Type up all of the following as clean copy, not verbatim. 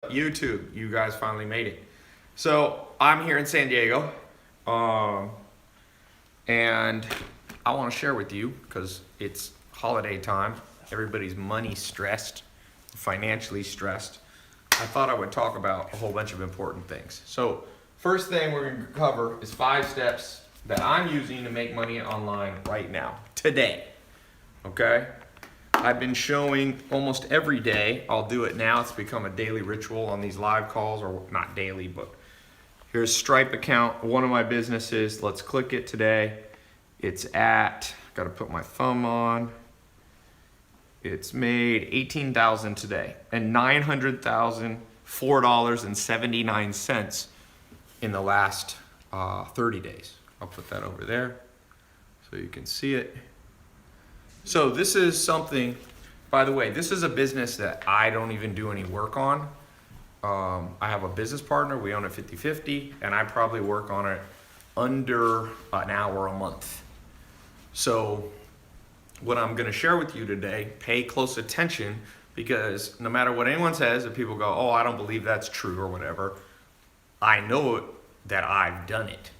YouTube, you guys finally made it. So I'm here in San Diego, and I want to share with you because it's holiday time. Everybody's money stressed, financially stressed. I thought I would talk about a whole bunch of important things. So first thing we're going to cover is 5 steps that I'm using to make money online right now, today. Okay? I've been showing almost every day. I'll do it now. It's become a daily ritual on these live calls, or not daily, but here's Stripe account, one of my businesses. Let's click it today. It's at, got to put my thumb on. It's made $18,000 today and $900,000, $4.79 in the last 30 days. I'll put that over there so you can see it. So this is something, by the way, this is a business that I don't even do any work on. I have a business partner, we own it 50-50, and I probably work on it under an hour a month. So what I'm gonna share with you today, pay close attention, because no matter what anyone says, if people go, oh, I don't believe that's true or whatever, I know that I've done it,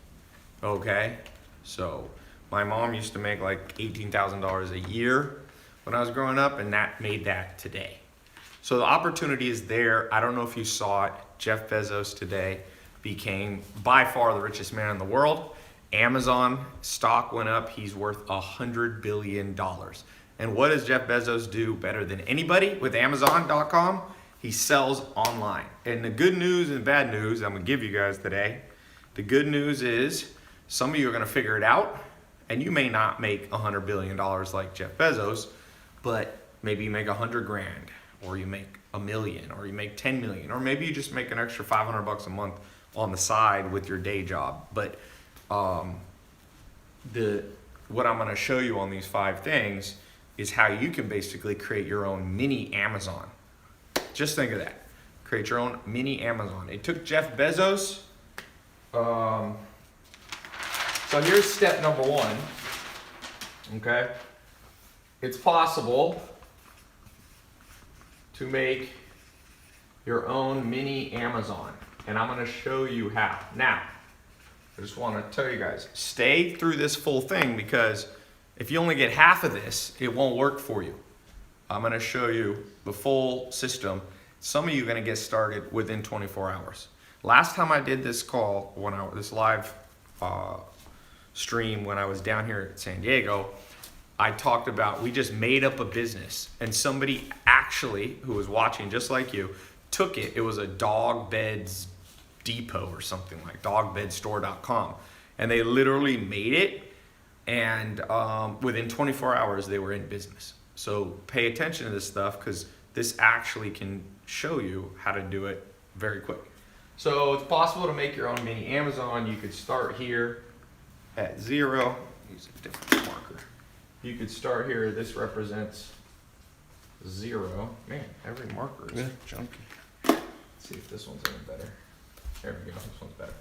okay? So my mom used to make like $18,000 a year when I was growing up, and that made that today. So the opportunity is there. I don't know if you saw it. Jeff Bezos today became by far the richest man in the world. Amazon stock went up. He's worth $100 billion. And what does Jeff Bezos do better than anybody with Amazon.com? He sells online. And the good news and bad news I'm gonna give you guys today. The good news is some of you are gonna figure it out. And you may not make $100 billion like Jeff Bezos, but maybe you make 100 grand, or you make $1 million, or you make 10 million, or maybe you just make an extra 500 bucks a month on the side with your day job. But what I'm gonna show you on these 5 things is how you can basically create your own mini Amazon. Just think of that. Create your own mini Amazon. It took Jeff Bezos, so here's step number 1, okay? It's possible to make your own mini Amazon, and I'm gonna show you how. Now, I just wanna tell you guys, stay through this full thing, because if you only get half of this, it won't work for you. I'm gonna show you the full system. Some of you are gonna get started within 24 hours. Last time I did this call, this live stream when I was down here at San Diego, I talked about, we just made up a business, and somebody actually who was watching just like you took it. It was a dog beds depot or something, like dogbedstore.com, and they literally made it, and within 24 hours they were in business. So pay attention to this stuff, because this actually can show you how to do it very quick. So it's possible to make your own mini Amazon. You could start here at 0. Use a different marker. You could start here. This represents 0. Man, every marker is junky. Let's see if this one's any better. There we go. This one's better.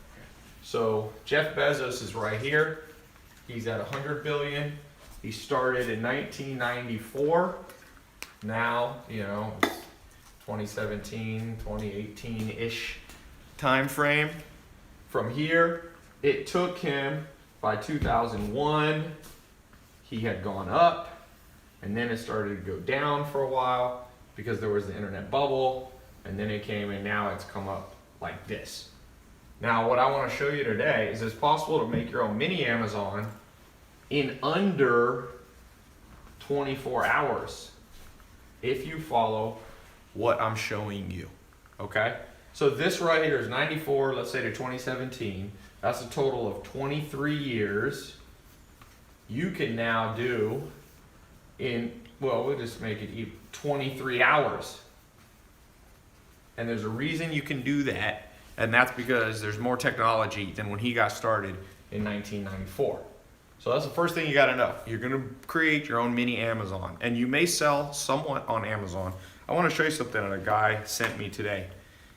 So Jeff Bezos is right here. He's at 100 billion. He started in 1994. Now, it's 2017, 2018-ish time frame. From here, it took him, by 2001, he had gone up, and then it started to go down for a while because there was the internet bubble, and then it came, and now it's come up like this. Now, what I want to show you today is it's possible to make your own mini Amazon in under 24 hours if you follow what I'm showing you, okay? So this right here is 94, let's say, to 2017. That's a total of 23 years. You can now do we'll just make it 23 hours. And there's a reason you can do that, and that's because there's more technology than when he got started in 1994. So that's the first thing you gotta know. You're gonna create your own mini Amazon, and you may sell somewhat on Amazon. I wanna show you something that a guy sent me today.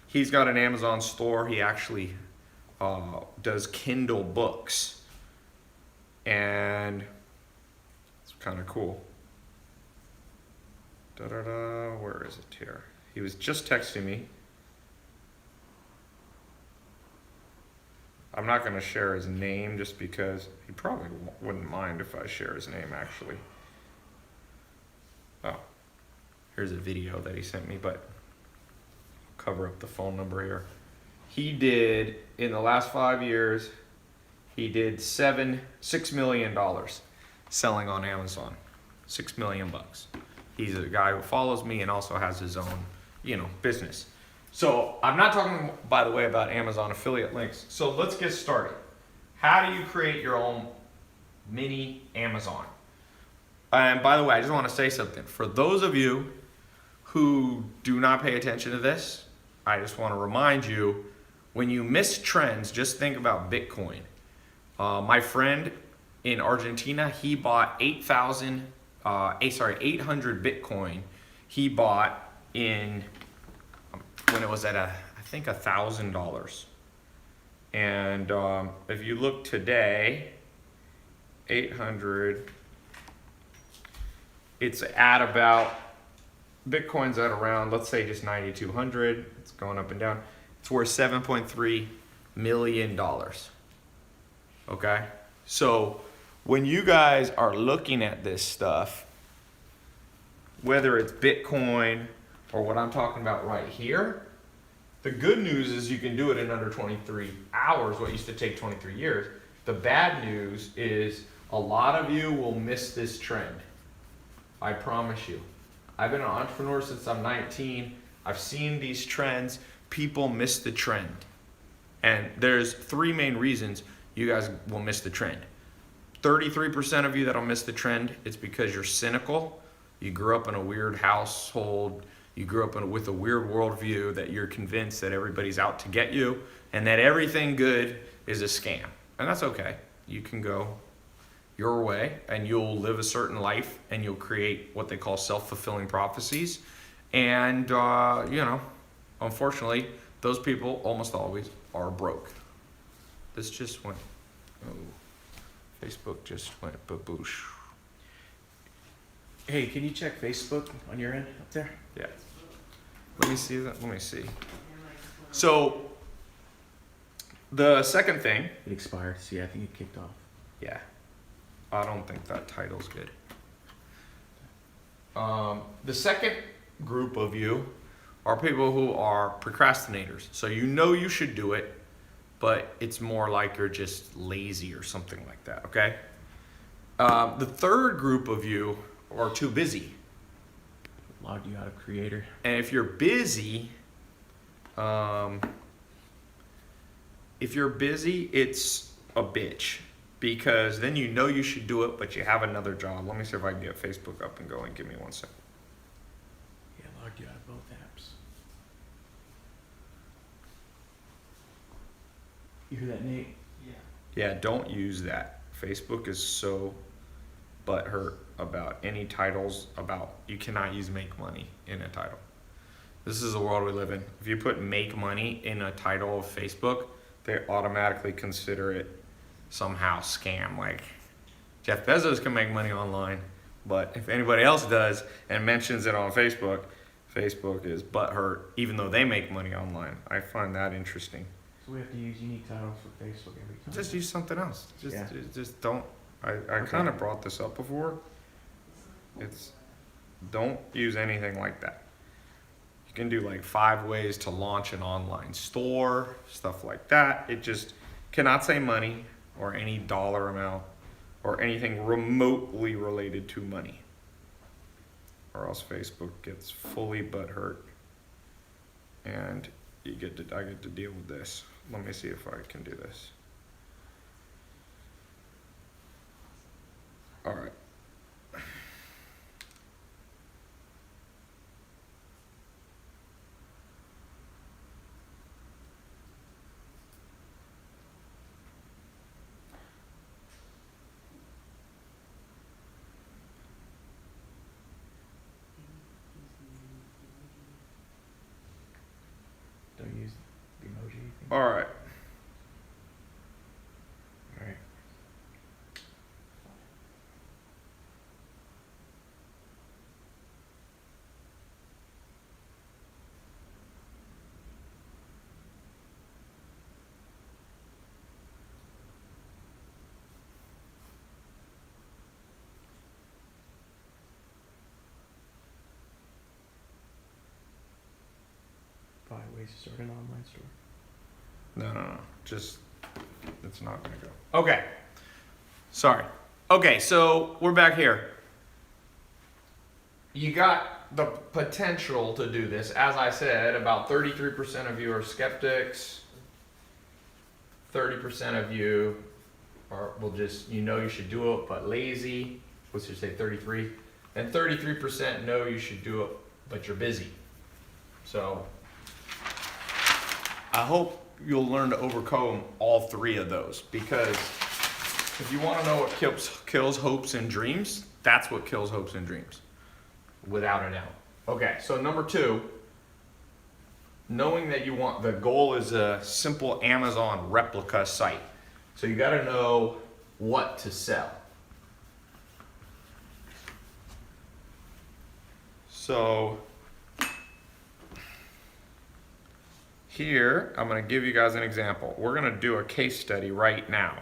He's got an Amazon store. He actually does Kindle books, and it's kind of cool. Where is it here? He was just texting me. I'm not going to share his name just because he probably wouldn't mind if I share his name, actually. Oh, here's a video that he sent me, but I'll cover up the phone number here. He did, in the last 5 years, he did $6 million selling on Amazon. $6 million bucks. He's a guy who follows me and also has his own, business. So I'm not talking, by the way, about Amazon affiliate links. So let's get started. How do you create your own mini Amazon? And by the way, I just want to say something. For those of you who do not pay attention to this, I just want to remind you, when you miss trends, just think about Bitcoin. My friend in Argentina, he bought 800 Bitcoin. He bought in when it was at I think $1,000. And if you look today, 800, it's at about, Bitcoin's at around, let's say just 9,200. It's going up and down. It's worth $7.3 million. Okay? So when you guys are looking at this stuff, whether it's Bitcoin or what I'm talking about right here, the good news is you can do it in under 23 hours, what used to take 23 years. The bad news is a lot of you will miss this trend. I promise you. I've been an entrepreneur since I'm 19. I've seen these trends. People miss the trend. And there's 3 main reasons you guys will miss the trend. 33% of you that'll miss the trend, it's because you're cynical. You grew up in a weird household. You grew up with a weird worldview that you're convinced that everybody's out to get you and that everything good is a scam. And that's okay. You can go your way and you'll live a certain life and you'll create what they call self-fulfilling prophecies. And, unfortunately, those people almost always are broke. This just went, Facebook just went baboosh. Hey, can you check Facebook on your end up there? Yeah. Let me see that. Let me see. So, the second thing. It expired. See, I think it kicked off. Yeah. I don't think that title's good. The second group of you are people who are procrastinators. So you should do it, but it's more like you're just lazy or something like that, okay? The third group of you are too busy. Logged you out of Creator. And if you're busy, it's a bitch. Because then you should do it, but you have another job. Let me see if I can get Facebook up and going. Give me 1 second. Yeah, logged you out of both apps. You hear that, Nate? Yeah, don't use that. Facebook is so butthurt about any titles about, you cannot use make money in a title. This is the world we live in. If you put make money in a title of Facebook, they automatically consider it somehow scam. Like Jeff Bezos can make money online, but if anybody else does and mentions it on Facebook, Facebook is butthurt even though they make money online. I find that interesting. So we have to use unique titles for Facebook every time. Just use something else. Just don't. I Okay. kind of brought this up before. Don't use anything like that. You can do like 5 ways to launch an online store, stuff like that. It just cannot say money or any dollar amount or anything remotely related to money, or else Facebook gets fully butthurt and I get to deal with this. Let me see if I can do this. All right. Don't use the emoji thing. All right. All right. ways to start an online store. No. Just, it's not gonna go. Okay. Sorry. Okay, so we're back here. You got the potential to do this. As I said, about 33% of you are skeptics. 30% of you will just, you should do it, but lazy. Let's just say 33. And 33% know you should do it, but you're busy. So I hope you'll learn to overcome all three of those, because if you want to know what kills hopes and dreams, that's what kills hopes and dreams, without a doubt. Okay, so number 2, knowing that the goal is a simple Amazon replica site. So you got to know what to sell. So here, I'm going to give you guys an example. We're going to do a case study right now.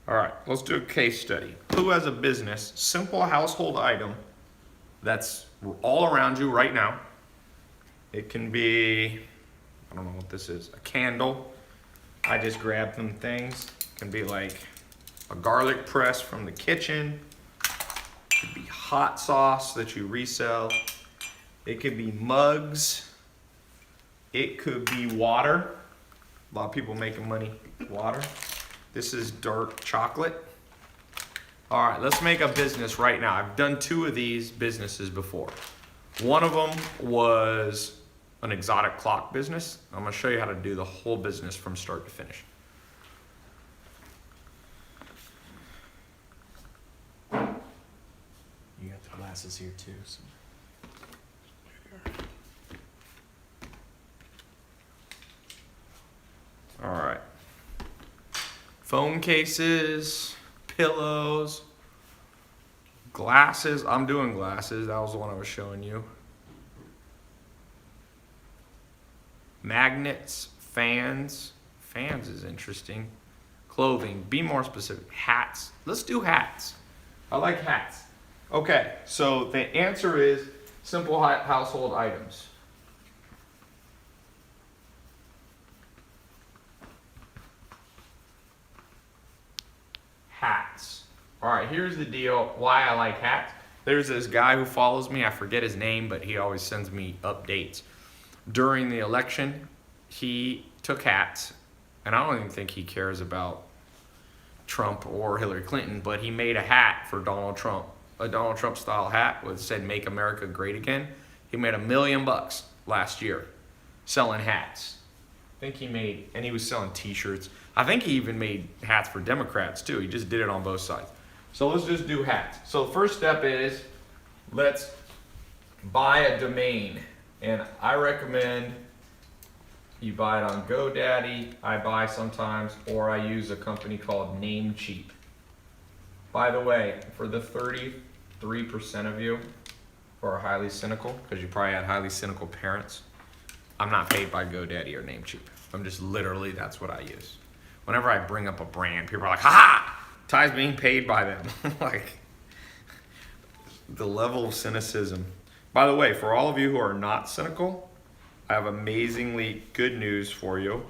All right, let's do a case study. Who has a business, simple household item that's all around you right now? It can be, I don't know what this is, a candle. I just grabbed some things. It can be like a garlic press from the kitchen. It could be hot sauce that you resell. It could be mugs. It could be water. A lot of people making money with water. This is dark chocolate. All right, let's make a business right now. I've done 2 of these businesses before. One of them was an exotic clock business. I'm gonna show you how to do the whole business from start to finish. You got the glasses here too. So. All right. Phone cases, pillows, glasses. I'm doing glasses. That was the one I was showing you. Magnets, fans. Fans is interesting. Clothing. Be more specific. Hats. Let's do hats. I like hats. Okay, so the answer is simple household items. Hats. All right, here's the deal why I like hats. There's this guy who follows me. I forget his name, but he always sends me updates. During the election, he took hats, and I don't even think he cares about Trump or Hillary Clinton, but he made a hat for Donald Trump, a Donald Trump style hat with said "Make America Great Again." He made $1 million last year selling hats. I think he made, and he was selling t-shirts. I think he even made hats for Democrats too. He just did it on both sides. So let's just do hats. So the first step is, let's buy a domain. And I recommend you buy it on GoDaddy. I buy sometimes, or I use a company called Namecheap. By the way, for the 33% of you who are highly cynical, because you probably had highly cynical parents, I'm not paid by GoDaddy or Namecheap. I'm just literally, that's what I use. Whenever I bring up a brand, people are like, ha! Ty's being paid by them. Like, the level of cynicism. By the way, for all of you who are not cynical, I have amazingly good news for you.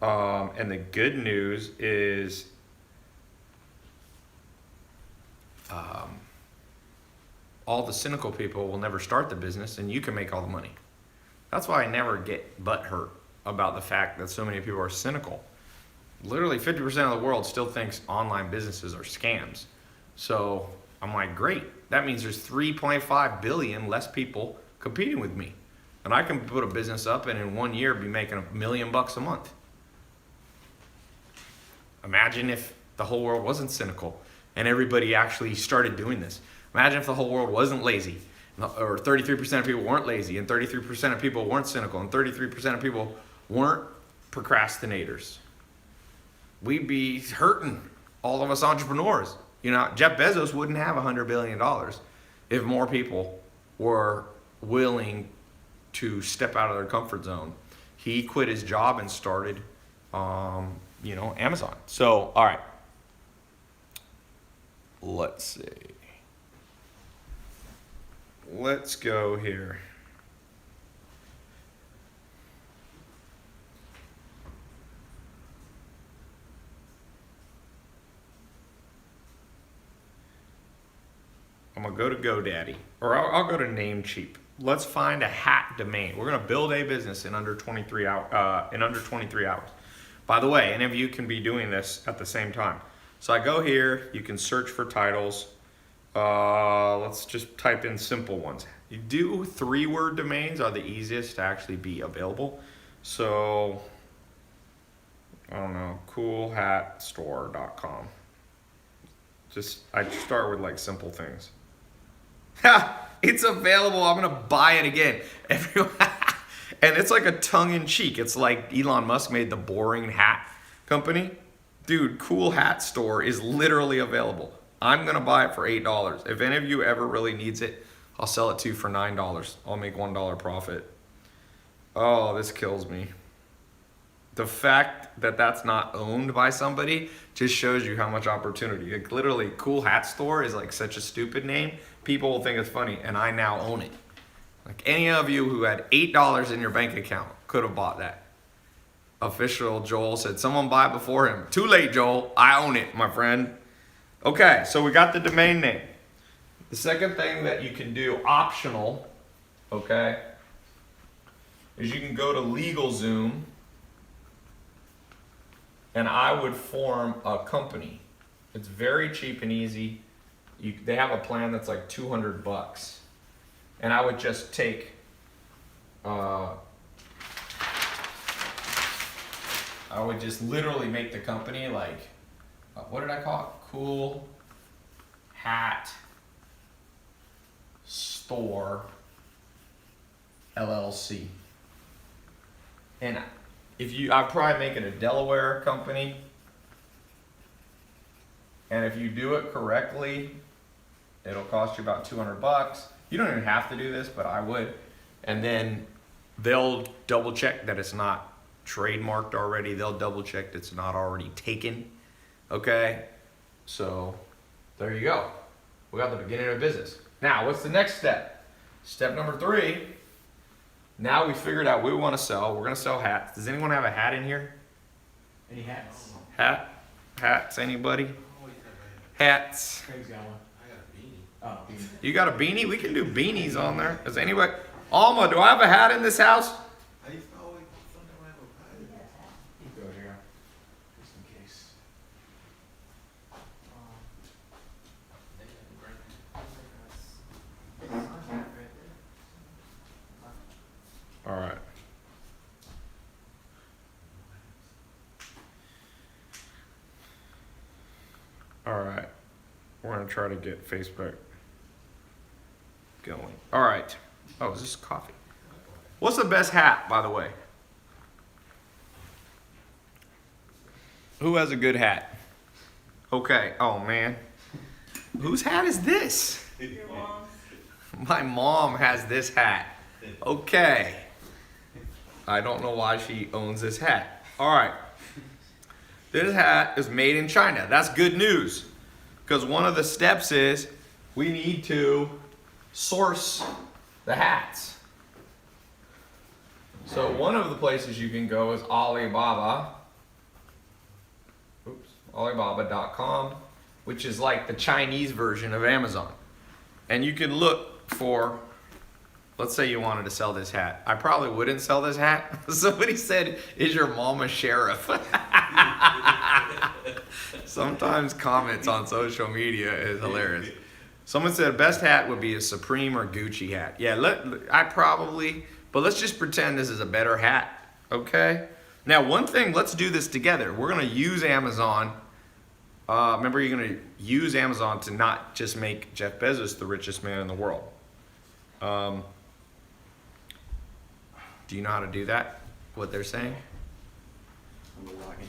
And the good news is all the cynical people will never start the business, and you can make all the money. That's why I never get butthurt about the fact that so many people are cynical. Literally 50% of the world still thinks online businesses are scams. So I'm like, great. That means there's 3.5 billion less people competing with me. And I can put a business up and in 1 year be making $1 million a month. Imagine if the whole world wasn't cynical and everybody actually started doing this. Imagine if the whole world wasn't lazy, or 33% of people weren't lazy, and 33% of people weren't cynical, and 33% of people weren't procrastinators. We'd be hurting, all of us entrepreneurs. You know, Jeff Bezos wouldn't have $100 billion if more people were willing to step out of their comfort zone. He quit his job and started, Amazon. So, all right. Let's see. Let's go here. I'm gonna go to GoDaddy, or I'll go to Namecheap. Let's find a hat domain. We're gonna build a business in under 23 hours. By the way, any of you can be doing this at the same time. So I go here. You can search for titles. Let's just type in simple ones. You do 3-word domains are the easiest to actually be available. So I don't know, coolhatstore.com. I start with like simple things. Ha! It's available. I'm gonna buy it again. Everyone, and it's like a tongue-in-cheek. It's like Elon Musk made the boring hat company. Dude, Cool Hat Store is literally available. I'm gonna buy it for $8. If any of you ever really needs it, I'll sell it to you for $9. I'll make $1 profit. Oh, this kills me. The fact that that's not owned by somebody just shows you how much opportunity. Like literally, Cool Hat Store is like such a stupid name. People will think it's funny, and I now own it. Like any of you who had $8 in your bank account could have bought that. Official Joel said, someone buy it before him. Too late, Joel. I own it, my friend. Okay, so we got the domain name. The second thing that you can do, optional, okay, is you can go to LegalZoom, and I would form a company. It's very cheap and easy. They have a plan that's like $200, and I would just take, I would just literally make the company like, what did I call it? Cool Hat Store LLC. And I'd probably make it a Delaware company. And if you do it correctly, it'll cost you about $200. You don't even have to do this, but I would. And then they'll double check that it's not trademarked already. They'll double check that it's not already taken. Okay? So there you go. We got the beginning of business. Now, what's the next step? Step number 3. Now we figured out what we want to sell. We're going to sell hats. Does anyone have a hat in here? Any hats? Hats, anybody? Hats. Craig's got one. I got a beanie. Oh, beanie. You got a beanie? We can do beanies on there. Does anybody? Alma, do I have a hat in this house? I used to always sometimes have a pie. You go here, just in case. All right. All right. We're going to try to get Facebook going. All right. Oh, is this coffee? What's the best hat, by the way? Who has a good hat? Okay. Oh, man. Whose hat is this? Your mom's. My mom has this hat. Okay. I don't know why she owns this hat. All right. This hat is made in China. That's good news. Because one of the steps is we need to source the hats. So one of the places you can go is Alibaba. Alibaba.com, which is like the Chinese version of Amazon. And you can look for, let's say you wanted to sell this hat. I probably wouldn't sell this hat. Somebody said, is your mom a sheriff? Sometimes comments on social media is hilarious. Someone said best hat would be a Supreme or Gucci hat. Yeah, but let's just pretend this is a better hat, okay? Now, one thing, let's do this together. We're gonna use Amazon. Remember, you're gonna use Amazon to not just make Jeff Bezos the richest man in the world. Do you know how to do that? What they're saying? I'm logging.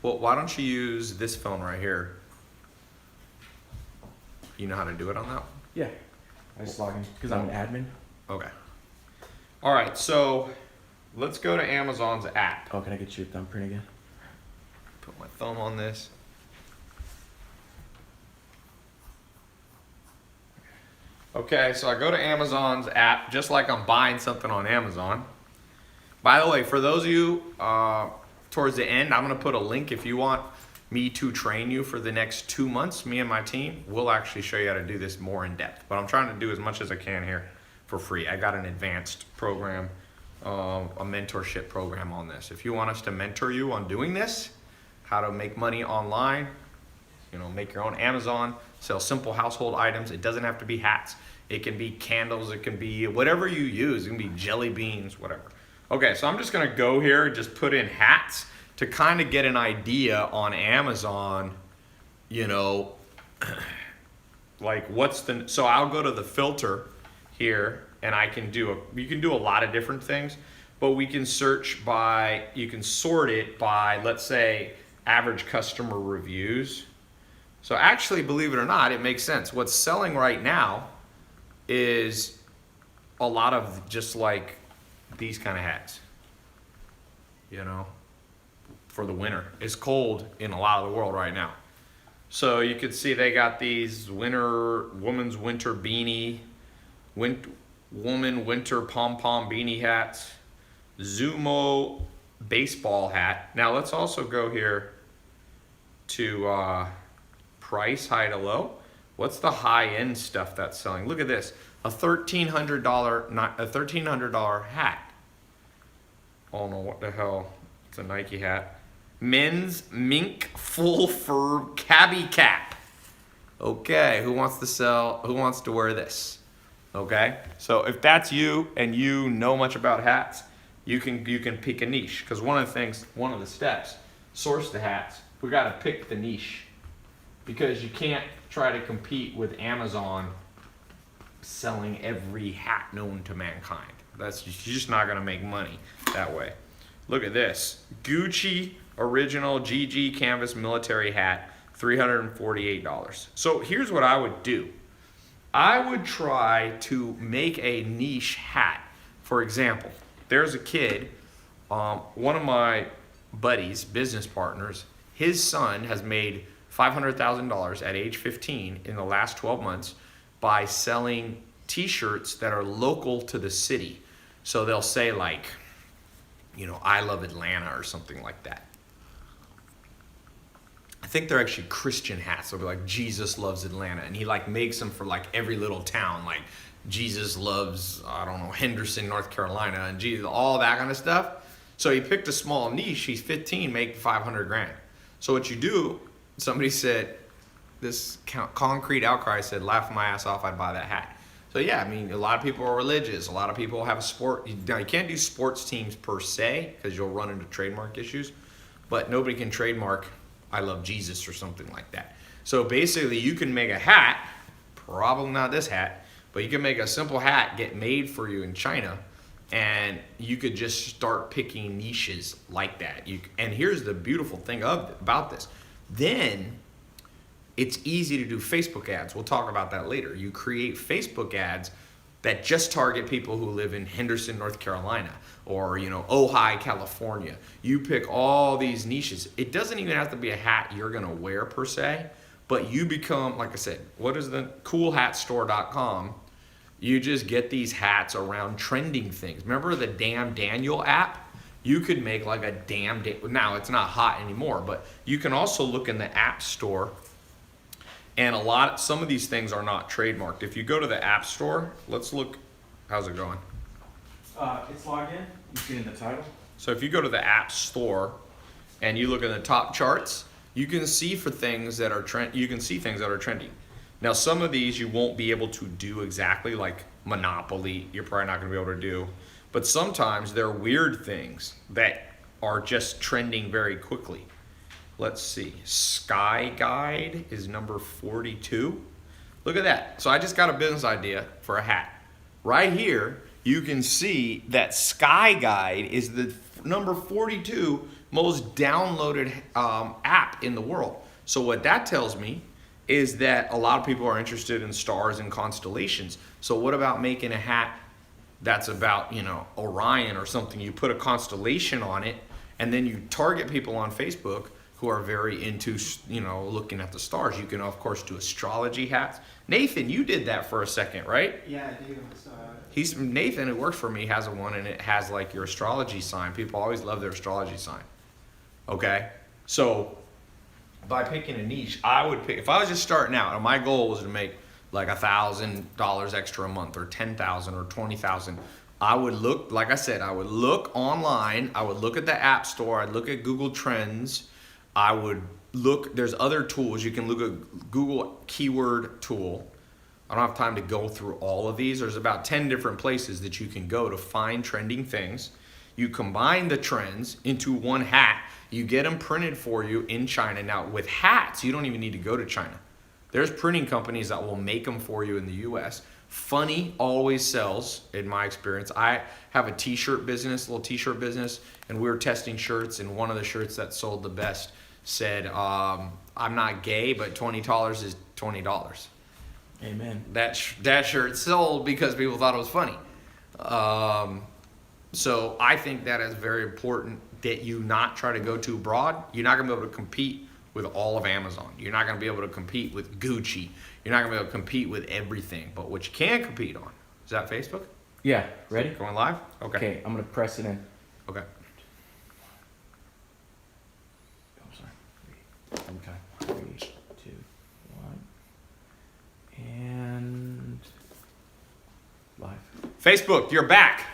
Well, why don't you use this phone right here? You know how to do it on that one? Yeah. I just log in because I'm an admin. Okay. All right, so let's go to Amazon's app. Oh, can I get your thumbprint again? Put my thumb on this. Okay, so I go to Amazon's app just like I'm buying something on Amazon. By the way, for those of you towards the end, I'm going to put a link if you want me to train you for the next 2 months. Me and my team will actually show you how to do this more in depth. But I'm trying to do as much as I can here for free. I got an advanced program, a mentorship program on this. If you want us to mentor you on doing this, how to make money online, you know, make your own Amazon, sell simple household items. It doesn't have to be hats. It can be candles. It can be whatever you use. It can be jelly beans, whatever. Okay, so I'm just gonna go here and just put in hats to kind of get an idea on Amazon, you know, like what's the, so I'll go to the filter here and I can do you can do a lot of different things, but we can search by, you can sort it by, let's say, average customer reviews. So actually, believe it or not, it makes sense. What's selling right now is a lot of just like these kind of hats, you know, for the winter. It's cold in a lot of the world right now. So you can see they got these woman's winter beanie, woman winter pom-pom beanie hats, Zumo baseball hat. Now let's also go here to price, high to low. What's the high-end stuff that's selling? Look at this, a $1,300 hat. I don't know what the hell. It's a Nike hat. Men's mink full fur cabbie cap. Okay, who wants to wear this? Okay, so if that's you and you know much about hats, you can pick a niche, because one of the steps, source the hats. We got to pick the niche, because you can't try to compete with Amazon selling every hat known to mankind. You're just not gonna make money that way. Look at this, Gucci original GG canvas military hat, $348. So here's what I would do. I would try to make a niche hat. For example, there's a kid, one of my buddies, business partners, his son has made $500,000 at age 15 in the last 12 months by selling t-shirts that are local to the city. So they'll say like, you know, I love Atlanta or something like that. I think they're actually Christian hats. They'll be like, Jesus loves Atlanta. And he like makes them for like every little town. Like Jesus loves, I don't know, Henderson, North Carolina, and Jesus, all that kind of stuff. So he picked a small niche. He's 15, make 500 grand. So what you do, somebody said, this concrete outcry said, laugh my ass off, I'd buy that hat. So yeah, I mean, a lot of people are religious. A lot of people have a sport. Now you can't do sports teams per se, because you'll run into trademark issues, but nobody can trademark I love Jesus or something like that. So basically you can make a hat, probably not this hat, but you can make a simple hat, get made for you in China, and you could just start picking niches like that. And here's the beautiful thing about this. Then it's easy to do Facebook ads. We'll talk about that later. You create Facebook ads that just target people who live in Henderson, North Carolina, or Ojai, California. You pick all these niches. It doesn't even have to be a hat you're gonna wear per se, but you become, like I said, what is the coolhatstore.com? You just get these hats around trending things. Remember the Damn Daniel app? You could make like a now it's not hot anymore, but you can also look in the app store, and some of these things are not trademarked. If you go to the app store, let's look, how's it going? It's logged in. You see in the title. So if you go to the app store and you look at the top charts, you can see things that are trending. Now some of these you won't be able to do exactly, like Monopoly, you're probably not gonna be able to do. But sometimes there are weird things that are just trending very quickly. Let's see, Sky Guide is number 42. Look at that. So I just got a business idea for a hat. Right here, you can see that Sky Guide is the number 42 most downloaded app in the world. So what that tells me is that a lot of people are interested in stars and constellations. So what about making a hat that's about, you know, Orion or something. You put a constellation on it, and then you target people on Facebook who are very into, you know, looking at the stars. You can, of course, do astrology hats. Nathan, you did that for a second, right? Yeah, I do. Nathan, who works for me, has one, and it has like your astrology sign. People always love their astrology sign. Okay, so by picking a niche, I would pick, if I was just starting out, and my goal was to make like $1,000 extra a month, or 10,000 or 20,000. I would look, like I said, I would look online. I would look at the App Store. I'd look at Google Trends. I would look. There's other tools. You can look at Google Keyword Tool. I don't have time to go through all of these. There's about 10 different places that you can go to find trending things. You combine the trends into one hat. You get them printed for you in China. Now, with hats, you don't even need to go to China. There's printing companies that will make them for you in the US. Funny always sells, in my experience. I have a t-shirt business, little t-shirt business, and we were testing shirts, and one of the shirts that sold the best said, I'm not gay, but $20 is $20. Amen. That shirt sold because people thought it was funny. So I think that is very important that you not try to go too broad. You're not going to be able to compete with all of Amazon. You're not going to be able to compete with Gucci. You're not going to be able to compete with everything. But what you can compete on, is that Facebook? Yeah, ready? Going live? Okay. Okay, I'm going to press it in. Okay. I'm sorry. Okay. 3, 2, 1. And live. Facebook, you're back.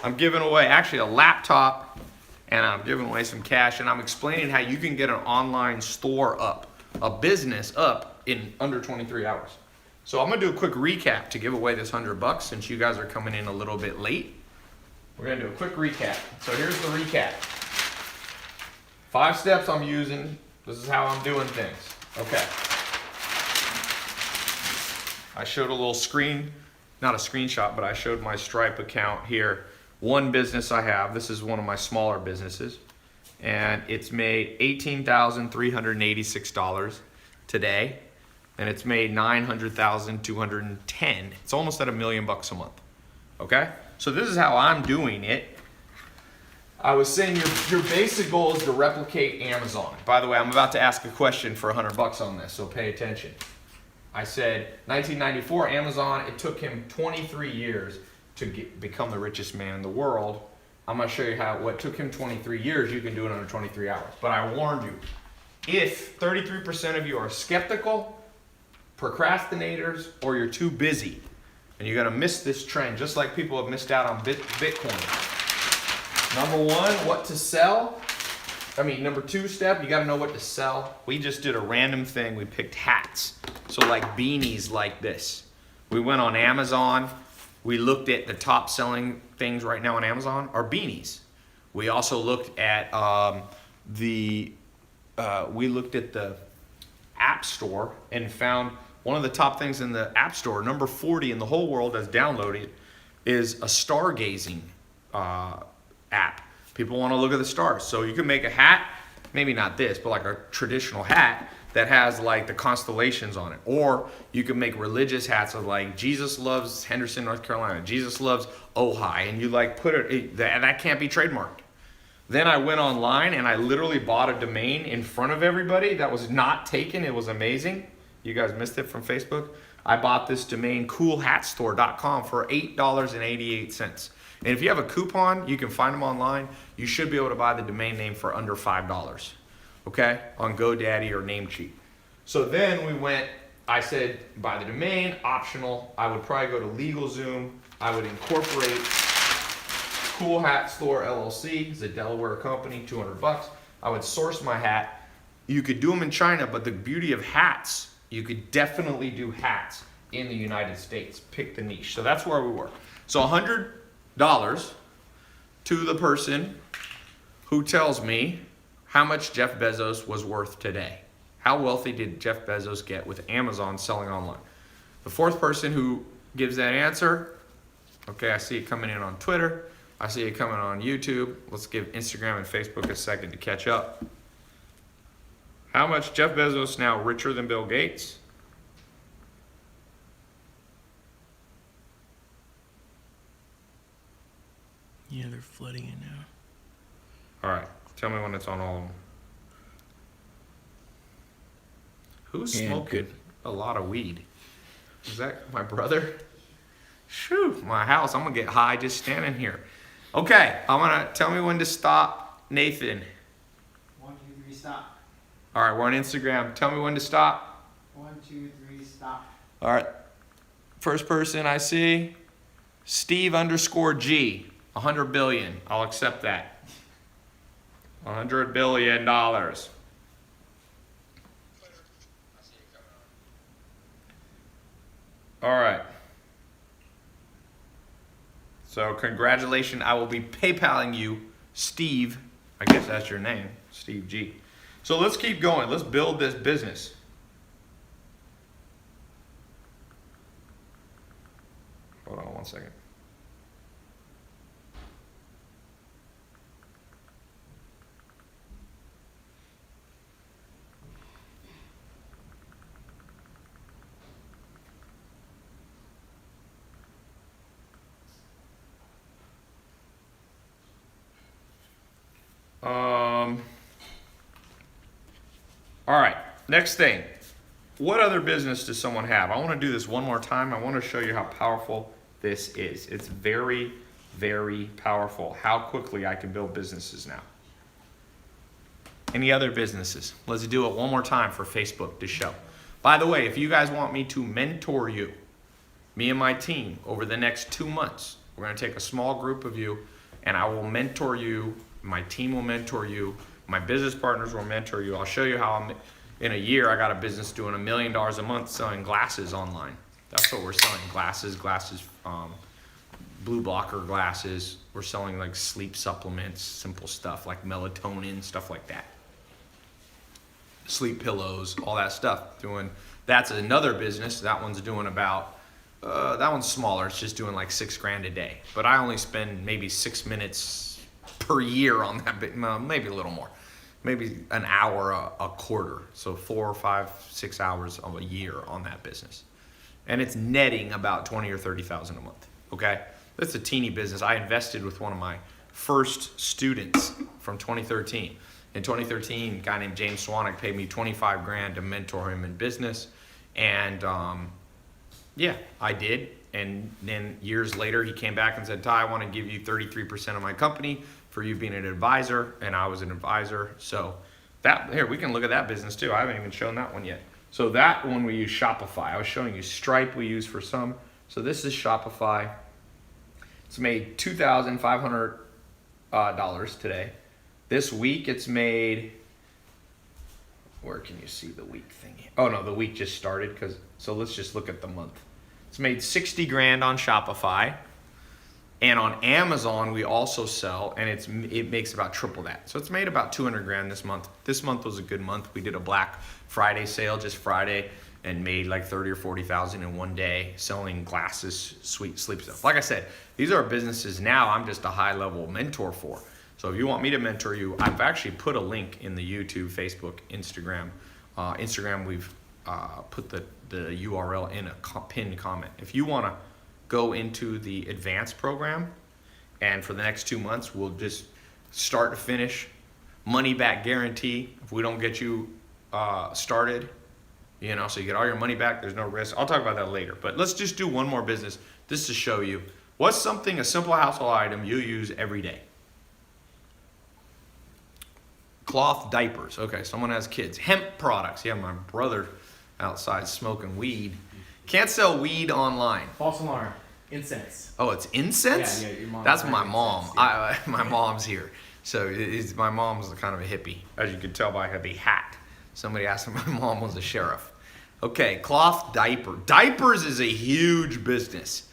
I'm giving away actually a laptop, and I'm giving away some cash, and I'm explaining how you can get an online store up, a business up in under 23 hours. So I'm gonna do a quick recap to give away this $100 since you guys are coming in a little bit late. We're gonna do a quick recap. So here's the recap. 5 steps I'm using. This is how I'm doing things. Okay. I showed a little screen, not a screenshot, but I showed my Stripe account here. One business I have, this is one of my smaller businesses, and it's made $18,386 today, and it's made $900,210. It's almost at $1 million a month. Okay? So this is how I'm doing it. I was saying your basic goal is to replicate Amazon. By the way, I'm about to ask a question for $100 on this, so pay attention. I said 1994, Amazon, it took him 23 years to become the richest man in the world. I'm going to show you how what took him 23 years, you can do it under 23 hours. But I warned you, if 33% of you are skeptical, procrastinators, or you're too busy, and you're going to miss this trend, just like people have missed out on Bitcoin. Number 1, what to sell. Number 2 step, you got to know what to sell. We just did a random thing. We picked hats. So like beanies like this. We went on Amazon. We looked at the top selling things right now on Amazon are beanies. We also looked at the App Store and found one of the top things in the App Store, number 40 in the whole world as downloaded, is a stargazing app. People want to look at the stars. So you can make a hat, maybe not this, but like a traditional hat that has like the constellations on it. Or you can make religious hats of like Jesus loves Henderson, North Carolina. Jesus loves Ojai. And you like put it, that can't be trademarked. Then I went online and I literally bought a domain in front of everybody that was not taken. It was amazing. You guys missed it from Facebook. I bought this domain, coolhatstore.com, for $8.88. And if you have a coupon, you can find them online. You should be able to buy the domain name for under $5. Okay, on GoDaddy or Namecheap. So then I said, buy the domain, optional. I would probably go to LegalZoom. I would incorporate Cool Hat Store LLC. It's a Delaware company, $200. I would source my hat. You could do them in China, but the beauty of hats, you could definitely do hats in the United States. Pick the niche. So that's where we were. So $100 to the person who tells me how much Jeff Bezos was worth today. How wealthy did Jeff Bezos get with Amazon selling online? The 4th person who gives that answer, okay, I see it coming in on Twitter. I see it coming on YouTube. Let's give Instagram and Facebook a second to catch up. How much Jeff Bezos now richer than Bill Gates? Yeah, they're flooding it now. All right. Tell me when it's on all of them. Who's And smoking good. a lot of weed? Is that my brother? Shoo, my house. I'm going to get high just standing here. Okay. Tell me when to stop, Nathan. 1, 2, 3, stop. All right. We're on Instagram. Tell me when to stop. 1, 2, 3, stop. All right. First person I see, Steve_G. 100 billion. I'll accept that. $100 billion. All right. So congratulations. I will be PayPaling you, Steve. I guess that's your name, Steve G. So let's keep going. Let's build this business. Hold on one second. All right, next thing. What other business does someone have? I want to do this one more time. I want to show you how powerful this is. It's very, very powerful how quickly I can build businesses now. Any other businesses? Let's do it one more time for Facebook to show. By the way, if you guys want me to mentor you, me and my team, over the next 2 months, we're going to take a small group of you and I will mentor you. My team will mentor you. My business partners will mentor you. I'll show you how in a year I got a business doing $1 million a month selling glasses online. That's what we're selling, glasses, blue blocker glasses. We're selling like sleep supplements, simple stuff like melatonin, stuff like that. Sleep pillows, all that stuff. That's another business. That one's doing about, that one's smaller. It's just doing like $6,000 a day. But I only spend maybe 6 minutes per year on that bit, maybe a little more. Maybe an hour a quarter. So 4, 5, 6 hours of a year on that business. And it's netting about 20 or 30,000 a month. Okay? That's a teeny business. I invested with one of my first students from 2013. In 2013, a guy named James Swanwick paid me $25,000 to mentor him in business. And yeah, I did. And then years later, he came back and said, Ty, I want to give you 33% of my company for you being an advisor. And I was an advisor. So here, we can look at that business too. I haven't even shown that one yet. So that one we use Shopify. I was showing you Stripe we use for some. So this is Shopify. It's made $2,500 today. This week it's made, where can you see the week thing? Oh no, the week just started, so let's just look at the month. It's made $60,000 on Shopify, and on Amazon we also sell, and it makes about triple that. So it's made about $200,000 this month. This month was a good month. We did a Black Friday sale just Friday, and made like 30 or 40,000 in one day selling glasses, sweet sleep stuff. Like I said, these are businesses now I'm just a high level mentor for. So if you want me to mentor you, I've actually put a link in the YouTube, Facebook, Instagram. Instagram, we've put the URL in a pinned comment. If you want to go into the advanced program, and for the next 2 months, we'll just start to finish, money back guarantee. If we don't get you started, so you get all your money back, there's no risk. I'll talk about that later. But let's just do one more business just to show you what's a simple household item you use every day. Cloth diapers. Okay, someone has kids. Hemp products. Yeah, my brother outside smoking weed. Can't sell weed online. False alarm. Incense. Oh, it's incense? Yeah, your mom. That's my mom. Incense, yeah. My mom's here. So my mom's kind of a hippie, as you can tell by the hat. Somebody asked if my mom was a sheriff. Okay, cloth diaper. Diapers is a huge business.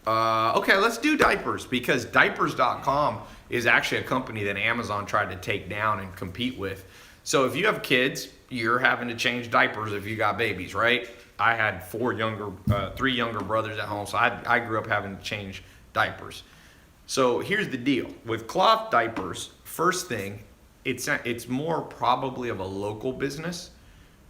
Okay, let's do diapers, because diapers.com is actually a company that Amazon tried to take down and compete with. So if you have kids, you're having to change diapers if you got babies, right? I had 3 younger brothers at home, so I grew up having to change diapers. So here's the deal. With cloth diapers, first thing, it's more probably of a local business,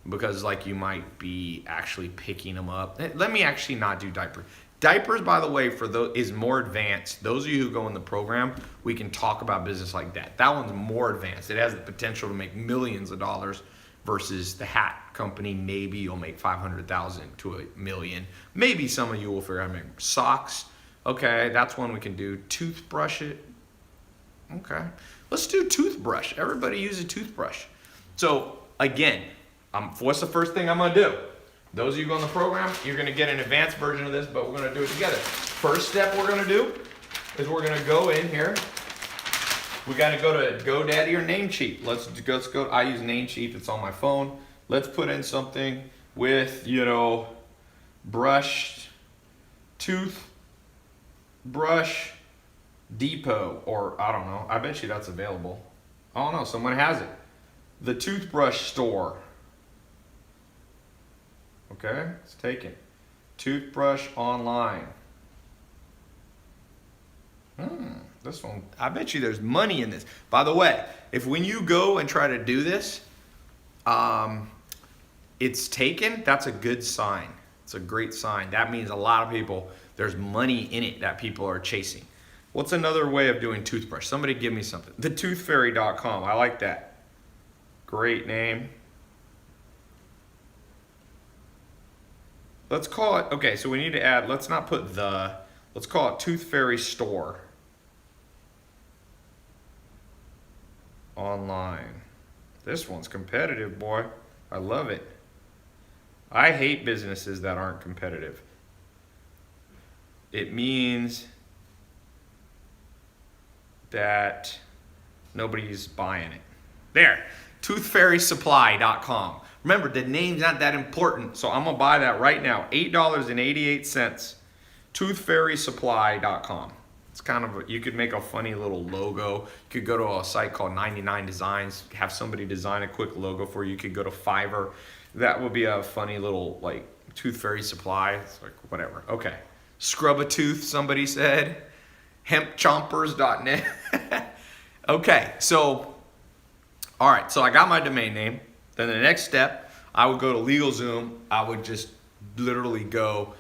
because like you might be actually picking them up. Let me actually not do diaper. Diapers, by the way, for those is more advanced. Those of you who go in the program, we can talk about business like that. That one's more advanced. It has the potential to make millions of dollars versus the hat company. Maybe you'll make 500,000 to a million. Maybe some of you will figure out how to make socks. Okay, that's one we can do. Toothbrush it. Okay, let's do toothbrush. Everybody use a toothbrush. So again, what's the first thing I'm gonna do? Those of you who go in the program, you're gonna get an advanced version of this, but we're gonna do it together. First step we're gonna do is we're gonna go in here. We gotta go to GoDaddy or Namecheap. Let's go. I use Namecheap. It's on my phone. Let's put in something with, brushed toothbrush depot, or I don't know. I bet you that's available. I don't know. Someone has it. The toothbrush store. Okay, it's taken. Toothbrush online. This one, I bet you there's money in this. By the way, if when you go and try to do this, it's taken, that's a good sign. It's a great sign. That means a lot of people, there's money in it that people are chasing. What's another way of doing toothbrush? Somebody give me something. TheToothFairy.com. I like that. Great name. Let's call it, okay, so we need to add, let's not put let's call it Tooth Fairy Store. Online. This one's competitive, boy. I love it. I hate businesses that aren't competitive. It means that nobody's buying it. There, toothfairysupply.com. Remember, the name's not that important, so I'm gonna buy that right now. $8.88. Toothfairysupply.com. It's kind of you could make a funny little logo. You could go to a site called 99 Designs, have somebody design a quick logo for you. You could go to Fiverr. That would be a funny little like Tooth Fairy Supply. It's like whatever. Okay. Scrub a tooth, somebody said. Hempchompers.net. Okay, so all right, so I got my domain name. Then the next step, I would go to LegalZoom. I would just literally go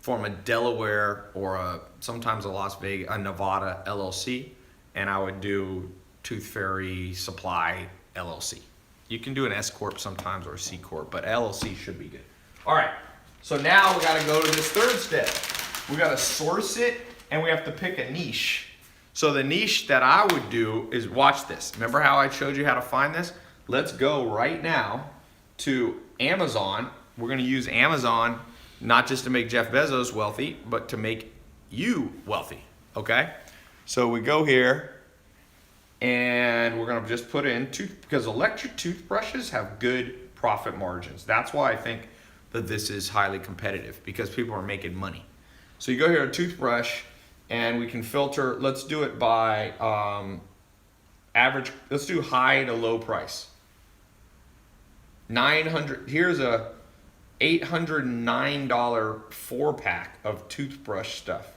form a Delaware or sometimes a Las Vegas, a Nevada LLC, and I would do Tooth Fairy Supply LLC. You can do an S Corp sometimes or a C Corp, but LLC should be good. All right, so now we gotta go to this third step. We gotta source it and we have to pick a niche. So the niche that I would do is, watch this. Remember how I showed you how to find this? Let's go right now to Amazon. We're gonna use Amazon not just to make Jeff Bezos wealthy, but to make you wealthy, okay? So we go here and we're gonna just put in because electric toothbrushes have good profit margins. That's why I think that this is highly competitive, because people are making money. So you go here to toothbrush and we can filter, let's do it by average, let's do high to low price. 900, here's a $809 4-pack of toothbrush stuff.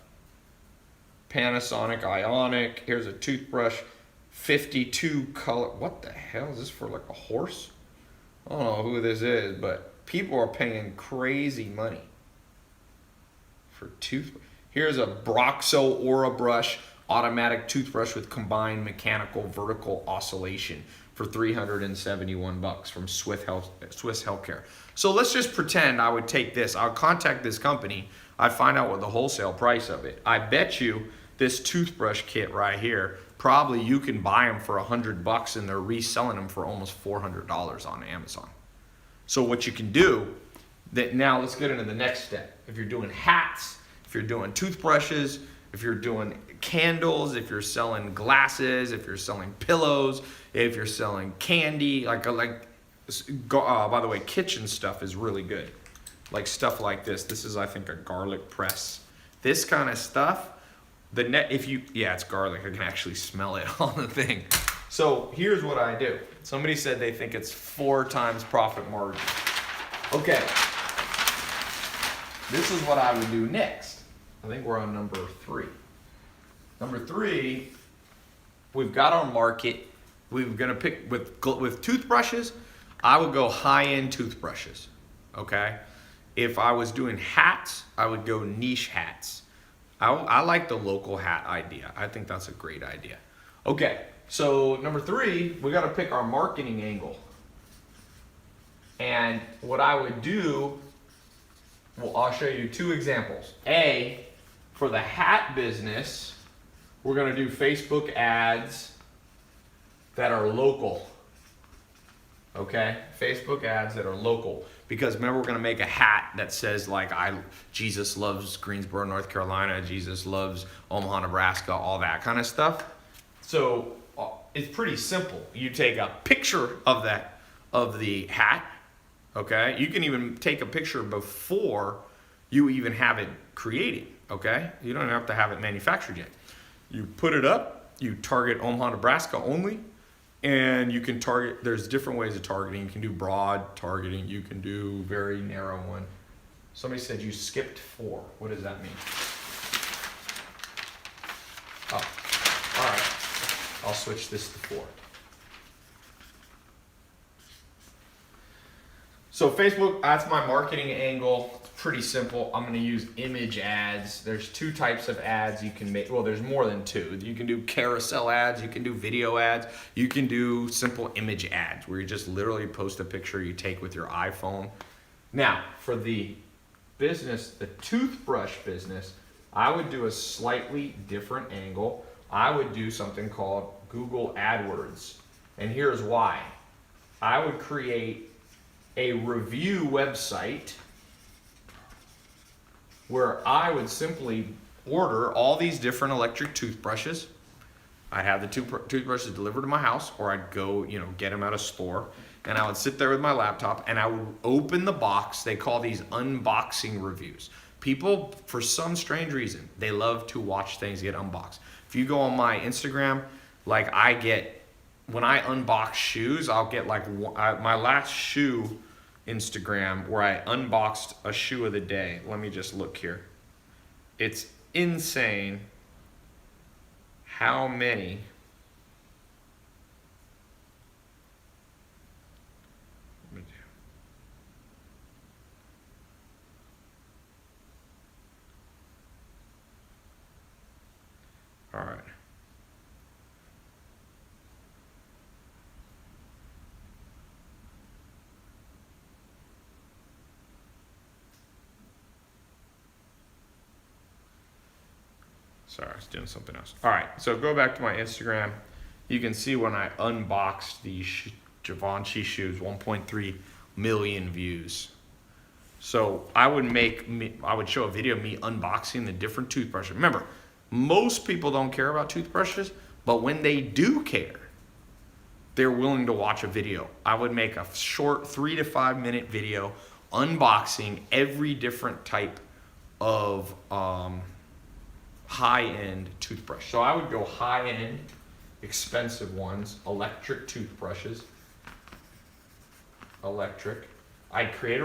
Panasonic Ionic, here's a toothbrush, 52 color, what the hell is this for, like a horse? I don't know who this is, but people are paying crazy money for toothbrush. Here's a Broxo Aura Brush, automatic toothbrush with combined mechanical vertical oscillation for $371 from Swiss Healthcare. So let's just pretend I would take this. I'll contact this company. I find out what the wholesale price of it. I bet you this toothbrush kit right here, probably you can buy them for $100 and they're reselling them for almost $400 on Amazon. So what you can do, that now let's get into the next step. If you're doing hats, if you're doing toothbrushes, if you're doing candles, if you're selling glasses, if you're selling pillows, if you're selling candy, by the way, kitchen stuff is really good. Like stuff like this. This is, I think, a garlic press. This kind of stuff, it's garlic. I can actually smell it on the thing. So here's what I do. Somebody said they think it's 4 times profit margin. Okay. This is what I would do next. I think we're on number 3. Number 3, we've got our market. We're gonna pick with toothbrushes. I would go high-end toothbrushes. Okay, If I was doing hats, I would go niche hats. I like the local hat idea. I think that's a great idea. Okay, so number 3, we got to pick our marketing angle. And what I would do, well, I'll show you 2 examples. A, for the hat business, we're going to do Facebook ads that are local. Okay, Facebook ads that are local. Because remember, we're going to make a hat that says like, Jesus loves Greensboro, North Carolina, Jesus loves Omaha, Nebraska, all that kind of stuff. So it's pretty simple. You take a picture of the hat. Okay, you can even take a picture before you even have it created. Okay, you don't have to have it manufactured yet. You put it up, you target Omaha, Nebraska only, and you can target, there's different ways of targeting. You can do broad targeting, you can do very narrow one. Somebody said you skipped 4. What does that mean? Oh, all right, I'll switch this to 4. So Facebook, that's my marketing angle. It's pretty simple. I'm going to use image ads. There's 2 types of ads you can make. Well, there's more than 2. You can do carousel ads. You can do video ads. You can do simple image ads where you just literally post a picture you take with your iPhone. Now, for the business, the toothbrush business, I would do a slightly different angle. I would do something called Google AdWords. And here's why. I would create a review website where I would simply order all these different electric toothbrushes. I'd have the toothbrushes delivered to my house, or I'd go, get them at a store, and I would sit there with my laptop and I would open the box. They call these unboxing reviews. People, for some strange reason, they love to watch things get unboxed. If you go on my Instagram, like when I unbox shoes, I'll get my last shoe Instagram where I unboxed a shoe of the day. Let me just look here. It's insane how many all right. Sorry, I was doing something else. All right, so go back to my Instagram. You can see when I unboxed these Givenchy shoes, 1.3 million views. So I would show a video of me unboxing the different toothbrushes. Remember, most people don't care about toothbrushes, but when they do care, they're willing to watch a video. I would make a short 3 to 5 minute video unboxing every different type of high-end toothbrush. So I would go high-end, expensive ones, electric toothbrushes. Electric. I'd create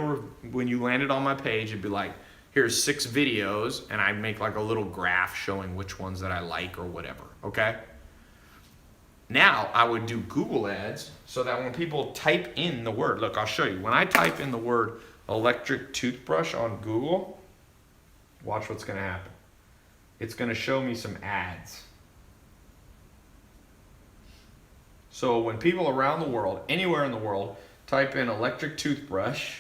when you landed on my page, it'd be like, here's 6 videos, and I'd make like a little graph showing which ones that I like or whatever, okay? Now I would do Google ads so that when people type in the word, look, I'll show you. When I type in the word electric toothbrush on Google, watch what's gonna happen. It's going to show me some ads. So when people around the world, anywhere in the world, type in electric toothbrush,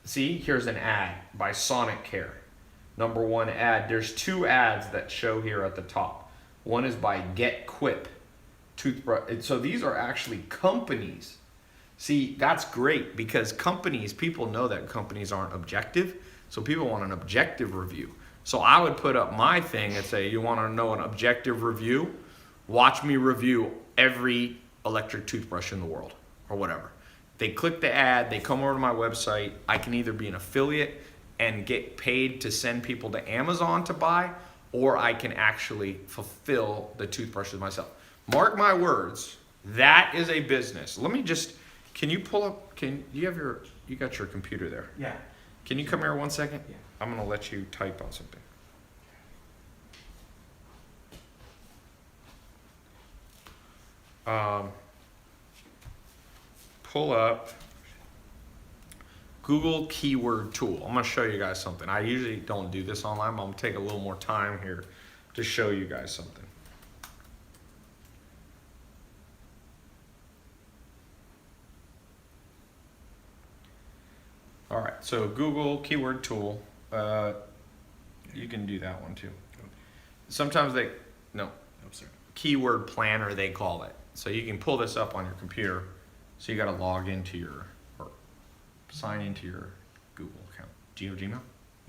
see, here's an ad by Sonic Care. Number 1 ad. There's 2 ads that show here at the top. One is by Get Quip toothbrush. So these are actually companies. See, that's great because people know that companies aren't objective. So people want an objective review. So I would put up my thing and say, you want to know an objective review? Watch me review every electric toothbrush in the world or whatever. They click the ad, they come over to my website. I can either be an affiliate and get paid to send people to Amazon to buy, or I can actually fulfill the toothbrushes myself. Mark my words, that is a business. Can you pull up, you got your computer there. Yeah. Can you come here 1 second? Yeah. I'm going to let you type on something. Pull up Google keyword tool. I'm gonna show you guys something. I usually don't do this online, but I'm gonna take a little more time here to show you guys something. All right, so Google keyword tool. You can do that one too. Sometimes Oh, sorry. keyword planner they call it. So you can pull this up on your computer. So you got to log into or sign into your Google account. Do you have Gmail?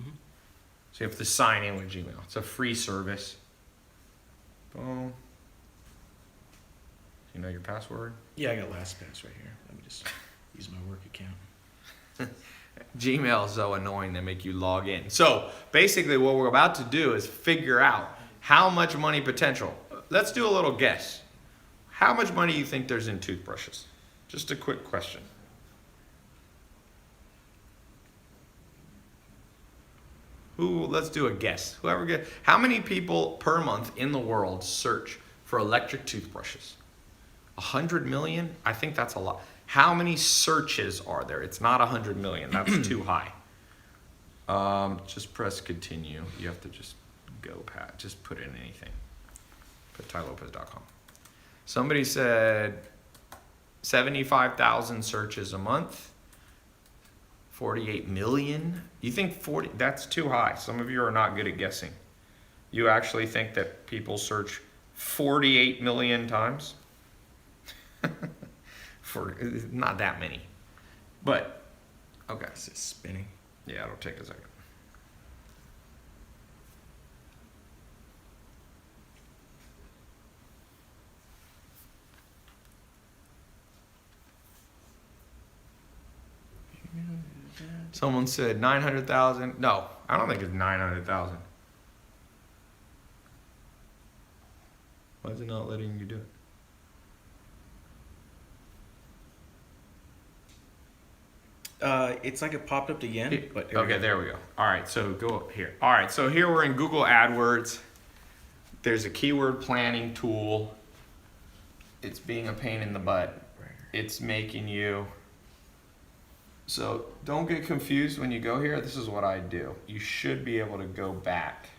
Mhm. So you have to sign in with Gmail. It's a free service. Boom. Do you know your password? Yeah, I got LastPass right here. Let me just use my work account. Gmail is so annoying they make you log in. So basically what we're about to do is figure out how much money potential. Let's do a little guess. How much money do you think there's in toothbrushes? Just a quick question. Let's do a guess. Whoever gets, how many people per month in the world search for electric toothbrushes? 100 million? I think that's a lot. How many searches are there? It's not 100 million. That's too high. Just press continue. You have to just go pat. Just put in anything. Put tailopez.com. Somebody said 75,000 searches a month. 48 million. You think 40? That's too high. Some of you are not good at guessing. You actually think that people search 48 million times? For not that many, but okay. This is spinning. Yeah, it'll take a second. Someone said 900,000. No, I don't think it's 900,000. Why is it not letting you do it? It's like it popped up again, but Okay, there we go. All right, so go up here. All right, so here we're in Google AdWords. There's a keyword planning tool. It's being a pain in the butt. It's making you. So don't get confused when you go here. This is what I do. You should be able to go back.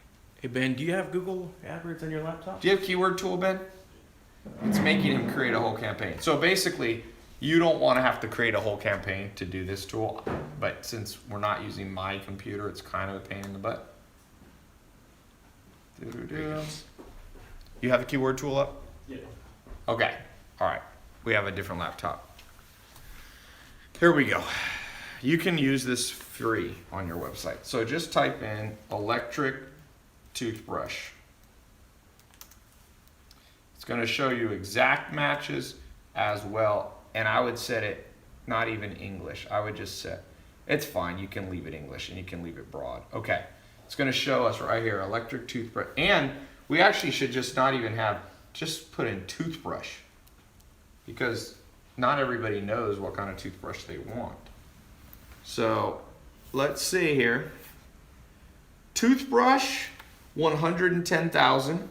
Hey Ben, do you have Google AdWords on your laptop? Do you have keyword tool, Ben? It's making him create a whole campaign. So basically, you don't want to have to create a whole campaign to do this tool, but since we're not using my computer, it's kind of a pain in the butt. You have the keyword tool up? Yeah. Okay, all right. We have a different laptop. Here we go. You can use this free on your website. So just type in electric toothbrush. It's going to show you exact matches as well. And I would set it not even English. I would just set, it's fine. You can leave it English and you can leave it broad. Okay. It's going to show us right here, electric toothbrush. And we actually should just not even have, just put in toothbrush. Because not everybody knows what kind of toothbrush they want. So let's see here. Toothbrush, 110,000.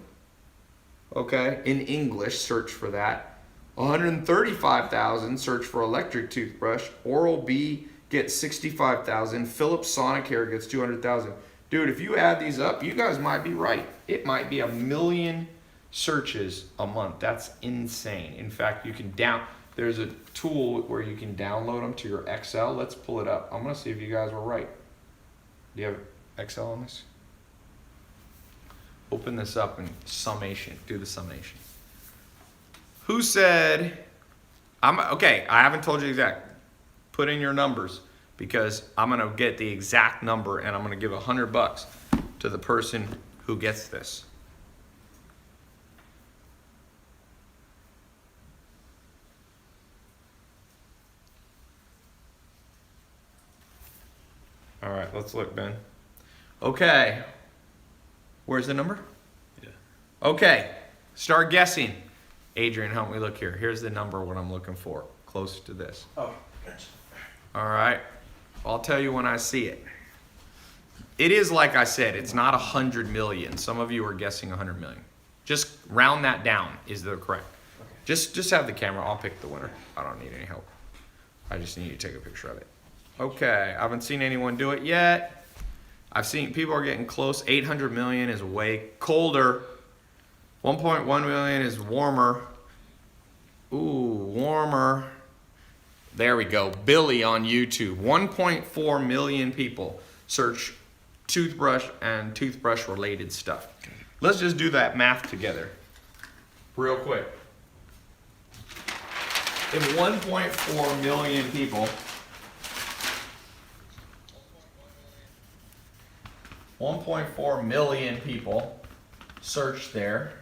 Okay, in English, search for that. 135,000, search for electric toothbrush. Oral-B gets 65,000. Philips Sonicare gets 200,000. Dude, if you add these up, you guys might be right. It might be 1 million searches a month. That's insane. In fact, you can there's a tool where you can download them to your Excel. Let's pull it up. I'm gonna see if you guys were right. Do you have Excel on this? Open this up and summation. Do the summation. Who said, okay, I haven't told you exact. Put in your numbers because I'm going to get the exact number and I'm going to give $100 to the person who gets this. All right, let's look, Ben. Okay. Where's the number? Yeah. Okay, start guessing. Adrian, help me look here. Here's the number, what I'm looking for. Close to this. Oh, gotcha. All right. I'll tell you when I see it. It is like I said, it's not 100 million. Some of you are guessing 100 million. Just round that down is the correct. Okay. Just have the camera. I'll pick the winner. I don't need any help. I just need you to take a picture of it. Okay, I haven't seen anyone do it yet. I've seen people are getting close. 800 million is way colder. 1.1 million is warmer. Ooh, warmer. There we go. Billy on YouTube. 1.4 million people search toothbrush and toothbrush related stuff. Let's just do that math together real quick. If 1.4 million people 1.4 million people search there,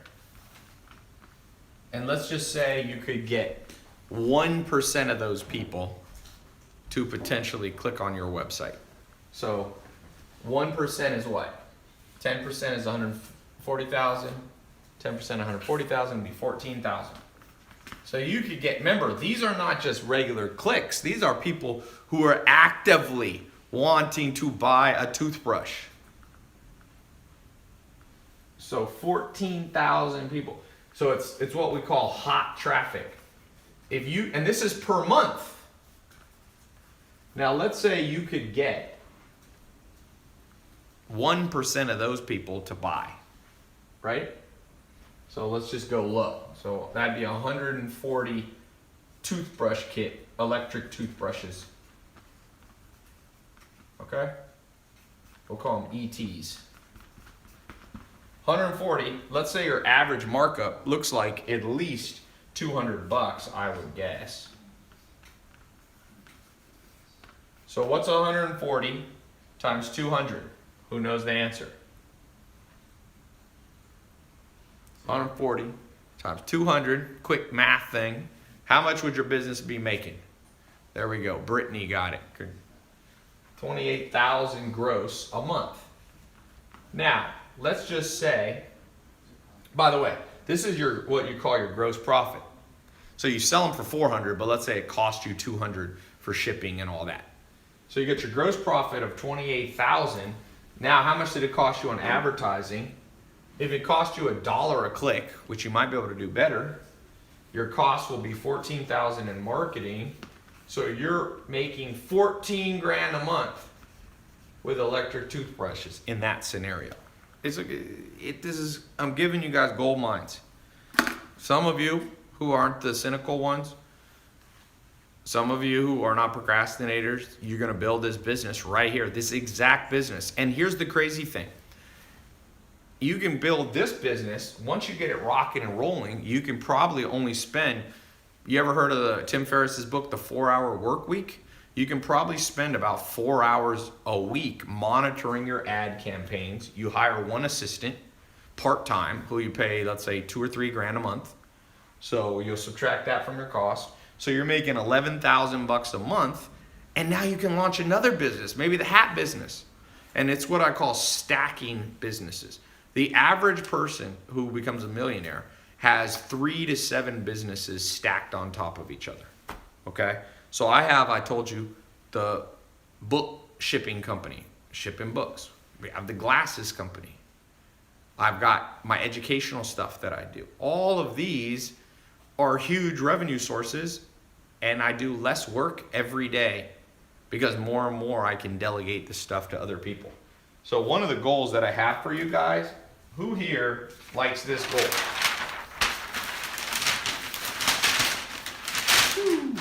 and let's just say you could get 1% of those people to potentially click on your website. So 1% is what? 10% is 140,000. 10% 140,000 would be 14,000. So you could get, remember, these are not just regular clicks. These are people who are actively wanting to buy a toothbrush. So 14,000 people. So it's what we call hot traffic. If you, and this is per month. Now let's say you could get 1% of those people to buy, right? So let's just go low. So that'd be 140 toothbrush kit, electric toothbrushes. Okay? We'll call them ETs. 140, let's say your average markup looks like at least $200, I would guess. So what's 140 times 200? Who knows the answer? 140 times 200, quick math thing. How much would your business be making? There we go, Brittany got it. 28,000 gross a month. Now, let's just say, by the way, this is your what you call your gross profit. So you sell them for 400, but let's say it cost you 200 for shipping and all that. So you get your gross profit of 28,000. Now, how much did it cost you on advertising? If it cost you $1 a click, which you might be able to do better, your cost will be 14,000 in marketing. So you're making 14 grand a month with electric toothbrushes in that scenario. I'm giving you guys gold mines. Some of you who aren't the cynical ones, some of you who are not procrastinators, you're gonna build this business right here, this exact business. And here's the crazy thing. You can build this business, once you get it rocking and rolling, you can probably only spend, you ever heard of Tim Ferriss's book, The 4-Hour Work Week? You can probably spend about 4 hours a week monitoring your ad campaigns. You hire one assistant, part-time, who you pay, let's say, 2 or 3 grand a month. So you'll subtract that from your cost. So you're making 11,000 bucks a month, and now you can launch another business, maybe the hat business. And it's what I call stacking businesses. The average person who becomes a millionaire has 3 to 7 businesses stacked on top of each other. Okay? So I told you, the book shipping company, shipping books. We have the glasses company. I've got my educational stuff that I do. All of these are huge revenue sources, and I do less work every day because more and more I can delegate this stuff to other people. So one of the goals that I have for you guys, who here likes this goal? Woo.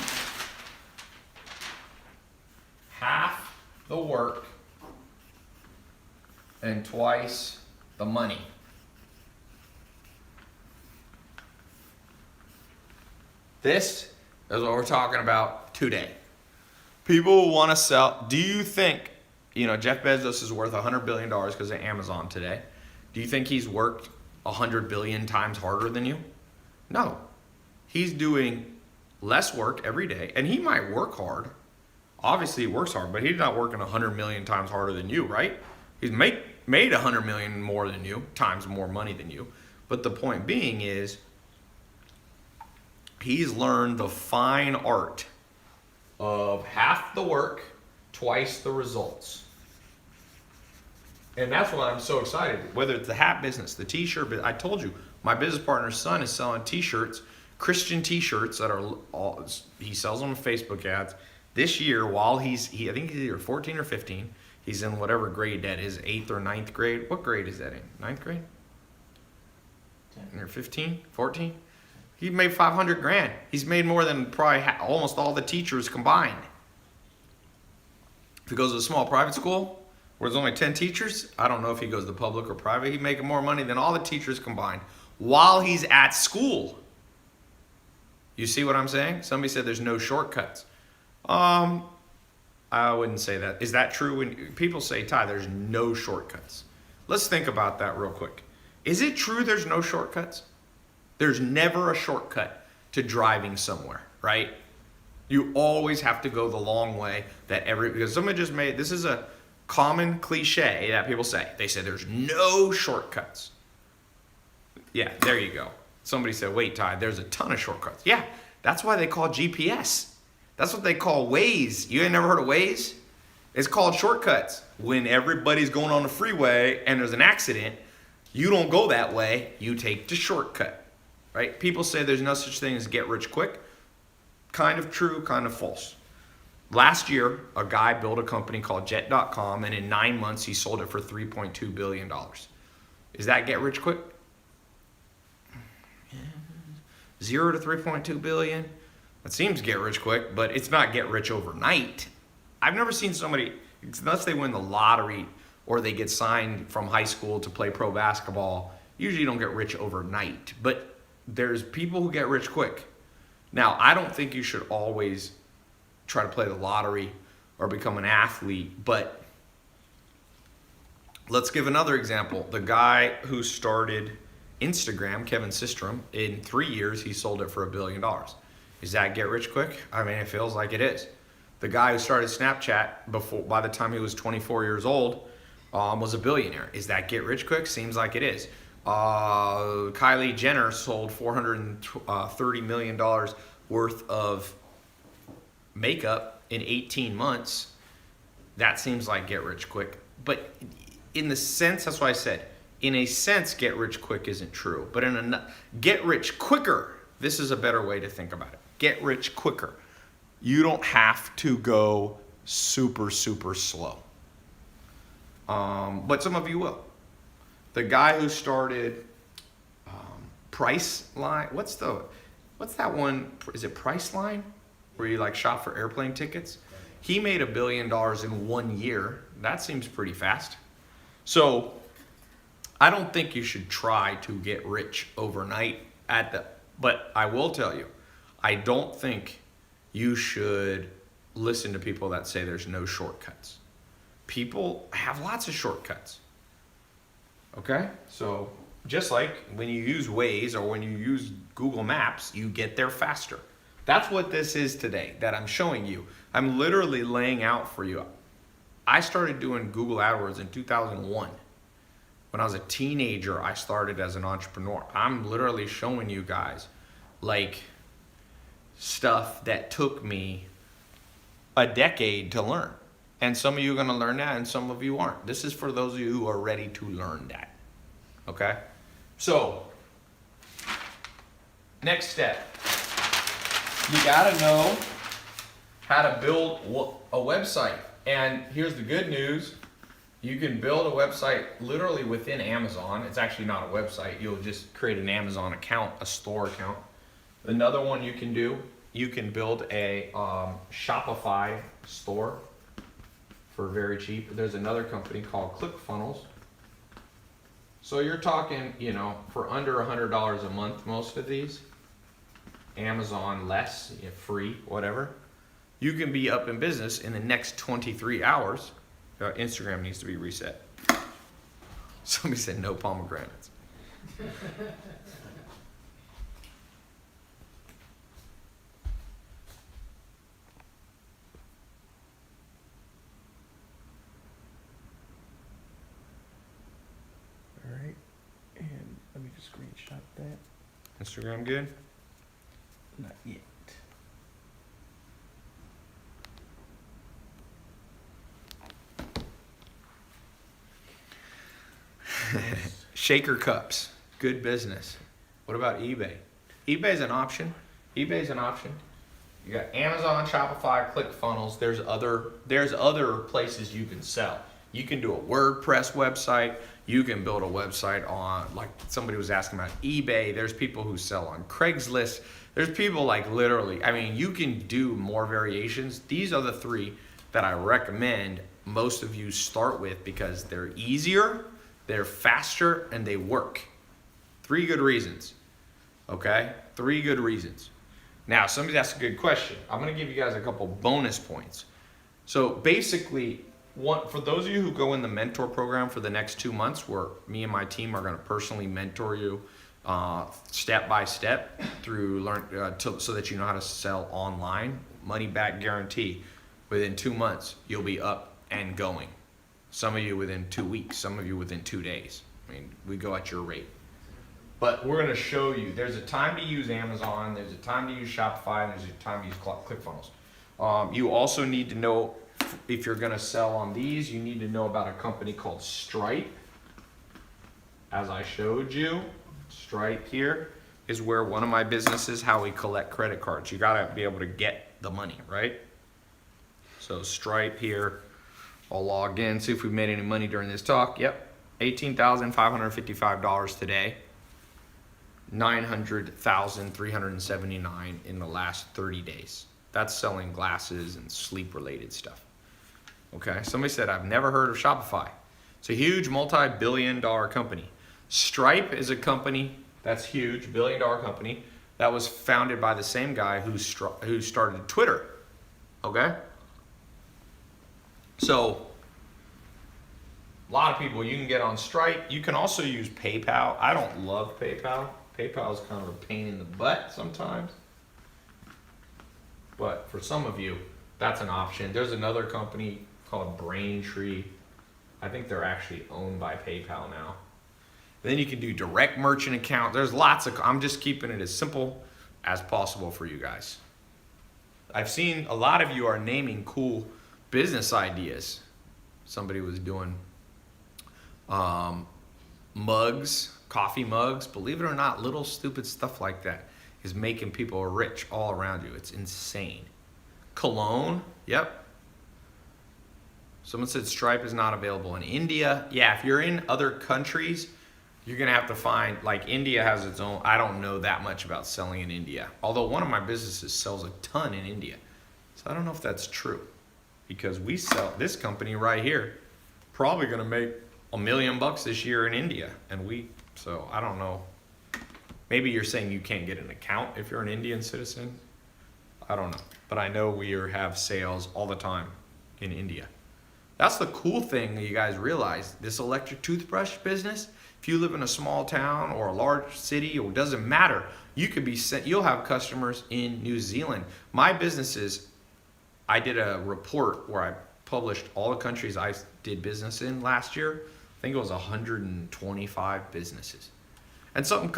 Half the work and twice the money. This is what we're talking about today. People want to sell. Do you think, Jeff Bezos is worth $100 billion because of Amazon today? Do you think he's worked 100 billion times harder than you? No. He's doing less work every day, and he might work hard. Obviously, he works hard, but he's not working 100 million times harder than you, right? He's made 100 million more than you, times more money than you. But the point being is, he's learned the fine art of half the work, twice the results. And that's why I'm so excited. Whether it's the hat business, the t-shirt business. I told you, my business partner's son is selling t-shirts, Christian t-shirts that are all, he sells them on Facebook ads. This year, while I think he's either 14 or 15. He's in whatever grade that is, 8th or 9th grade. What grade is that in? 9th grade? 10. Or 15, 14? He made 500 grand. He's made more than probably almost all the teachers combined. If he goes to a small private school where there's only 10 teachers, I don't know if he goes to public or private. He's making more money than all the teachers combined while he's at school. You see what I'm saying? Somebody said there's no shortcuts. I wouldn't say that. Is that true? When people say, Ty, there's no shortcuts. Let's think about that real quick. Is it true there's no shortcuts? There's never a shortcut to driving somewhere, right? You always have to go the long way because someone just this is a common cliche that people say. They say there's no shortcuts. Yeah, there you go. Somebody said, wait, Ty, there's a ton of shortcuts. Yeah, that's why they call GPS. That's what they call Waze. You ain't never heard of Waze? It's called shortcuts. When everybody's going on the freeway and there's an accident, you don't go that way. You take the shortcut, right? People say there's no such thing as get rich quick. Kind of true, kind of false. Last year, a guy built a company called Jet.com, and in 9 months, he sold it for $3.2 billion. Is that get rich quick? 0 to 3.2 billion. It seems get rich quick, but it's not get rich overnight. I've never seen somebody, unless they win the lottery or they get signed from high school to play pro basketball, usually you don't get rich overnight. But there's people who get rich quick. Now, I don't think you should always try to play the lottery or become an athlete, but let's give another example. The guy who started Instagram, Kevin Systrom, in 3 years, he sold it for $1 billion. Is that get rich quick? I mean, it feels like it is. The guy who started Snapchat by the time he was 24 years old, was a billionaire. Is that get rich quick? Seems like it is. Kylie Jenner sold $430 million worth of makeup in 18 months. That seems like get rich quick. But in the sense, that's why I said, in a sense, get rich quick isn't true. But in a get rich quicker, this is a better way to think about it. Get rich quicker. You don't have to go super, super slow. But some of you will. The guy who started Priceline, what's that one? Is it Priceline? Where you like shop for airplane tickets? He made $1 billion in 1 year. That seems pretty fast. So I don't think you should try to get rich overnight but I will tell you, I don't think you should listen to people that say there's no shortcuts. People have lots of shortcuts. Okay? So just like when you use Waze or when you use Google Maps, you get there faster. That's what this is today that I'm showing you. I'm literally laying out for you. I started doing Google AdWords in 2001. When I was a teenager, I started as an entrepreneur. I'm literally showing you guys like stuff that took me a decade to learn. And some of you are going to learn that and some of you aren't. This is for those of you who are ready to learn that. Okay? So, next step. You got to know how to build a website. And here's the good news. You can build a website literally within Amazon. It's actually not a website. You'll just create an Amazon account, a store account. Another one you can do, you can build a Shopify store for very cheap. There's another company called ClickFunnels. So you're talking, for under $100 a month, most of these. Amazon less, free, whatever. You can be up in business in the next 23 hours. Instagram needs to be reset. Somebody said no pomegranates. All right, and let me just screenshot that. Instagram good? Not yet. Shaker cups, good business. What about eBay? eBay's an option. You got Amazon, Shopify, ClickFunnels. There's other places you can sell. You can do a WordPress website. You can build a website on, like somebody was asking about eBay. There's people who sell on Craigslist. There's people like literally, I mean, you can do more variations. These are the 3 that I recommend most of you start with because they're easier, they're faster, and they work. 3 good reasons, okay? 3 good reasons. Now, somebody asked a good question. I'm gonna give you guys a couple bonus points. So basically, for those of you who go in the mentor program for the next 2 months, where me and my team are gonna personally mentor you step by step through so that you know how to sell online, money back guarantee. Within 2 months, you'll be up and going. Some of you within 2 weeks, some of you within 2 days. I mean, we go at your rate. But we're gonna show you, there's a time to use Amazon, there's a time to use Shopify, and there's a time to use ClickFunnels. You also need to know, if you're gonna sell on these, you need to know about a company called Stripe. As I showed you, Stripe here is where one of my businesses, how we collect credit cards. You gotta be able to get the money, right? So Stripe here, I'll log in, see if we've made any money during this talk. Yep, $18,555 today. 900,379 in the last 30 days. That's selling glasses and sleep related stuff. Okay, somebody said, I've never heard of Shopify. It's a huge multi-billion-dollar company. Stripe is a company that's huge, billion-dollar company that was founded by the same guy who started Twitter. Okay? So, a lot of people, you can get on Stripe. You can also use PayPal. I don't love PayPal. PayPal is kind of a pain in the butt sometimes. But for some of you, that's an option. There's another company called Braintree. I think they're actually owned by PayPal now. Then you can do direct merchant account. There's lots of, I'm just keeping it as simple as possible for you guys. I've seen a lot of you are naming cool business ideas. Somebody was doing mugs, coffee mugs. Believe it or not, little stupid stuff like that is making people rich all around you. It's insane. Cologne, yep. Someone said Stripe is not available in India. Yeah, if you're in other countries, you're gonna have to find, like India has its own, I don't know that much about selling in India. Although one of my businesses sells a ton in India. So I don't know if that's true. Because we sell, this company right here, probably gonna make $1 million this year in India. So I don't know. Maybe you're saying you can't get an account if you're an Indian citizen. I don't know. But I know we have sales all the time in India. That's the cool thing that you guys realize. This electric toothbrush business, if you live in a small town or a large city, or it doesn't matter, you could be sent, you'll have customers in New Zealand. My businesses, I did a report where I published all the countries I did business in last year. I think it was 125 businesses. And some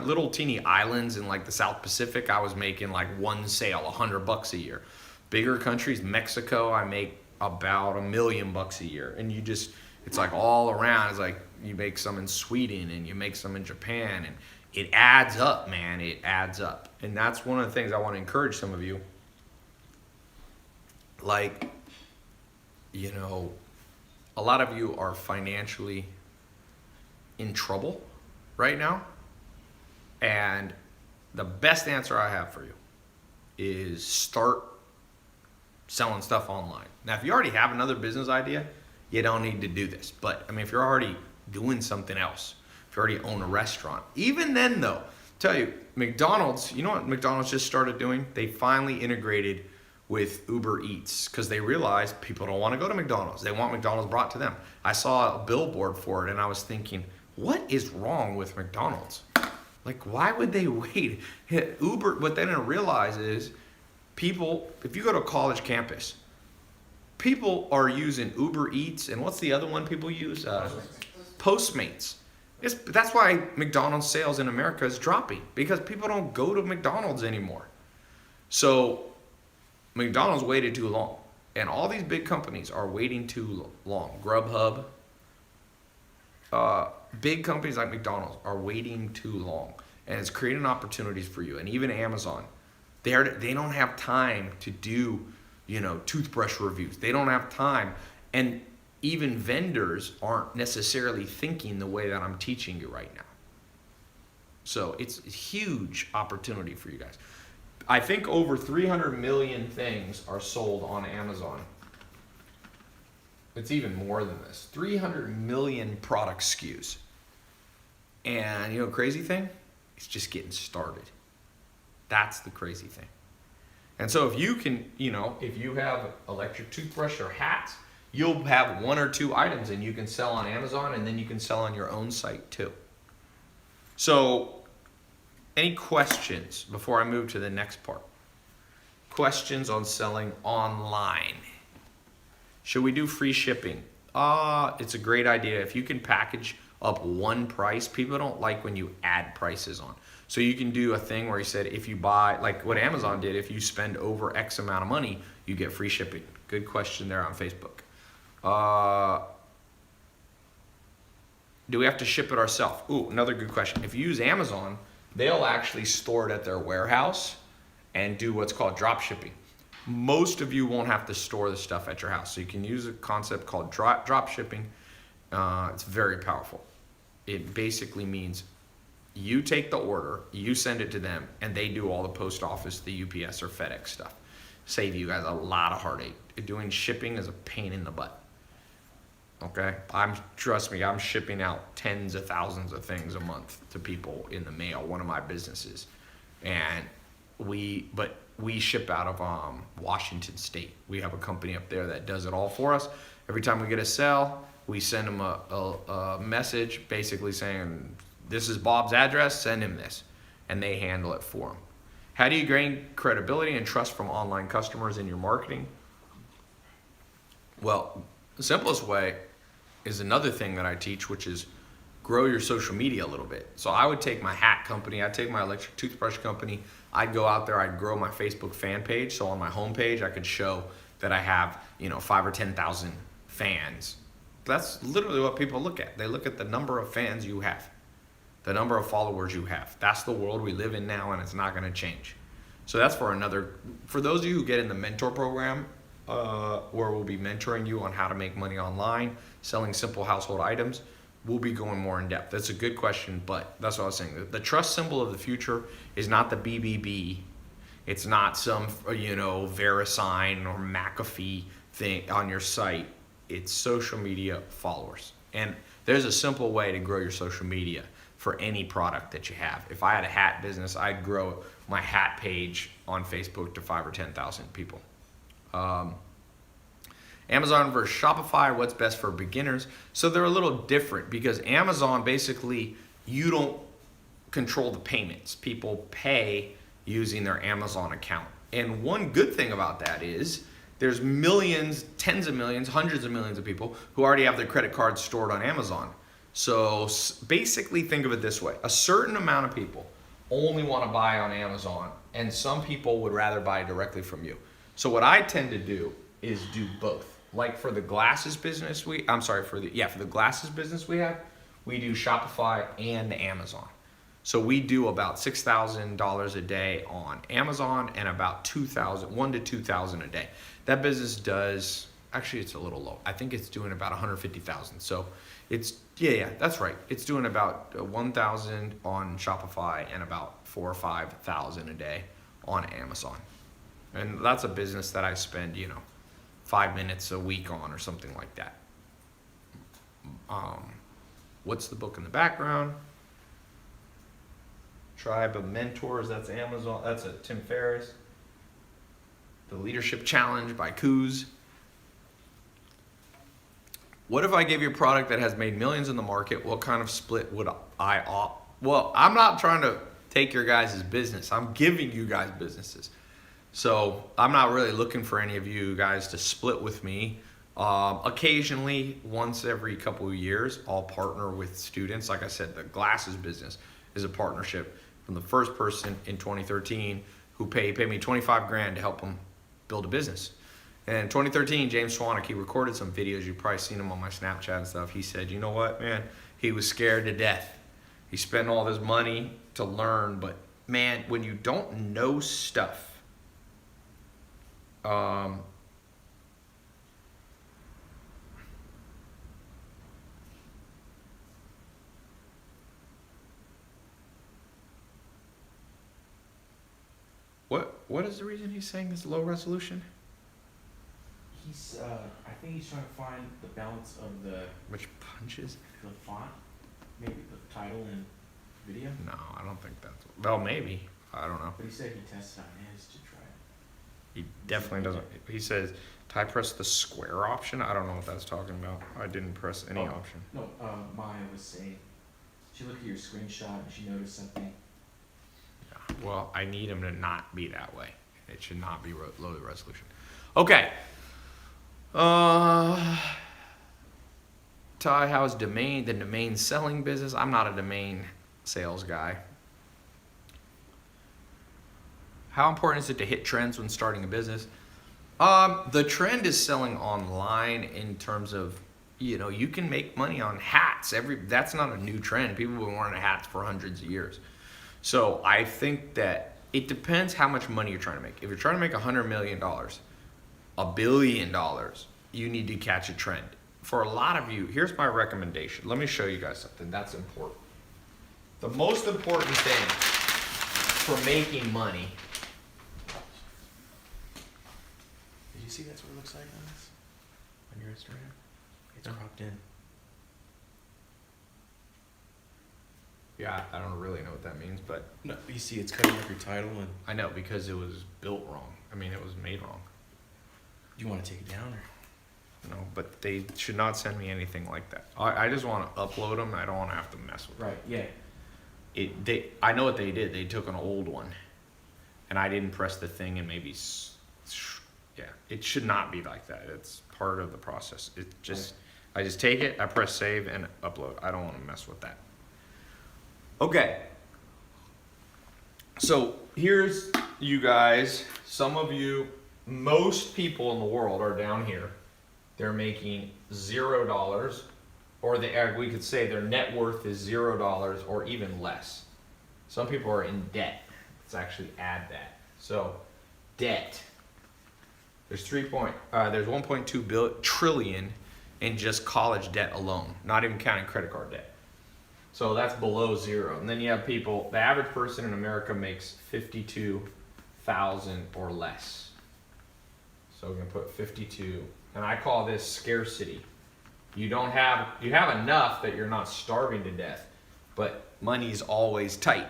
little teeny islands in like the South Pacific, I was making like one sale, $100 a year. Bigger countries, Mexico, I make about $1 million a year. And you just, it's like all around. It's like you make some in Sweden and you make some in Japan, and it adds up, man. It adds up. And that's one of the things I want to encourage some of you. Like, you know, a lot of you are financially in trouble right now. And the best answer I have for you is start selling stuff online. Now, if you already have another business idea, you don't need to do this. But I mean, if you're already doing something else, if you already own a restaurant, even then though, tell you, McDonald's, you know what McDonald's just started doing? They finally integrated with Uber Eats because they realized people don't want to go to McDonald's. They want McDonald's brought to them. I saw a billboard for it and I was thinking, what is wrong with McDonald's? Like, why would they wait? Uber, what they didn't realize is people, if you go to a college campus, people are using Uber Eats, and what's the other one people use? Postmates. That's why McDonald's sales in America is dropping, because people don't go to McDonald's anymore. So McDonald's waited too long, and all these big companies are waiting too long. Grubhub, big companies like McDonald's are waiting too long, and it's creating opportunities for you. And even Amazon, They don't have time to do, toothbrush reviews. They don't have time. And even vendors aren't necessarily thinking the way that I'm teaching you right now. So it's a huge opportunity for you guys. I think over 300 million things are sold on Amazon. It's even more than this. 300 million product SKUs. And crazy thing? It's just getting started. That's the crazy thing. And so if you can, if you have electric toothbrush or hats, you'll have one or two items and you can sell on Amazon, and then you can sell on your own site too. So any questions before I move to the next part? Questions on selling online. Should we do free shipping? It's a great idea. If you can package up one price, people don't like when you add prices on. So you can do a thing where you said, if you buy, like what Amazon did, if you spend over X amount of money, you get free shipping. Good question there on Facebook. Do we have to ship it ourselves? Ooh, another good question. If you use Amazon, they'll actually store it at their warehouse and do what's called drop shipping. Most of you won't have to store the stuff at your house. So you can use a concept called drop shipping. It's very powerful. It basically means you take the order, you send it to them, and they do all the post office, the UPS or FedEx stuff. Save you guys a lot of heartache. Doing shipping is a pain in the butt. Okay? Trust me, I'm shipping out tens of thousands of things a month to people in the mail, one of my businesses. And we ship out of Washington State. We have a company up there that does it all for us. Every time we get a sale, we send them a message basically saying, this is Bob's address, send him this. And they handle it for him. How do you gain credibility and trust from online customers in your marketing? Well, the simplest way is another thing that I teach, which is grow your social media a little bit. So I would take my hat company, I'd take my electric toothbrush company, I'd go out there, I'd grow my Facebook fan page. So on my homepage, I could show that I have, 5 or 10,000 fans. That's literally what people look at. They look at the number of fans you have, the number of followers you have. That's the world we live in now, and it's not going to change. So that's for those of you who get in the mentor program, where we'll be mentoring you on how to make money online, selling simple household items, we'll be going more in depth. That's a good question, but that's what I was saying. The trust symbol of the future is not the BBB. It's not some, VeriSign or McAfee thing on your site. It's social media followers. And there's a simple way to grow your social media for any product that you have. If I had a hat business, I'd grow my hat page on Facebook to 5 or 10,000 people. Amazon versus Shopify, what's best for beginners? So they're a little different because Amazon, basically, you don't control the payments. People pay using their Amazon account. And one good thing about that is there's millions, tens of millions, hundreds of millions of people who already have their credit cards stored on Amazon. So basically think of it this way. A certain amount of people only want to buy on Amazon, and some people would rather buy directly from you. So what I tend to do is do both. Like for the glasses business for the glasses business we have, we do Shopify and Amazon. So we do about $6,000 a day on Amazon and about $1,000 to $2,000 a day. That business does, actually it's a little low. I think it's doing about $150,000. So it's, that's right. It's doing about $1,000 on Shopify and about $4,000 or $5,000 a day on Amazon. And that's a business that I spend, 5 minutes a week on or something like that. What's the book in the background? Tribe of Mentors, that's Amazon, that's a Tim Ferriss. The Leadership Challenge by Coos. What if I gave you a product that has made millions in the market? What kind of split would I opt? Well, I'm not trying to take your guys' business. I'm giving you guys businesses. So I'm not really looking for any of you guys to split with me. Occasionally, once every couple of years, I'll partner with students. Like I said, the glasses business is a partnership from the first person in 2013 who paid me $25,000 to help him build a business. And in 2013, James Swanwick, he recorded some videos. You've probably seen him on my Snapchat and stuff. He said, you know what, man? He was scared to death. He spent all this money to learn, but man, when you don't know stuff, Um, what is the reason he's saying this low resolution? He's, I think he's trying to find the balance of the Which punches? font, maybe the title and video. No, I don't think that's. Well, maybe. I don't know. But he said he tested on his to try it. He definitely doesn't. He says, "I press the square option." I don't know what that's talking about. I didn't press any option. No, Maya was saying, she looked at your screenshot and she noticed something. Yeah. Well, I need him to not be that way. It should not be low resolution. Okay. Ty, how's the domain selling business? I'm not a domain sales guy. How important is it to hit trends when starting a business? The trend is selling online in terms of, you can make money on hats. That's not a new trend. People have been wearing hats for hundreds of years. So I think that it depends how much money you're trying to make. If you're trying to make $100 million, $1 billion, you need to catch a trend. For a lot of you, here's my recommendation. Let me show you guys something that's important. The most important thing for making money. Did you see that's what it looks like on this? On your Instagram? It's cropped in. Yeah, I don't really know what that means, but No, you see it's cutting up your title and I know because it was built wrong. I mean, it was made wrong. you want to take it down or? No, but they should not send me anything like that. I just want to upload them. I don't want to have to mess with them. Right, yeah. I know what they did. They took an old one, and I didn't press the thing, and maybe, yeah, it should not be like that. It's part of the process. I just take it, I press save, and upload. I don't want to mess with that. Okay. So here's you guys. Some of you, most people in the world are down here. They're making $0, or we could say their net worth is $0 or even less. Some people are in debt. Let's actually add that. So, debt. There's 1.2 trillion in just college debt alone, not even counting credit card debt. So that's below zero. And then you have people. The average person in America makes $52,000 or less. So we're gonna put 52. And I call this scarcity. You have enough that you're not starving to death, but money's always tight,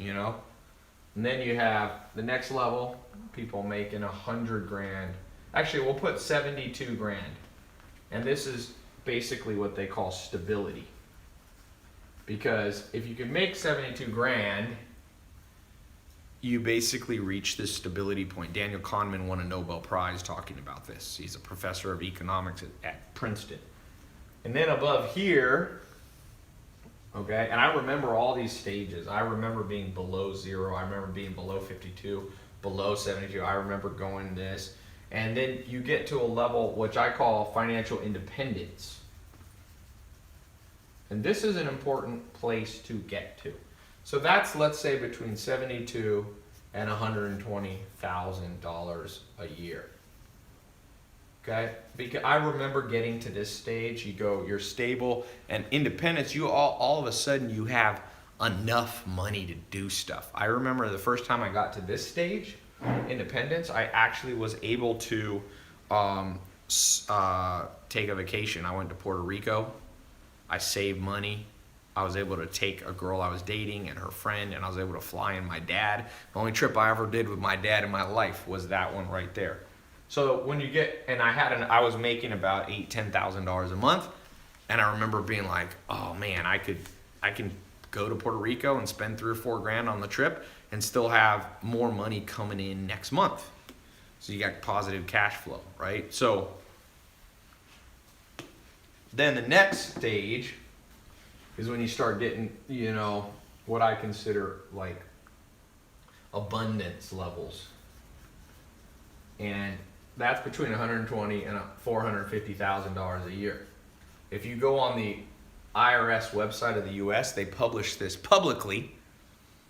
And then you have the next level, people making 100 grand. Actually, we'll put 72 grand. And this is basically what they call stability. Because if you can make 72 grand, you basically reach this stability point. Daniel Kahneman won a Nobel Prize talking about this. He's a professor of economics at Princeton. And then above here, okay, and I remember all these stages. I remember being below zero. I remember being below 52, below 72. I remember going this. And then you get to a level which I call financial independence. And this is an important place to get to. So that's, let's say, between $72,000 and $120,000 a year. Okay? Because I remember getting to this stage. You're stable and independence. You all of a sudden you have enough money to do stuff. I remember the first time I got to this stage, independence, I actually was able to take a vacation. I went to Puerto Rico. I saved money. I was able to take a girl I was dating and her friend, and I was able to fly in my dad. The only trip I ever did with my dad in my life was that one right there. So when you get, and I was making about $10,000 a month, and I remember being like, oh man, I can go to Puerto Rico and spend $3 or $4 grand on the trip and still have more money coming in next month. So you got positive cash flow, right? So then the next stage is when you start getting, what I consider like abundance levels. And that's between $120,000 and $450,000 a year. If you go on the IRS website of the US, they publish this publicly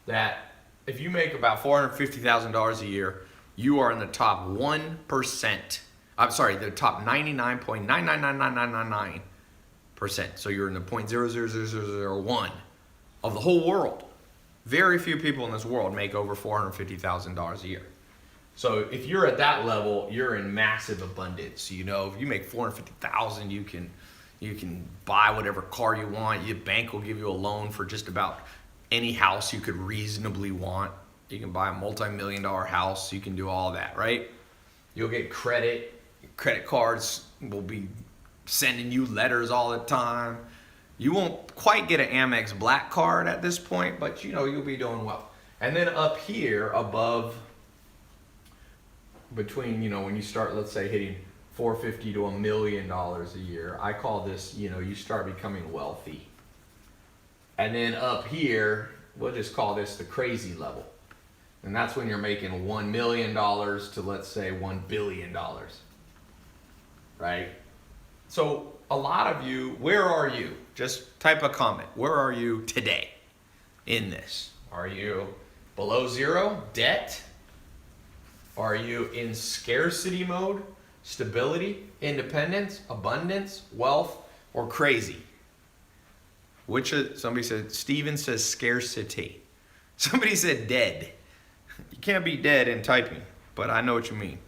that if you make about $450,000 a year, you are in the top 1%. I'm sorry, the top 99.9999999%. So you're in the 0.000001 of the whole world. Very few people in this world make over $450,000 a year. So if you're at that level, you're in massive abundance. You know, if you make $450,000, you can buy whatever car you want. Your bank will give you a loan for just about any house you could reasonably want. You can buy a multi-million-dollar house. You can do all that, right? You'll get credit. Credit cards will be sending you letters all the time. You won't quite get an Amex Black card at this point, but you know, you'll be doing well. And then up here above, between, you know, when you start, let's say, hitting $450 to $1 million a year, I call this, you know, you start becoming wealthy. And then up here, we'll just call this the crazy level. And that's when you're making $1 million to, let's say, $1 billion, right? So a lot of you, where are you? Just type a comment. Where are you today in this? Are you below zero, debt? Are you in scarcity mode, stability, independence, abundance, wealth, or crazy? Somebody said, Steven says scarcity. Somebody said dead. You can't be dead in typing, but I know what you mean.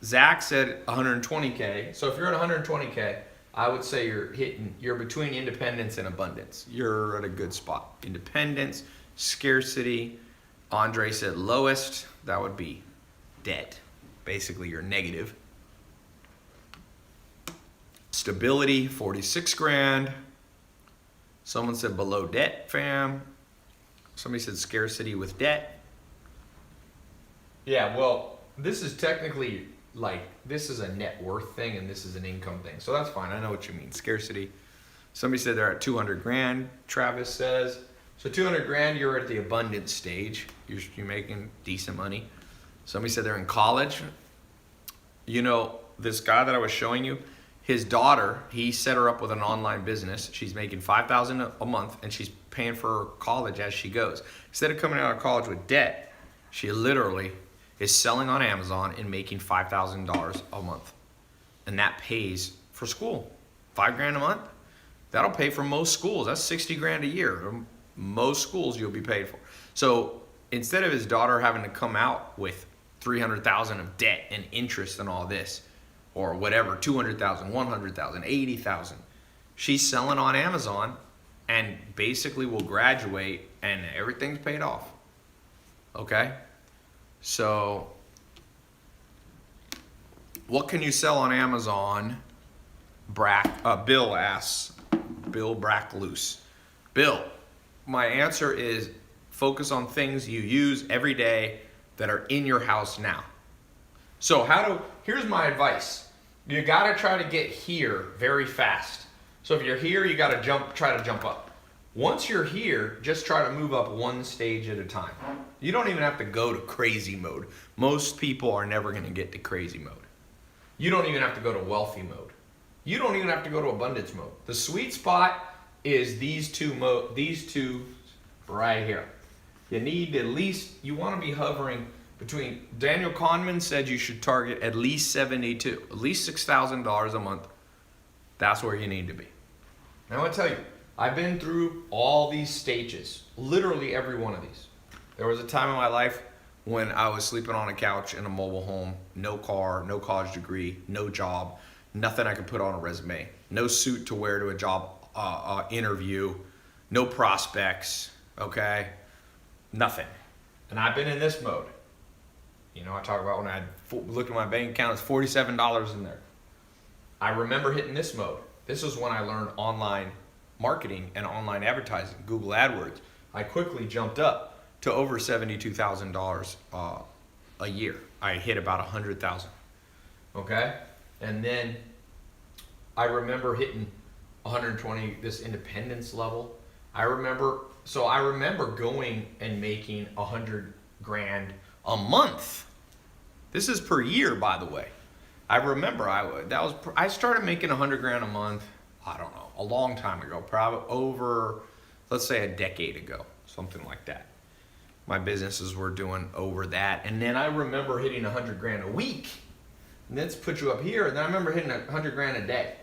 Zach said 120K. So if you're at 120K, I would say you're between independence and abundance. You're at a good spot. Independence, scarcity. Andre said lowest, that would be dead. Basically, you're negative. Stability, 46 grand. Someone said below debt, fam. Somebody said scarcity with debt. Yeah, well, this is technically this is a net worth thing and this is an income thing. So that's fine. I know what you mean. Scarcity. Somebody said they're at 200 grand, Travis says. So 200 grand, you're at the abundance stage. You're making decent money. Somebody said they're in college. You know, this guy that I was showing you, his daughter, he set her up with an online business. She's making $5,000 a month and she's paying for her college as she goes. Instead of coming out of college with debt, she literally is selling on Amazon and making $5,000 a month. And that pays for school. $5 grand a month. That'll pay for most schools. That's 60 grand a year. Most schools you'll be paid for. So instead of his daughter having to come out with 300,000 of debt and interest and all this, or whatever, 200,000, 100,000, 80,000, she's selling on Amazon and basically will graduate and everything's paid off. Okay? So what can you sell on Amazon? Bill asks. Bill Brackloose. Bill, my answer is focus on things you use every day that are in your house now. So here's my advice. You gotta try to get here very fast. So if you're here, you gotta try to jump up. Once you're here, just try to move up one stage at a time. You don't even have to go to crazy mode. Most people are never gonna get to crazy mode. You don't even have to go to wealthy mode. You don't even have to go to abundance mode. The sweet spot is these two right here. You need you wanna be hovering between, Daniel Kahneman said you should target at least 72, at least $6,000 a month. That's where you need to be. Now I want to tell you, I've been through all these stages, literally every one of these. There was a time in my life when I was sleeping on a couch in a mobile home, no car, no college degree, no job, nothing I could put on a resume, no suit to wear to a job interview, no prospects, okay? Nothing. And I've been in this mode. You know, I talk about when I looked at my bank account, it's $47 in there. I remember hitting this mode. This is when I learned online marketing and online advertising, Google AdWords. I quickly jumped up to over $72,000 a year. I hit about 100,000. Okay? And then I remember hitting 120, this independence level. I remember going and making 100 grand a month. This is per year, by the way. I remember I started making 100 grand a month, I don't know, a long time ago, probably over, let's say a decade ago, something like that. my businesses were doing over that. And then I remember hitting 100 grand a week. And that's put you up here. And then I remember hitting 100 grand a day.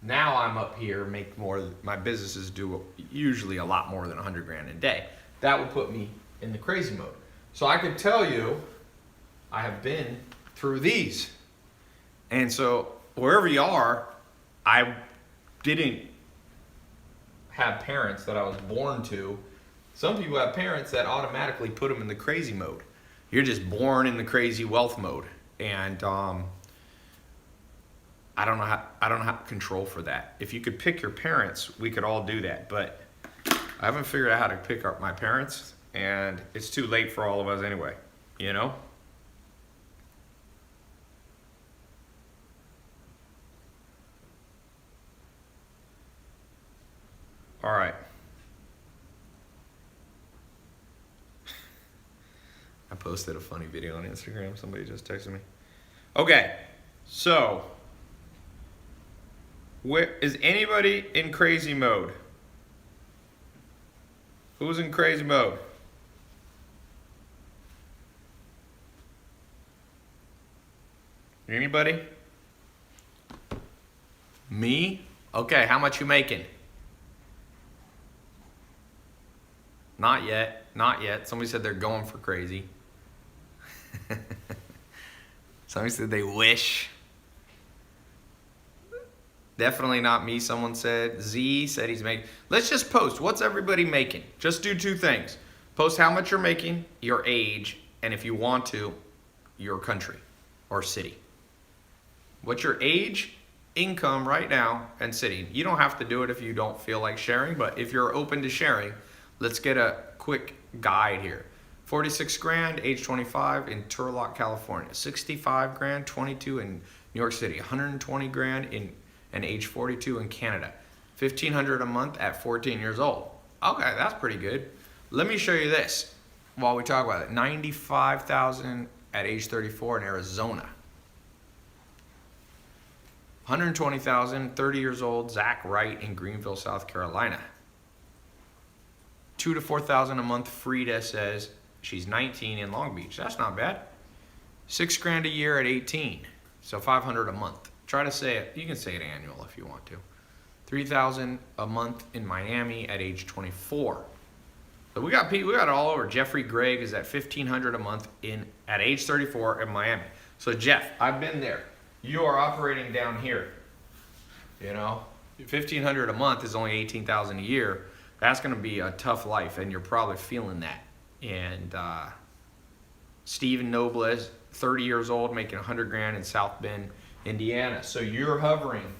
Now I'm up here, make more. My businesses do usually a lot more than 100 grand a day. That would put me in the crazy mode. So I could tell you, I have been through these. And so wherever you are, I didn't have parents that I was born to. Some people have parents that automatically put them in the crazy mode. You're just born in the crazy wealth mode. And I don't know how to control for that. If you could pick your parents, we could all do that. But I haven't figured out how to pick up my parents, and it's too late for all of us anyway, you know? All right. I posted a funny video on Instagram. Somebody just texted me. Okay, so where is anybody in crazy mode? Who's in crazy mode? Anybody? Me? Okay, how much you making? Not yet, not yet. Somebody said they're going for crazy. Somebody said they wish. Definitely not me, someone said. Z said he's making. Let's just post. What's everybody making? Just do two things. Post how much you're making, your age, and if you want to, your country or city. What's your age, income right now, and city? You don't have to do it if you don't feel like sharing, but if you're open to sharing, let's get a quick guide here. 46 grand, age 25 in Turlock, California. 65 grand, 22 in New York City. 120 grand in and age 42 in Canada. 1,500 a month at 14 years old. Okay, that's pretty good. Let me show you this while we talk about it. 95,000 at age 34 in Arizona. 120,000, 30 years old, Zach Wright in Greenville, South Carolina. 2,000 to 4,000 a month, Frida says she's 19 in Long Beach. That's not bad. 6 grand a year at 18, so 500 a month. Try to say it. You can say it annual if you want to. 3,000 a month in Miami at age 24. So we got it all over. Jeffrey Gregg is at 1,500 a month at age 34 in Miami. So Jeff, I've been there. You are operating down here. You know, 1,500 a month is only 18,000 a year. That's going to be a tough life, and you're probably feeling that. And Stephen Nobles, 30 years old, making 100 grand in South Bend, Indiana. So you're hovering.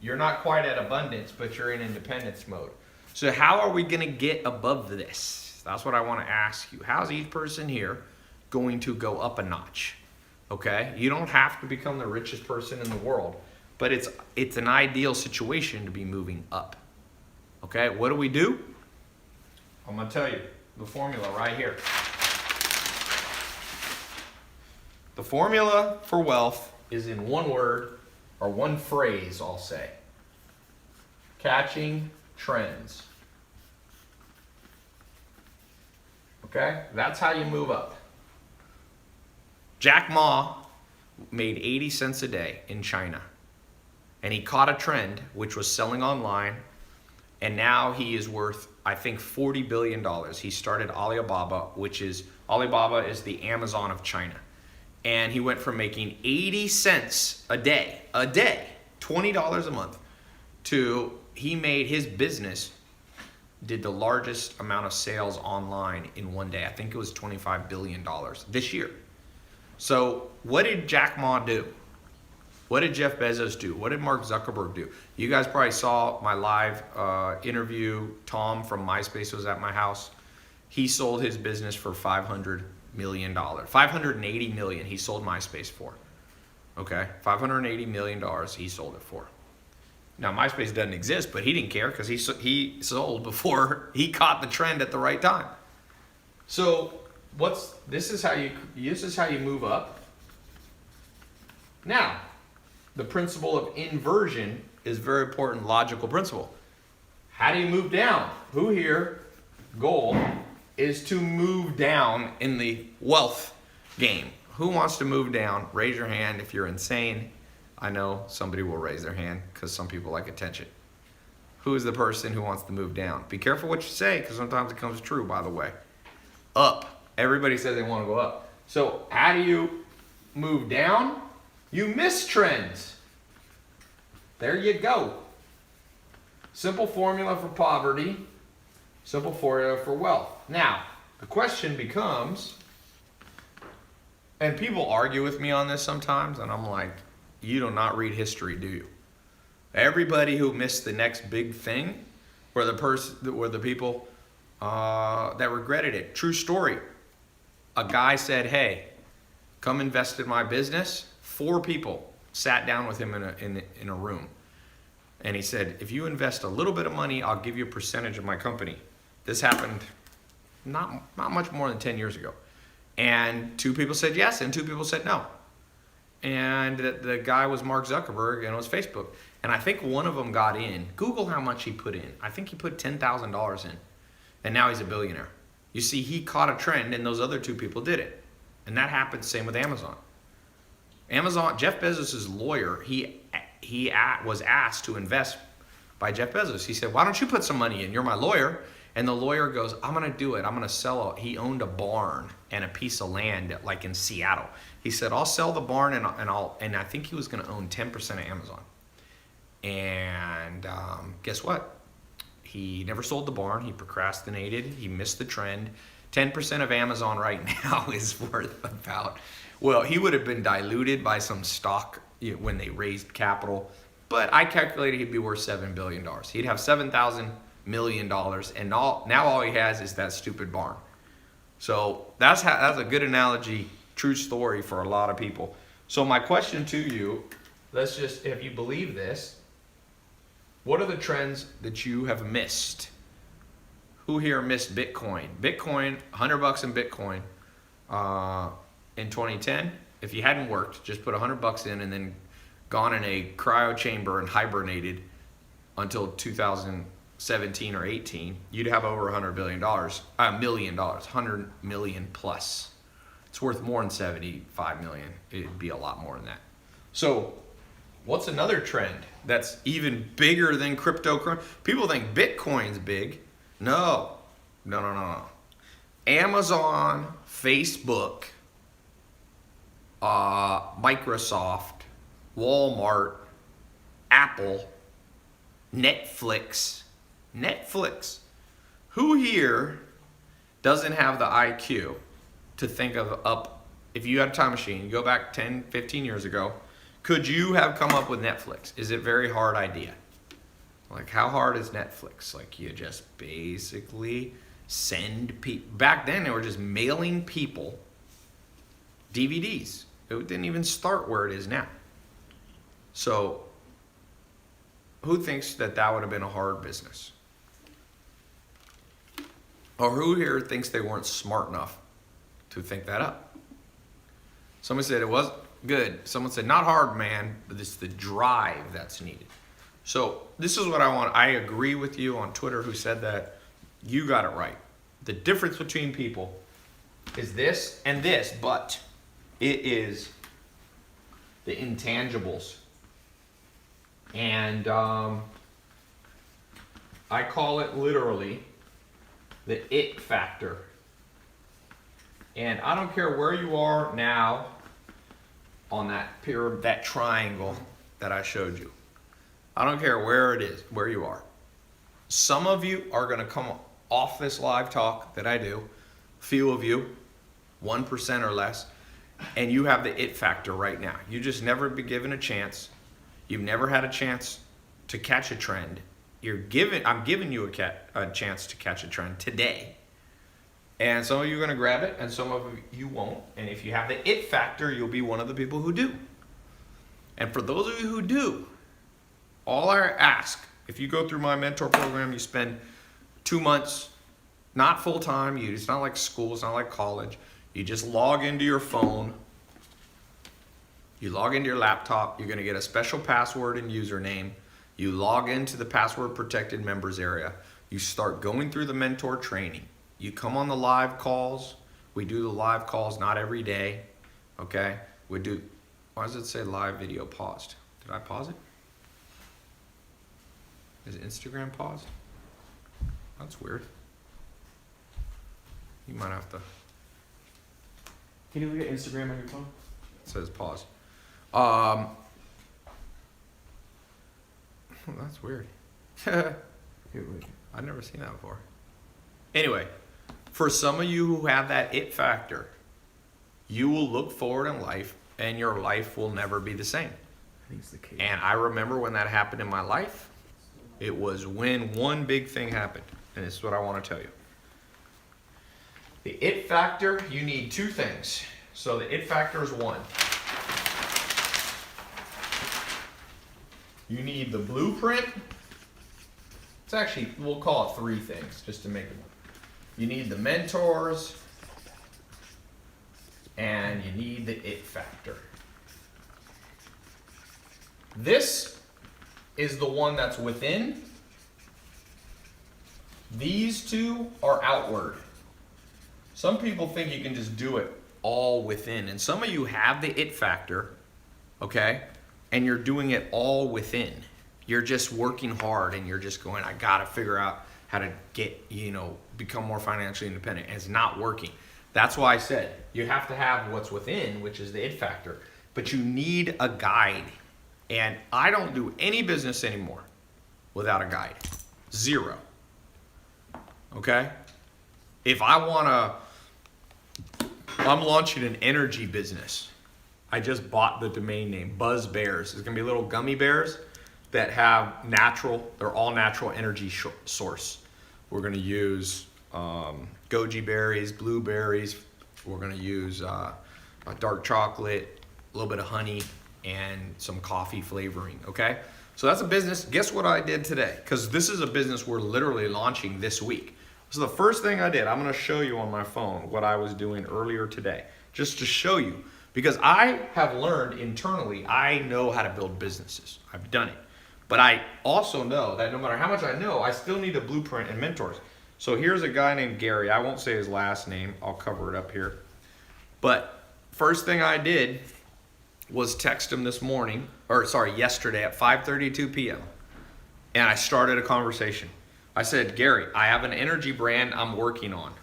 You're not quite at abundance, but you're in independence mode. So how are we going to get above this? That's what I want to ask you. How's each person here going to go up a notch? Okay? You don't have to become the richest person in the world, but it's an ideal situation to be moving up. Okay? What do? I'm going to tell you the formula right here. The formula for wealth is in one word, or one phrase, I'll say. Catching trends. Okay? That's how you move up. Jack Ma made 80 cents a day in China. And he caught a trend, which was selling online. And now he is worth, I think, $40 billion. He started Alibaba, Alibaba is the Amazon of China. And he went from making 80 cents a day, $20 a month, to he made his business, did the largest amount of sales online in one day. I think it was $25 billion this year. So what did Jack Ma do? What did Jeff Bezos do? What did Mark Zuckerberg do? You guys probably saw my live interview. Tom from MySpace was at my house. He sold his business for $500 million. $580 million he sold MySpace for. Okay, $580 million he sold it for. Now MySpace doesn't exist, but he didn't care because he sold before he caught the trend at the right time. So this is how you move up. Now, the principle of inversion is a very important logical principle. How do you move down? Who here, goal, is to move down in the wealth game. Who wants to move down? Raise your hand if you're insane. I know somebody will raise their hand because some people like attention. Who is the person who wants to move down? Be careful what you say because sometimes it comes true, by the way. Up. Everybody says they want to go up. So how do you move down? You miss trends. There you go. Simple formula for poverty. Simple formula for wealth. Now, the question becomes, and people argue with me on this sometimes, and I'm like, you do not read history, do you? Everybody who missed the next big thing were the people that regretted it. True story. A guy said, hey, come invest in my business. 4 people sat down with him in a room. And he said, if you invest a little bit of money, I'll give you a percentage of my company. This happened not much more than 10 years ago. And 2 people said yes, and 2 people said no. And the guy was Mark Zuckerberg, and it was Facebook. And I think one of them got in. Google how much he put in. I think he put $10,000 in. And now he's a billionaire. You see, he caught a trend, and those other 2 people did it. And that happened same with Amazon. Jeff Bezos' lawyer, he was asked to invest by Jeff Bezos. He said, why don't you put some money in? You're my lawyer. And the lawyer goes, I'm going to do it. I'm going to sell it. He owned a barn and a piece of land like in Seattle. He said, I'll sell the barn and I think he was going to own 10% of Amazon. And guess what? He never sold the barn. He procrastinated. He missed the trend. 10% of Amazon right now is worth about, well, he would have been diluted by some stock when they raised capital. But I calculated he'd be worth $7 billion. He'd have $7,000 million, and now all he has is that stupid barn. So that's a good analogy, true story for a lot of people. So my question to you, if you believe this, what are the trends that you have missed? Who here missed Bitcoin? Bitcoin, $100 in Bitcoin in 2010. If you hadn't worked, just put $100 in and then gone in a cryo chamber and hibernated until 2017 or 18, you'd have over $100 million, $100 million plus. It's worth more than 75 million. It'd be a lot more than that. So what's another trend that's even bigger than cryptocurrency? People think Bitcoin's big. No. Amazon, Facebook, Microsoft, Walmart, Apple, Netflix. Who here doesn't have the IQ to think of if you had a time machine, you go back 10, 15 years ago, could you have come up with Netflix? Is it a very hard idea? Like, how hard is Netflix? Like, you just basically send people. Back then, they were just mailing people DVDs. It didn't even start where it is now. So, who thinks that would have been a hard business? Or who here thinks they weren't smart enough to think that up? Someone said it was good. Someone said not hard, man, but it's the drive that's needed. So this is what I want. I agree with you on Twitter who said that. You got it right. The difference between people is this and this, but it is the intangibles. And I call it literally the it factor. And I don't care where you are now on that triangle that I showed you. I don't care where it is, where you are. Some of you are going to come off this live talk that I do, few of you, 1% or less, and you have the it factor right now. You just never been given a chance. You've never had a chance to catch a trend. I'm giving you a chance to catch a trend today. And some of you are going to grab it, and some of you won't. And if you have the it factor, you'll be one of the people who do. And for those of you who do, all I ask, if you go through my mentor program, you spend 2 months, not full time. It's not like school. It's not like college. You just log into your phone. You log into your laptop. You're going to get a special password and username. You log into the password protected members area. You start going through the mentor training. You come on the live calls. We do the live calls not every day. Okay? We do, why does it say live video paused? Did I pause it? Is Instagram paused? That's weird. You might have to. Can you look at Instagram on your phone? It says pause. That's weird. Here, wait. I've never seen that before. Anyway, for some of you who have that it factor, you will look forward in life and your life will never be the same. I think it's the case. And I remember when that happened in my life, it was when one big thing happened. And this is what I want to tell you. The it factor, you need two things. So the it factor is one. You need the blueprint. It's actually, we'll call it three things just to make it. You need the mentors, and you need the it factor. This is the one that's within. These two are outward. Some people think you can just do it all within, and some of you have the it factor, okay? And you're doing it all within. You're just working hard and you're just going, I gotta figure out how to get, become more financially independent. And it's not working. That's why I said you have to have what's within, which is the it factor. But you need a guide. And I don't do any business anymore without a guide. Zero. Okay? If I I'm launching an energy business. I just bought the domain name, Buzz Bears. It's gonna be little gummy bears that have they're all natural energy source. We're gonna use goji berries, blueberries. We're gonna use dark chocolate, a little bit of honey, and some coffee flavoring, okay? So that's a business. Guess what I did today? Because this is a business we're literally launching this week. So the first thing I did, I'm gonna show you on my phone what I was doing earlier today, just to show you. Because I have learned internally, I know how to build businesses. I've done it. But I also know that no matter how much I know, I still need a blueprint and mentors. So here's a guy named Gary. I won't say his last name. I'll cover it up here. But first thing I did was text him yesterday at 5:32 p.m. And I started a conversation. I said, Gary, I have an energy brand I'm working on.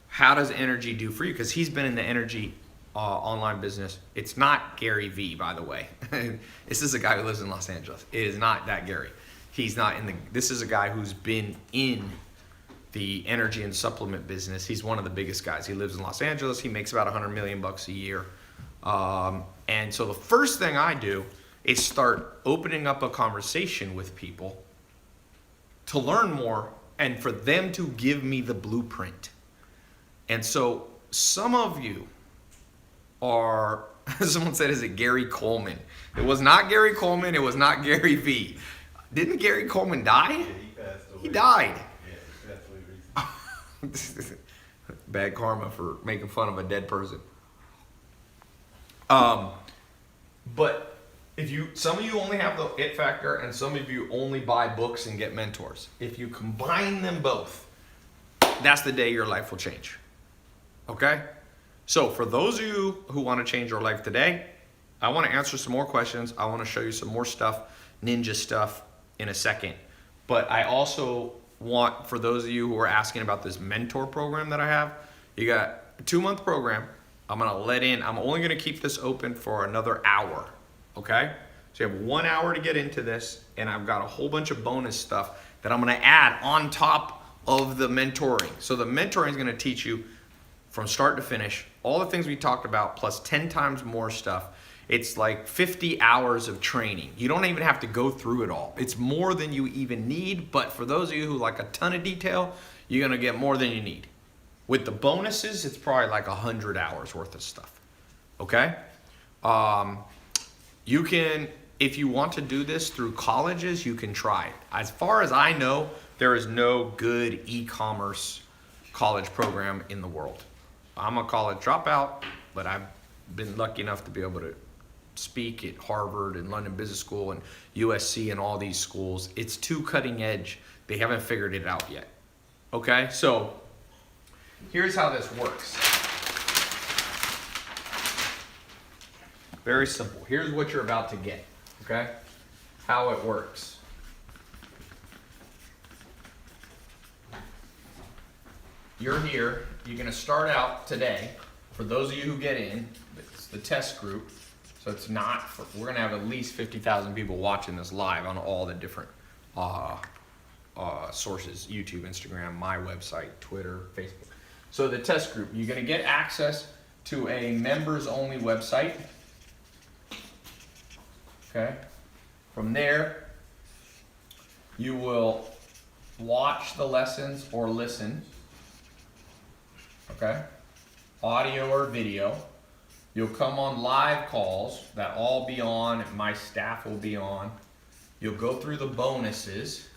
How does energy do for you? Because he's been in the energy online business. It's not Gary V, by the way. This is a guy who lives in Los Angeles. It is not that Gary. He's not this is a guy who's been in the energy and supplement business. He's one of the biggest guys. He lives in Los Angeles. He makes about $100 million a year. And so the first thing I do is start opening up a conversation with people to learn more and for them to give me the blueprint. And so some of you are, someone said, is it Gary Coleman? It was not Gary Coleman. It was not Gary V. Didn't Gary Coleman die? Yeah, he passed away. He died. Yeah, he passed away recently. Bad karma for making fun of a dead person. But some of you only have the it factor and some of you only buy books and get mentors. If you combine them both, that's the day your life will change. Okay? So for those of you who want to change your life today, I want to answer some more questions. I want to show you some more stuff, ninja stuff in a second. But I also want, for those of you who are asking about this mentor program that I have, you got a 2-month program. I'm only going to keep this open for another hour. Okay? So you have 1 hour to get into this, and I've got a whole bunch of bonus stuff that I'm going to add on top of the mentoring. So the mentoring is going to teach you from start to finish all the things we talked about plus 10 times more stuff. It's like 50 hours of training. You don't even have to go through it all. It's more than you even need, but for those of you who like a ton of detail, you're going to get more than you need. With the bonuses, it's probably like 100 hours worth of stuff. Okay? You can, if you want to do this through colleges, you can try it. As far as I know, there is no good e-commerce college program in the world. I'm a college dropout, but I've been lucky enough to be able to speak at Harvard and London Business School and USC and all these schools. It's too cutting edge. They haven't figured it out yet. Okay, so here's how this works. Very simple. Here's what you're about to get, okay? How it works. You're here. You're going to start out today. For those of you who get in, it's the test group. So it's not, we're going to have at least 50,000 people watching this live on all the different sources, YouTube, Instagram, my website, Twitter, Facebook. So the test group, you're going to get access to a members only website. Okay. From there, you will watch the lessons or listen. Okay. Audio or video. You'll come on live calls that I'll be on and my staff will be on. You'll go through the bonuses,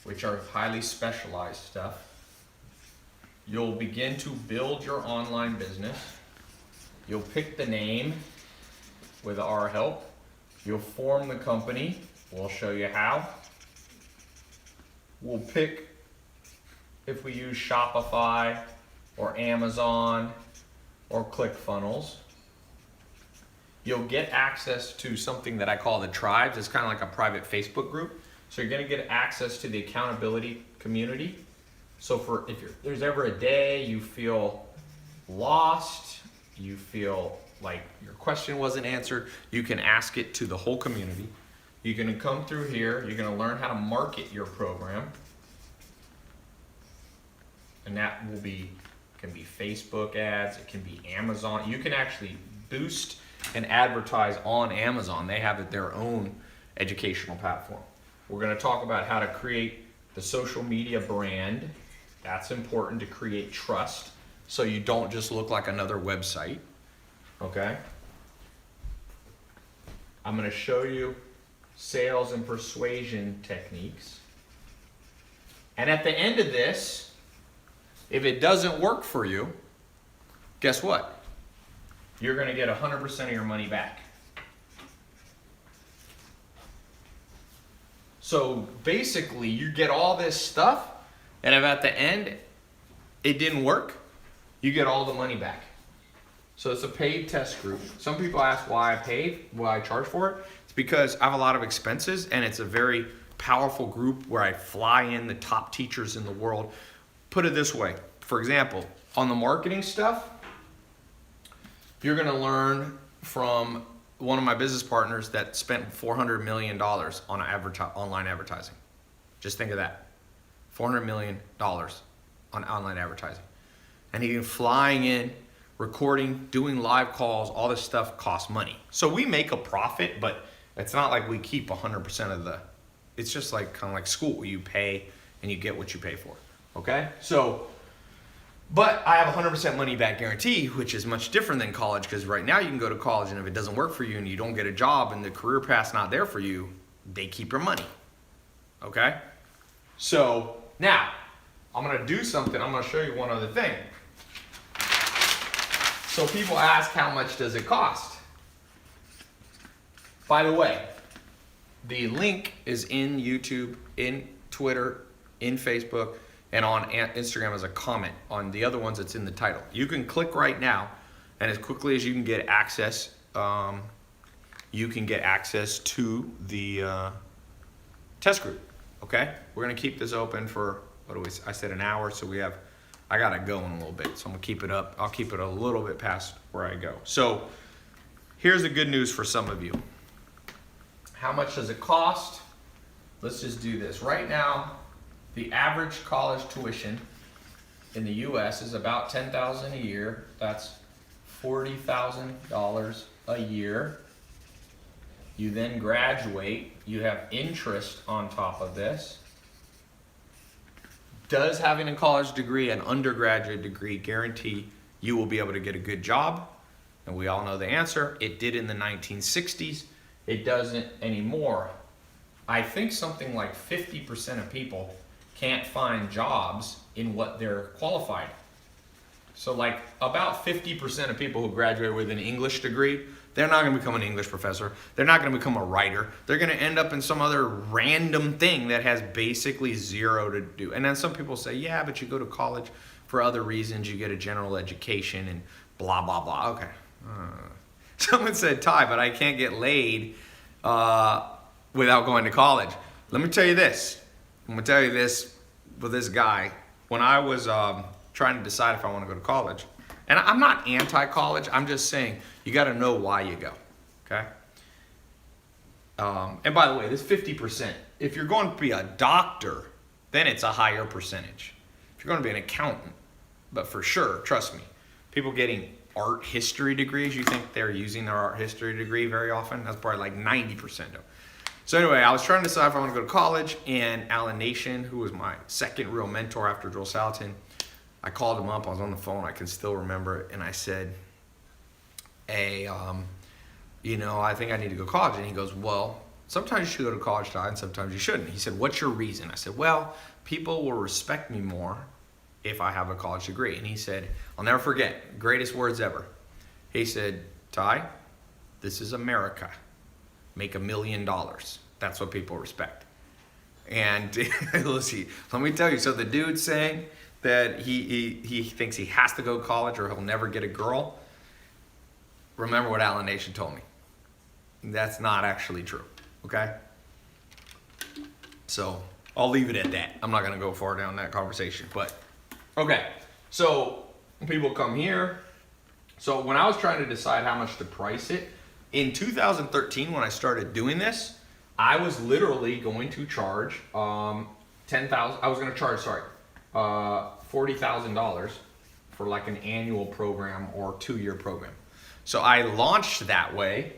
which are highly specialized stuff. You'll begin to build your online business. You'll pick the name with our help. You'll form the company. We'll show you how. We'll pick if we use Shopify or Amazon or ClickFunnels. You'll get access to something that I call the tribes. It's kind of like a private Facebook group. So you're going to get access to the accountability community. So if there's ever a day you feel lost, you feel like your question wasn't answered, you can ask it to the whole community. You're going to come through here. You're going to learn how to market your program. And that can be Facebook ads. It can be Amazon. You can actually boost and advertise on Amazon. They have their own educational platform. We're going to talk about how to create the social media brand. That's important to create trust so you don't just look like another website. Okay? I'm going to show you sales and persuasion techniques. And at the end of this, if it doesn't work for you, guess what? You're going to get 100% of your money back. So basically, you get all this stuff, and if at the end it didn't work, you get all the money back. So it's a paid test group. Some people ask why I charge for it. It's because I have a lot of expenses, and it's a very powerful group where I fly in the top teachers in the world. Put it this way. For example, on the marketing stuff, you're going to learn from one of my business partners that spent $400 million on online advertising. Just think of that. $400 million on online advertising. And he's flying in, recording, doing live calls, all this stuff costs money. So we make a profit, but it's not like we keep 100% of the, it's just like kind of like school. You pay and you get what you pay for. Okay? So, but I have 100% money back guarantee, which is much different than college, because right now you can go to college and if it doesn't work for you and you don't get a job and the career path's not there for you, they keep your money. Okay? So now I'm going to do something. I'm going to show you one other thing. So people ask, how much does it cost? By the way, the link is in YouTube, in Twitter, in Facebook, and on Instagram as a comment. On the other ones, it's in the title. You can click right now, and as quickly as you can get access, to the test group. Okay, we're gonna keep this open for I said an hour, so I gotta go in a little bit, so I'm gonna keep it up. I'll keep it a little bit past where I go. So here's the good news for some of you. How much does it cost? Let's just do this right now. The average college tuition in the U.S. is about $10,000 a year. That's $40,000 a year. You then graduate. You have interest on top of this. Does having a college degree, an undergraduate degree, guarantee you will be able to get a good job? And we all know the answer. It did in the 1960s. It doesn't anymore. I think something like 50% of people can't find jobs in what they're qualified. So like about 50% of people who graduate with an English degree, they're not going to become an English professor. They're not going to become a writer. They're going to end up in some other random thing that has basically zero to do. And then some people say, yeah, but you go to college for other reasons. You get a general education and blah, blah, blah. Okay. Someone said, Ty, but I can't get laid without going to college. Let me tell you this. I'm going to tell you this with this guy. When I was trying to decide if I want to go to college, and I'm not anti-college, I'm just saying you got to know why you go, okay? And by the way, this 50%, if you're going to be a doctor, then it's a higher percentage. If you're going to be an accountant, but for sure, trust me, people getting art history degrees, you think they're using their art history degree very often? That's probably like 90% of. So anyway, I was trying to decide if I want to go to college, and Alan Nation, who was my second real mentor after Joel Salatin, I called him up. I was on the phone. I can still remember it. And I said, hey, I think I need to go to college. And he goes, well, sometimes you should go to college, Ty, and sometimes you shouldn't. He said, what's your reason? I said, well, people will respect me more if I have a college degree. And he said, I'll never forget, greatest words ever. He said, Ty, this is America. Make $1 million. That's what people respect. And let's see, let me tell you, so the dude's saying that he thinks he has to go to college or he'll never get a girl. Remember what Alan Nation told me. That's not actually true, okay? So I'll leave it at that. I'm not gonna go far down that conversation, but okay. So people come here. So when I was trying to decide how much to price it, in 2013 when I started doing this, I was literally going to charge $40,000 for like an annual program or 2-year program. So I launched that way.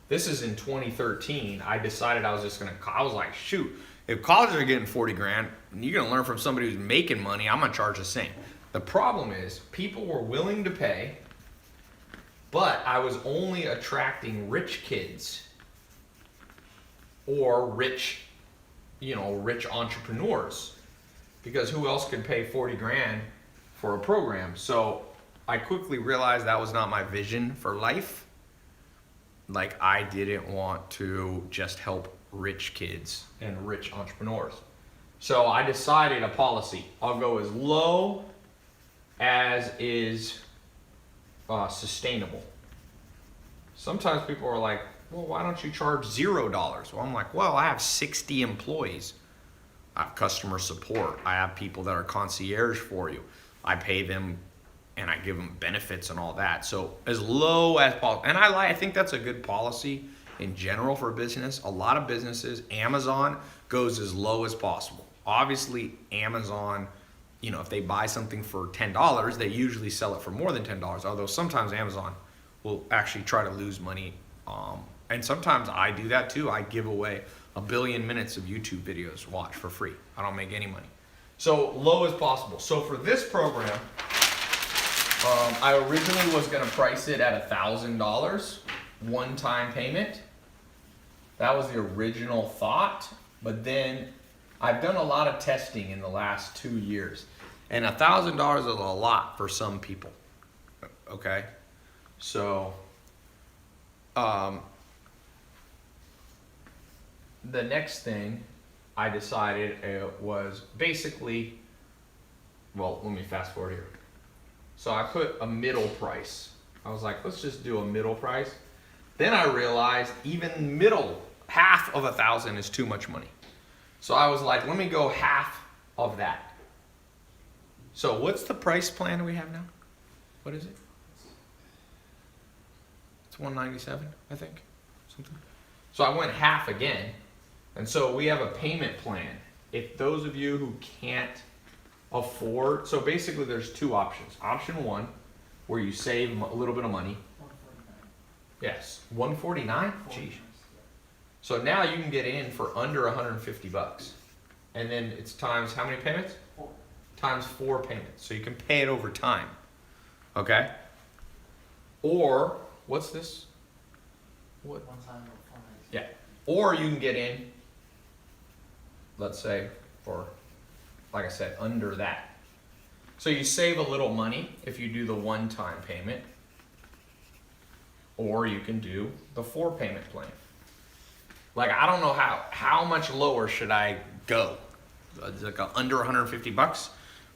This is in 2013. I decided I was like, shoot, if colleges are getting 40 grand, and you're gonna learn from somebody who's making money, I'm gonna charge the same. The problem is people were willing to pay, but I was only attracting rich kids or rich entrepreneurs, because who else could pay 40 grand for a program? So I quickly realized that was not my vision for life. Like, I didn't want to just help rich kids and rich entrepreneurs. So I decided a policy. I'll go as low as is sustainable. Sometimes people are like, well, why don't you charge $0? Well, I'm like, well, I have 60 employees. I have customer support. I have people that are concierge for you. I pay them and I give them benefits and all that. So as low as possible. And I think that's a good policy in general for business. A lot of businesses, Amazon goes as low as possible. Obviously, Amazon, if they buy something for $10, they usually sell it for more than $10. Although sometimes Amazon will actually try to lose money. And sometimes I do that too. I give away 1 billion minutes of YouTube videos to watch for free. I don't make any money. So low as possible. So for this program, I originally was going to price it at $1,000, one-time payment. That was the original thought. But then I've done a lot of testing in the last 2 years. And $1,000 is a lot for some people. Okay? So the next thing I decided was basically, well, let me fast forward here. So I put a middle price. I was like, let's just do a middle price. Then I realized even middle, half of 1,000 is too much money. So I was like, let me go half of that. So what's the price plan we have now? What is it? It's $197, I think, something. So I went half again. And so we have a payment plan. If those of you who can't afford, so basically there's 2 options. Option 1, where you save a little bit of money. 149. Yes, 149? Geez. So now you can get in for under 150 bucks. And then it's times how many payments? 4. Times 4 payments. So you can pay it over time. Okay? Or, what's this? What? One time or 4 nights. Yeah. Or you can get in, let's say, for, like I said, under that. So you save a little money if you do the one-time payment, or you can do the 4-payment plan. Like, I don't know how much lower should I go? It's like under 150 bucks,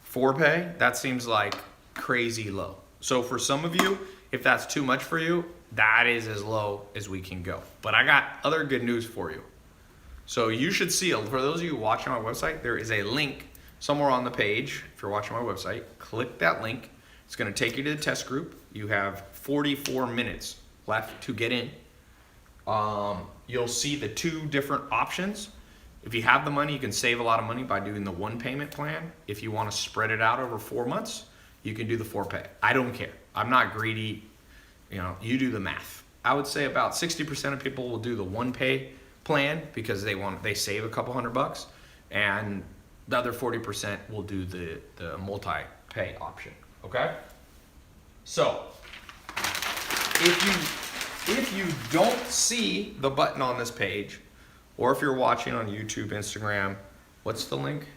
4-pay, that seems like crazy low. So for some of you, if that's too much for you, that is as low as we can go. But I got other good news for you. So you should see, for those of you watching my website, there is a link somewhere on the page. If you're watching my website, click that link. It's gonna take you to the test group. You have 44 minutes left to get in. You'll see the 2 different options. If you have the money, you can save a lot of money by doing the 1-payment plan. If you want to spread it out over 4 months, you can do the 4-pay. I don't care. I'm not greedy. You know, you do the math. I would say about 60% of people will do the 1-pay plan because they save a couple $100, and the other 40% will do the multi-pay option. Okay? So if you don't see the button on this page, or if you're watching on YouTube, Instagram, what's the link? It's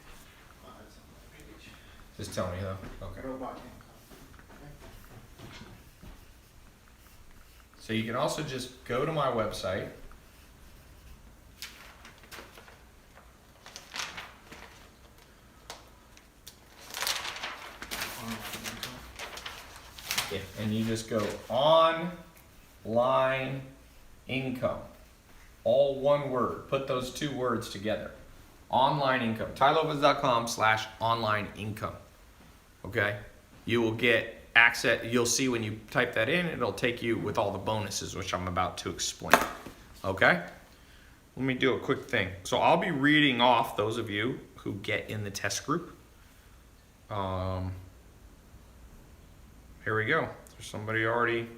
on my page. Just tell me though. Okay. Robot income. So you can also just go to my website. Yeah, and you just go online income. All one word. Put those 2 words together. Online income. tailopez.com/online income. Okay? You will get access. You'll see when you type that in, it'll take you with all the bonuses, which I'm about to explain. Okay? Let me do a quick thing. So I'll be reading off those of you who get in the test group. Here we go. There's somebody already.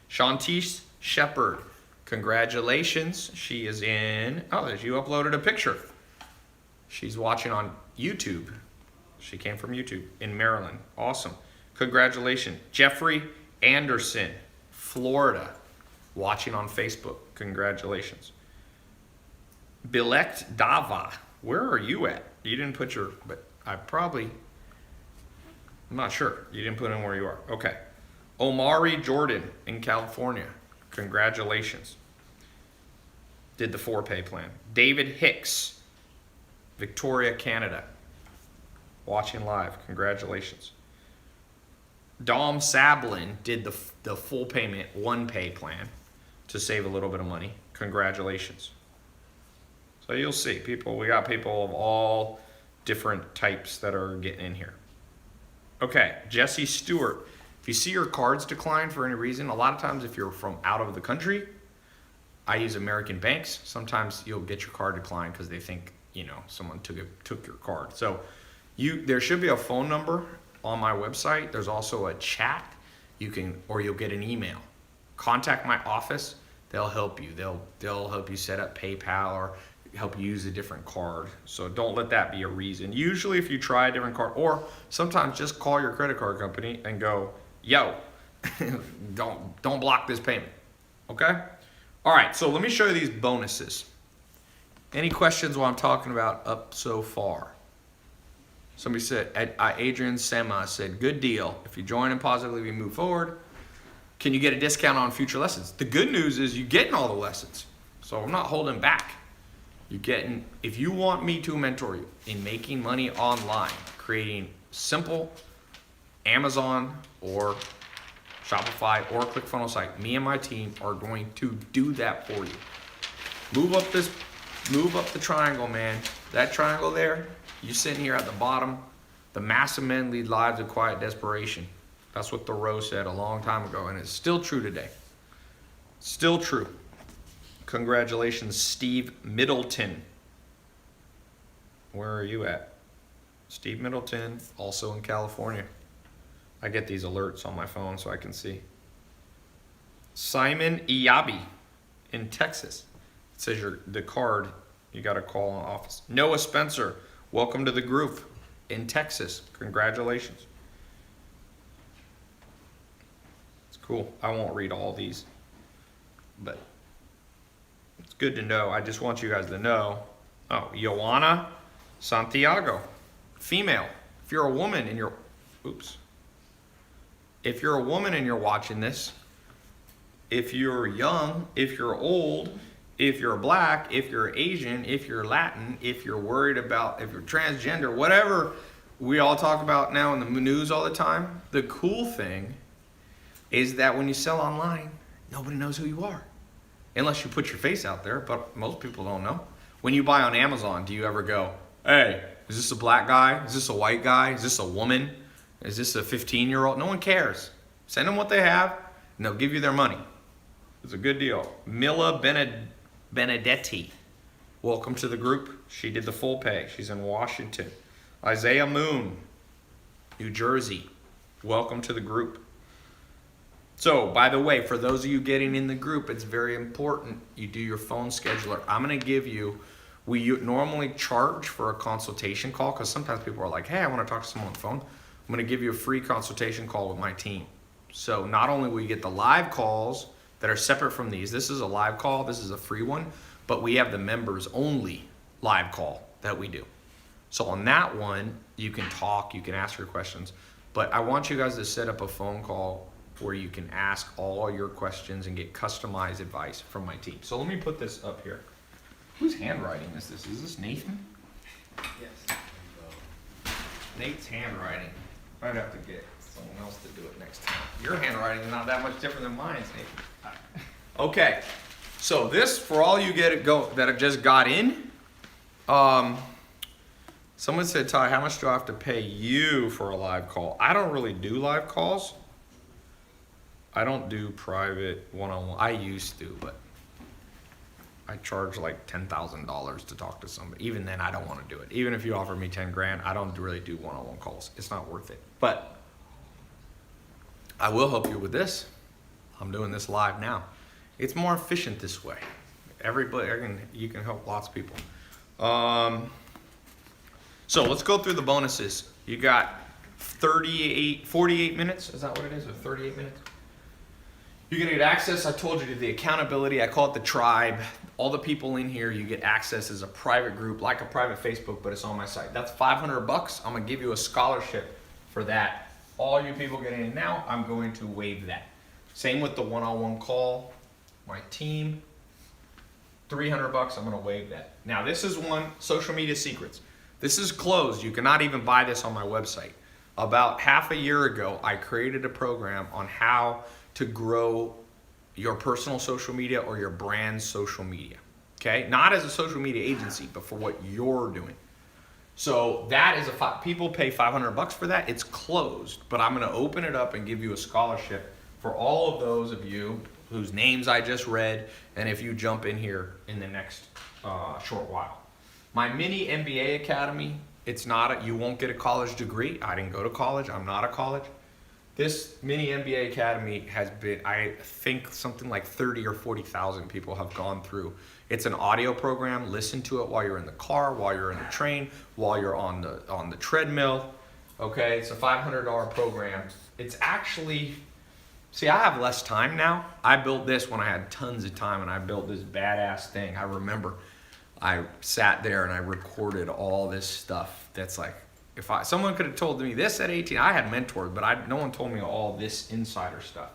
Shantice Shepherd. Congratulations. She is in. Oh, you uploaded a picture. She's watching on YouTube. She came from YouTube in Maryland. Awesome. Congratulations. Jeffrey Anderson, Florida, watching on Facebook. Congratulations. Bilekt Dava. Where are you at? You didn't put your, but I'm not sure. You didn't put in where you are. Okay. Omari Jordan in California. Congratulations. Did the 4-pay plan. David Hicks, Victoria, Canada. Watching live. Congratulations. Dom Sablin did the full payment 1-pay plan to save a little bit of money. Congratulations. So you'll see we got people of all different types that are getting in here. Okay, Jesse Stewart. If you see your cards decline for any reason, a lot of times if you're from out of the country, I use American banks. Sometimes you'll get your card declined because they think, someone took your card. So there should be a phone number on my website. There's also a chat. Or you'll get an email. Contact my office. They'll help you. They'll help you set up PayPal or help you use a different card. So don't let that be a reason. Usually if you try a different card, or sometimes just call your credit card company and go, yo, don't block this payment. Okay? All right, so let me show you these bonuses. Any questions while I'm talking about up so far? Somebody said, Adrian Sema said, good deal. If you join and positively move forward, can you get a discount on future lessons? The good news is you're getting all the lessons. So I'm not holding back. If you want me to mentor you in making money online, creating simple Amazon or Shopify or ClickFunnels site, me and my team are going to do that for you. Move up the triangle, man. That triangle there, you sitting here at the bottom. The massive men lead lives of quiet desperation. That's what Thoreau said a long time ago, and it's still true today. Still true. Congratulations, Steve Middleton. Where are you at? Steve Middleton, also in California. I get these alerts on my phone so I can see. Simon Iyabi in Texas. It says the card, you got to call an office. Noah Spencer, welcome to the group in Texas. Congratulations. It's cool. I won't read all these, but it's good to know. I just want you guys to know. Oh, Joanna Santiago, female. If you're a woman and you're Oops. If you're a woman and you're watching this, if you're young, if you're old, if you're black, if you're Asian, if you're Latin, if you're worried about, if you're transgender, whatever we all talk about now in the news all the time, the cool thing is that when you sell online, nobody knows who you are. Unless you put your face out there, but most people don't know. When you buy on Amazon, do you ever go, hey, is this a black guy? Is this a white guy? Is this a woman? Is this a 15-year-old? No one cares. Send them what they have, and they'll give you their money. It's a good deal. Mila Benedetti, welcome to the group. She did the full pay. She's in Washington. Isaiah Moon, New Jersey, welcome to the group. So, by the way, for those of you getting in the group, it's very important you do your phone scheduler. I'm going to give you, we normally charge for a consultation call because sometimes people are like, hey, I want to talk to someone on the phone. I'm going to give you a free consultation call with my team. So not only will you get the live calls that are separate from these, this is a live call, this is a free one, but we have the members only live call that we do. So on that one, you can talk, you can ask your questions, but I want you guys to set up a phone call where you can ask all your questions and get customized advice from my team. So let me put this up here. Whose handwriting is this? Is this Nathan? Yes. Nate's handwriting. I'd have to get someone else to do it next time. Your handwriting is not that much different than mine, Nathan. Okay, so this, for all you that have just got in, someone said, Ty, how much do I have to pay you for a live call? I don't really do live calls. I don't do private one-on-one. I used to, but I charge like $10,000 to talk to somebody. Even then, I don't want to do it. Even if you offer me 10 grand, I don't really do one-on-one calls. It's not worth it. But I will help you with this. I'm doing this live now. It's more efficient this way. You can help lots of people. So let's go through the bonuses. You got 48 minutes. Is that what it is? Or 38 minutes? You're going to get access, I told you, to the accountability. I call it the tribe. All the people in here, you get access as a private group, like a private Facebook, but it's on my site. That's $500. I'm going to give you a scholarship for that. All you people getting in now, I'm going to waive that. Same with the one-on-one call. My team, $300. I'm going to waive that. Now, this is one, social media secrets. This is closed. You cannot even buy this on my website. About half a year ago, I created a program on how to grow your personal social media or your brand's social media, okay? Not as a social media agency, but for what you're doing. So that is people pay $500 for that. It's closed, but I'm gonna open it up and give you a scholarship for all of those of you whose names I just read, and if you jump in here in the next short while. My mini MBA Academy, you won't get a college degree. I didn't go to college, I'm not a college. This mini MBA Academy has been, I think something like 30 or 40,000 people have gone through. It's an audio program. Listen to it while you're in the car, while you're in the train, while you're on the treadmill. Okay, it's a $500 program. It's actually, see, I have less time now. I built this when I had tons of time, and I built this badass thing. I remember I sat there and I recorded all this stuff that's like, someone could have told me this at 18, I had mentors, but no one told me all this insider stuff.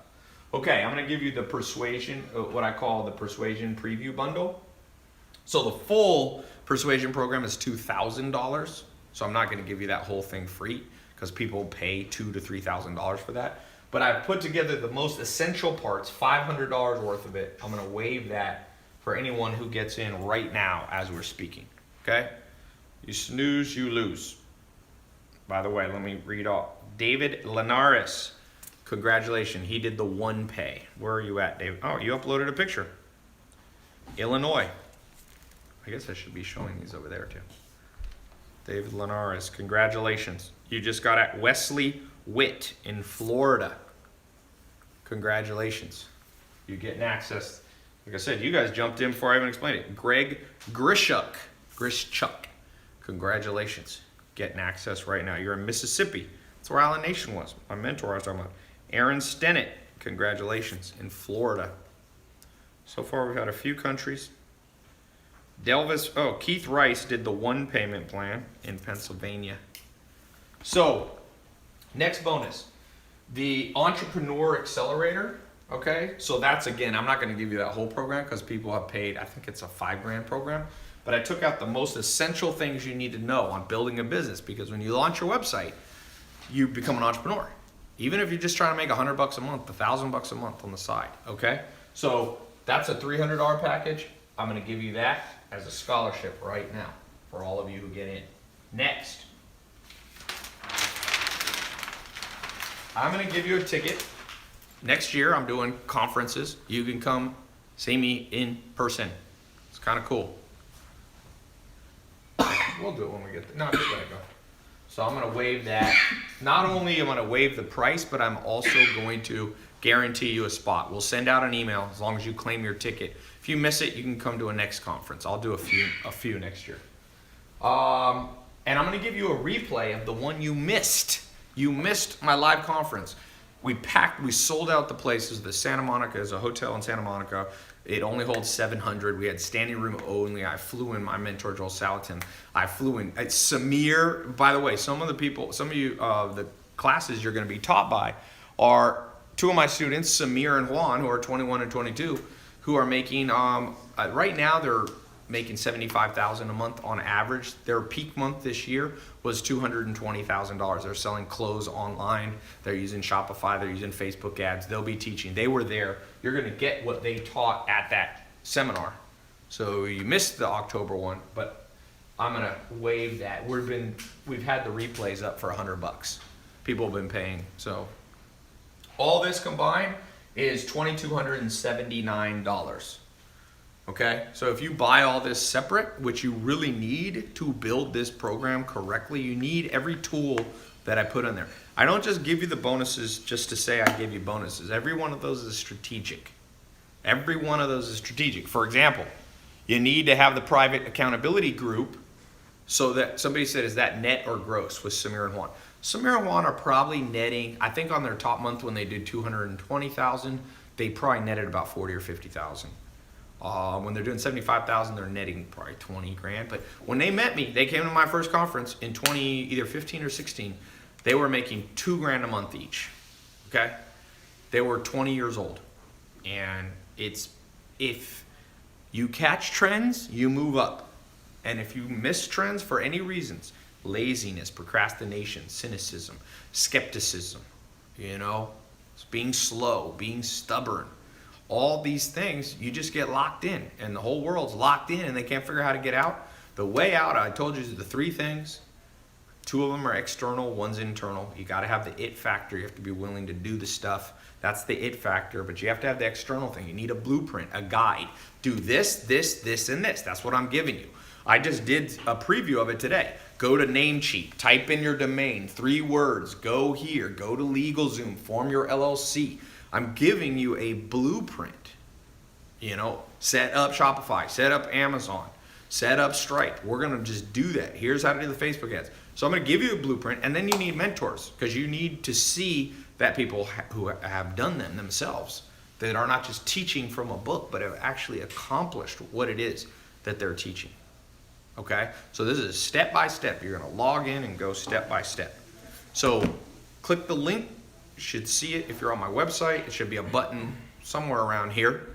Okay, I'm gonna give you the persuasion, what I call the persuasion preview bundle. So the full persuasion program is $2,000. So I'm not gonna give you that whole thing free because people pay $2,000 to $3,000 for that. But I've put together the most essential parts, $500 worth of it. I'm gonna waive that for anyone who gets in right now as we're speaking, okay? You snooze, you lose. By the way, let me read off. David Linares, congratulations. He did the one pay. Where are you at, David? Oh, you uploaded a picture. Illinois. I guess I should be showing these over there too. David Linares, congratulations. You just got at Wesley Witt in Florida. Congratulations. You're getting access. Like I said, you guys jumped in before I even explained it. Greg Grishuk. Congratulations. Getting access right now. You're in Mississippi. That's where Island Nation was. My mentor I was talking about. Aaron Stennett, congratulations, in Florida. So far we've had a few countries. Keith Rice did the one payment plan in Pennsylvania. So Next bonus, the Entrepreneur Accelerator. Okay, so that's, again, I'm not going to give you that whole program because people have paid, I think it's a $5,000 program, but I took out the most essential things you need to know on building a business, because when you launch your website, you become an entrepreneur. Even if you're just trying to make $100 a month, $1,000 a month on the side. Okay, so that's a $300 package. I'm going to give you that as a scholarship right now for all of you who get in. Next, I'm going to give you a ticket. Next year, I'm doing conferences. You can come see me in person. It's kind of cool. We'll do it when we get there. No, just let it go. So I'm going to waive that. Not only am I going to waive the price, but I'm also going to guarantee you a spot. We'll send out an email as long as you claim your ticket. If you miss it, you can come to a next conference. I'll do a few next year. And I'm going to give you a replay of the one you missed. You missed my live conference. We sold out the places. The Santa Monica is a hotel in Santa Monica. It only holds 700. We had standing room only. I flew in my mentor, Joel Salatin. I flew in. Samir, by the way, some of you, the classes you're going to be taught by are two of my students, Samir and Juan, who are 21 and 22, who are making, right now they're making $75,000 a month on average. Their peak month this year was $220,000. They're selling clothes online. They're using Shopify. They're using Facebook ads. They'll be teaching. They were there. You're going to get what they taught at that seminar. So you missed the October one, but I'm going to waive that. We've had the replays up for $100. People have been paying. So all this combined is $2,279. Okay, so if you buy all this separate, which you really need to build this program correctly, you need every tool that I put in there. I don't just give you the bonuses just to say I give you bonuses. Every one of those is strategic. Every one of those is strategic. For example, you need to have the private accountability group so that somebody said, is that net or gross with Samir and Juan? Samir and Juan are probably netting, I think on their top month when they did 220,000, they probably netted about 40 or 50,000. When they're doing 75,000, they're netting probably 20 grand. But when they met me, they came to my first conference in either 15 or 16. They were making $2,000 a month each. Okay, they were 20 years old, and if you catch trends, you move up, and if you miss trends for any reasons, laziness, procrastination, cynicism, skepticism, being slow, being stubborn. All these things, you just get locked in, and the whole world's locked in and they can't figure out how to get out. The way out, I told you, is the three things. Two of them are external, one's internal. You got to have the it factor. You have to be willing to do the stuff. That's the it factor, but you have to have the external thing. You need a blueprint, a guide. Do this, this, this, and this. That's what I'm giving you. I just did a preview of it today. Go to Namecheap, type in your domain, 3 words, go here, go to LegalZoom, form your LLC. I'm giving you a blueprint. Set up Shopify, set up Amazon, set up Stripe. We're going to just do that. Here's how to do the Facebook ads. So I'm going to give you a blueprint, and then you need mentors because you need to see that people who have done them themselves, that are not just teaching from a book, but have actually accomplished what it is that they're teaching. Okay? So this is step by step. You're going to log in and go step by step. So click the link. You should see it if you're on my website. It should be a button somewhere around here.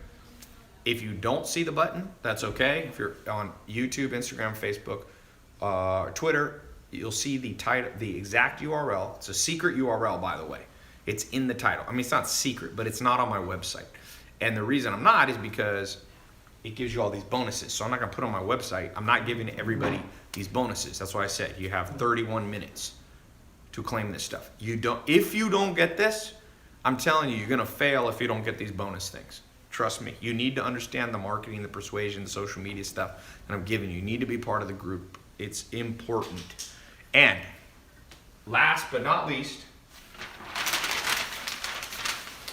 If you don't see the button, that's okay. If you're on YouTube, Instagram, Facebook, or Twitter, you'll see the title, the exact URL. It's a secret URL, by the way. It's in the title. I mean, it's not secret, but it's not on my website. And the reason I'm not is because it gives you all these bonuses. So I'm not going to put it on my website. I'm not giving everybody these bonuses. That's why I said you have 31 minutes to claim this stuff. If you don't get this, I'm telling you, you're going to fail if you don't get these bonus things. Trust me. You need to understand the marketing, the persuasion, the social media stuff that I'm giving you. You need to be part of the group. It's important. And last but not least,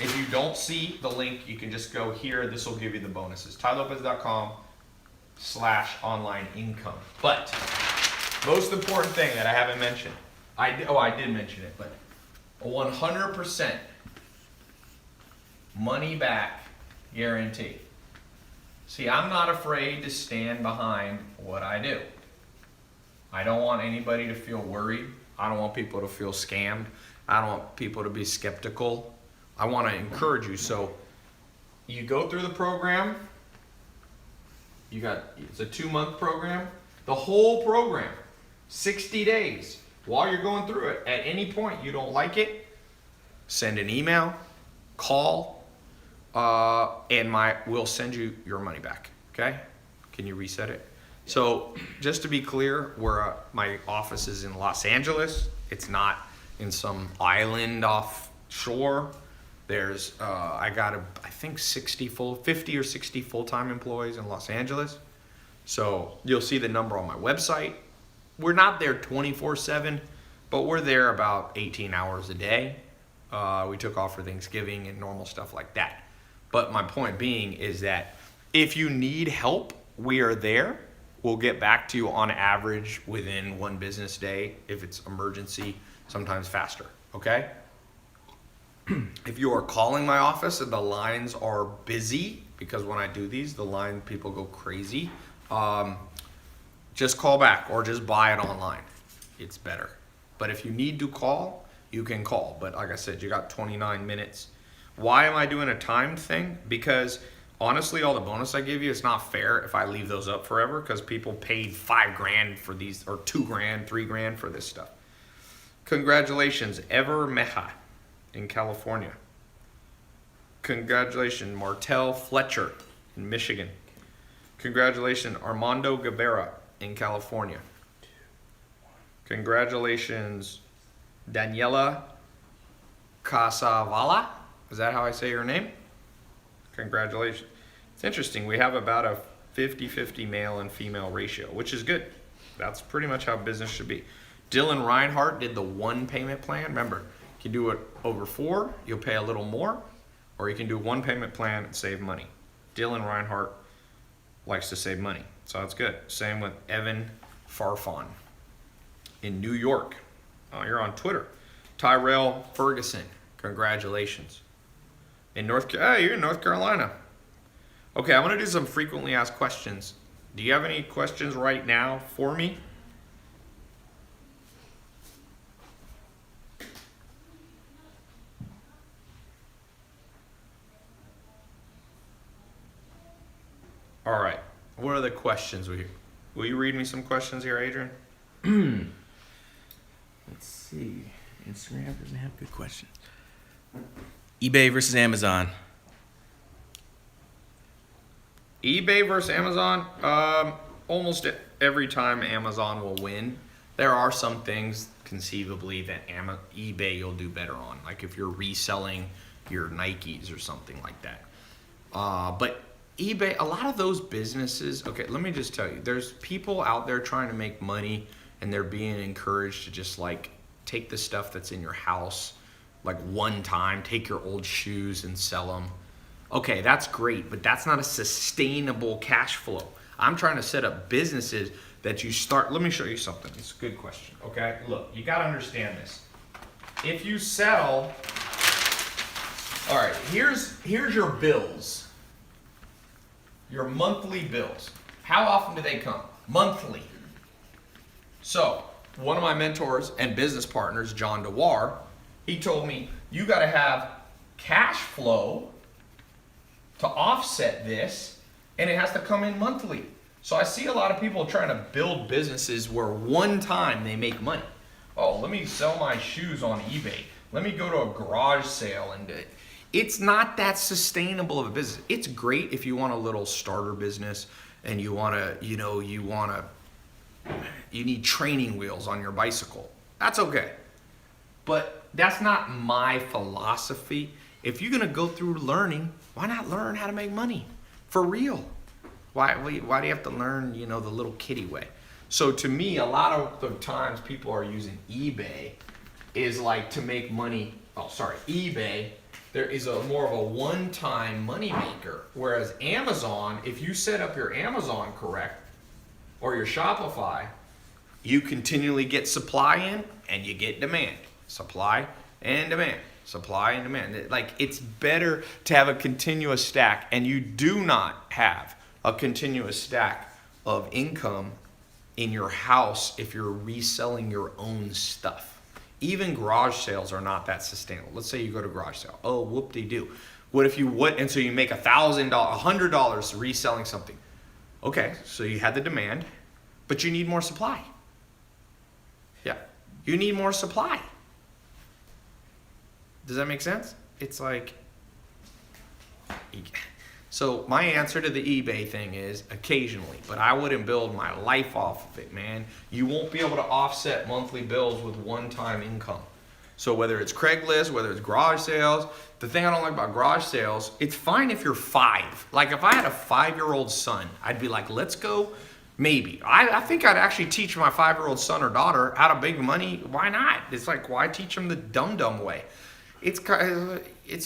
if you don't see the link, you can just go here. This will give you the bonuses. tailopez.com/online income. But most important thing that I haven't mentioned, I did mention it, but a 100% money back guarantee. See, I'm not afraid to stand behind what I do. I don't want anybody to feel worried. I don't want people to feel scammed. I don't want people to be skeptical. I want to encourage you. So you go through the program. It's a 2-month program. The whole program, 60 days. While you're going through it, at any point you don't like it, send an email, call, and we'll send you your money back. Okay? Can you reset it? So just to be clear, my office is in Los Angeles. It's not in some island offshore. There's I got I think 50 or 60 full-time employees in Los Angeles. So you'll see the number on my website. We're not there 24/7, but we're there about 18 hours a day. We took off for Thanksgiving and normal stuff like that. But my point being is that if you need help, we are there. We'll get back to you on average within 1 business day. If it's emergency, sometimes faster, okay? If you are calling my office and the lines are busy, because when I do these, people go crazy, just call back or just buy it online. It's better. But if you need to call, you can call. But like I said, you got 29 minutes. Why am I doing a timed thing? Because honestly, all the bonus I give you, it's not fair if I leave those up forever, because people paid $5,000 for these, or $2,000, $3,000 for this stuff. Congratulations, Ever Meha in California. Congratulations, Martell Fletcher in Michigan. Congratulations, Armando Guevara in California. Congratulations, Daniela Casavala. Is that how I say your name? Congratulations. It's interesting. We have about a 50-50 male and female ratio, which is good. That's pretty much how business should be. Dylan Reinhardt did the 1 payment plan. Remember, you can do it over 4, you'll pay a little more, or you can do 1 payment plan and save money. Dylan Reinhardt likes to save money, so that's good. Same with Evan Farfan in New York. Oh, you're on Twitter. Tyrell Ferguson, congratulations. You're in North Carolina. Okay, I want to do some frequently asked questions. Do you have any questions right now for me? All right. What are the questions? Will you read me some questions here, Adrian? Let's see. Instagram doesn't have good questions. eBay versus Amazon. eBay versus Amazon. Almost every time Amazon will win. There are some things conceivably that eBay you'll do better on, like if you're reselling your Nikes or something like that. But eBay, a lot of those businesses, okay, let me just tell you, there's people out there trying to make money and they're being encouraged to just like take the stuff that's in your house, like one time, take your old shoes and sell them. Okay, that's great, but that's not a sustainable cash flow. I'm trying to set up businesses that you start. Let me show you something. It's a good question, okay? Look, you got to understand this. If you sell, all right, here's your bills. Your monthly bills. How often do they come? Monthly. So, one of my mentors and business partners, John DeWar, he told me, you got to have cash flow to offset this, and it has to come in monthly. So I see a lot of people trying to build businesses where one time they make money. Oh, let me sell my shoes on eBay. Let me go to a garage sale and it's not that sustainable of a business. It's great if you want a little starter business and you need training wheels on your bicycle. That's okay. But that's not my philosophy. If you're gonna go through learning, why not learn how to make money for real? Why do you have to learn, the little kiddie way? So to me, a lot of the times people are using eBay is like to make money. eBay, there is more of a one-time money maker. Whereas Amazon, if you set up your Amazon correct, or your Shopify, you continually get supply in and you get demand. Supply and demand. Supply and demand. Like, it's better to have a continuous stack, and you do not have a continuous stack of income in your house if you're reselling your own stuff. Even garage sales are not that sustainable. Let's say you go to garage sale. Oh, whoop-de-doo. What if you would, and so you make $1,000, $100 reselling something. Okay, so you had the demand, but you need more supply. Yeah, you need more supply. Does that make sense? It's like, so my answer to the eBay thing is occasionally, but I wouldn't build my life off of it, man. You won't be able to offset monthly bills with one-time income. So whether it's Craigslist, whether it's garage sales, the thing I don't like about garage sales, it's fine if you're 5. Like if I had a 5-year-old son, I'd be like, let's go. Maybe. I think I'd actually teach my 5-year-old son or daughter how to make money. Why not? It's like, why teach them the dumb way? It's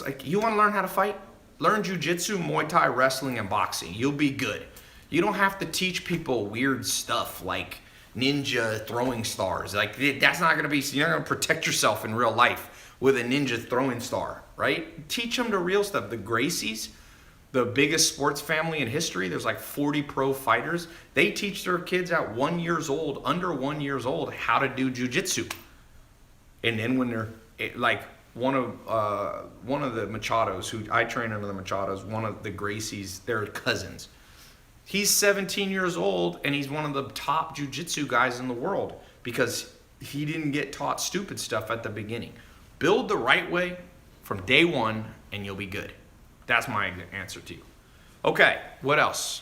like, you want to learn how to fight? Learn jujitsu, Muay Thai, wrestling, and boxing. You'll be good. You don't have to teach people weird stuff like ninja throwing stars. Like that's not gonna be. You're not gonna protect yourself in real life with a ninja throwing star, right? Teach them the real stuff. The Gracies, the biggest sports family in history. There's like 40 pro fighters. They teach their kids at 1 year old, under 1 year old, how to do jujitsu. And then when they're like one of the Machados, who I train under the Machados, one of the Gracies, they're cousins. He's 17 years old, and he's one of the top jiu-jitsu guys in the world because he didn't get taught stupid stuff at the beginning. Build the right way from day one, and you'll be good. That's my answer to you. Okay, what else?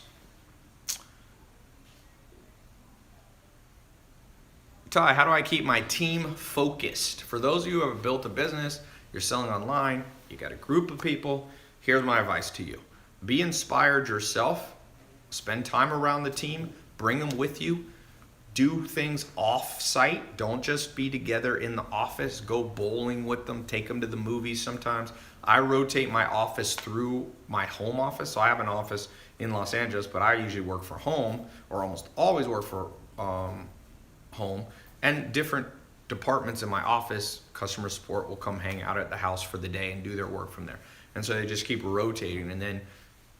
Ty, how do I keep my team focused? For those of you who have built a business, you're selling online, you got a group of people, here's my advice to you. Be inspired yourself. Spend time around the team, bring them with you, do things off-site. Don't just be together in the office. Go bowling with them, take them to the movies sometimes. I rotate my office through my home office. So I have an office in Los Angeles, but I usually work for home, or almost always work for home. And different departments in my office, customer support will come hang out at the house for the day and do their work from there. And so they just keep rotating, and then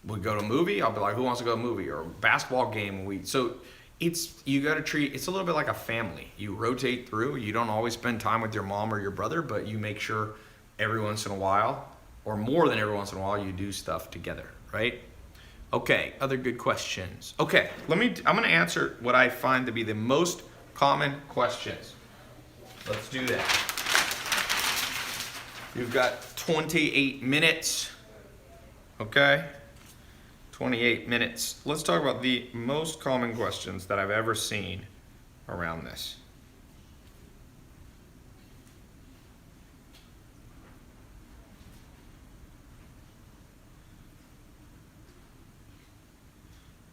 we go to a movie, I'll be like, who wants to go to a movie? Or a basketball game. So you got to treat, it's a little bit like a family. You rotate through. You don't always spend time with your mom or your brother, but you make sure every once in a while, or more than every once in a while, you do stuff together, right? Okay, other good questions. Okay, I'm going to answer what I find to be the most common questions. Let's do that. You've got 28 minutes, okay? 28 minutes. Let's talk about the most common questions that I've ever seen around this.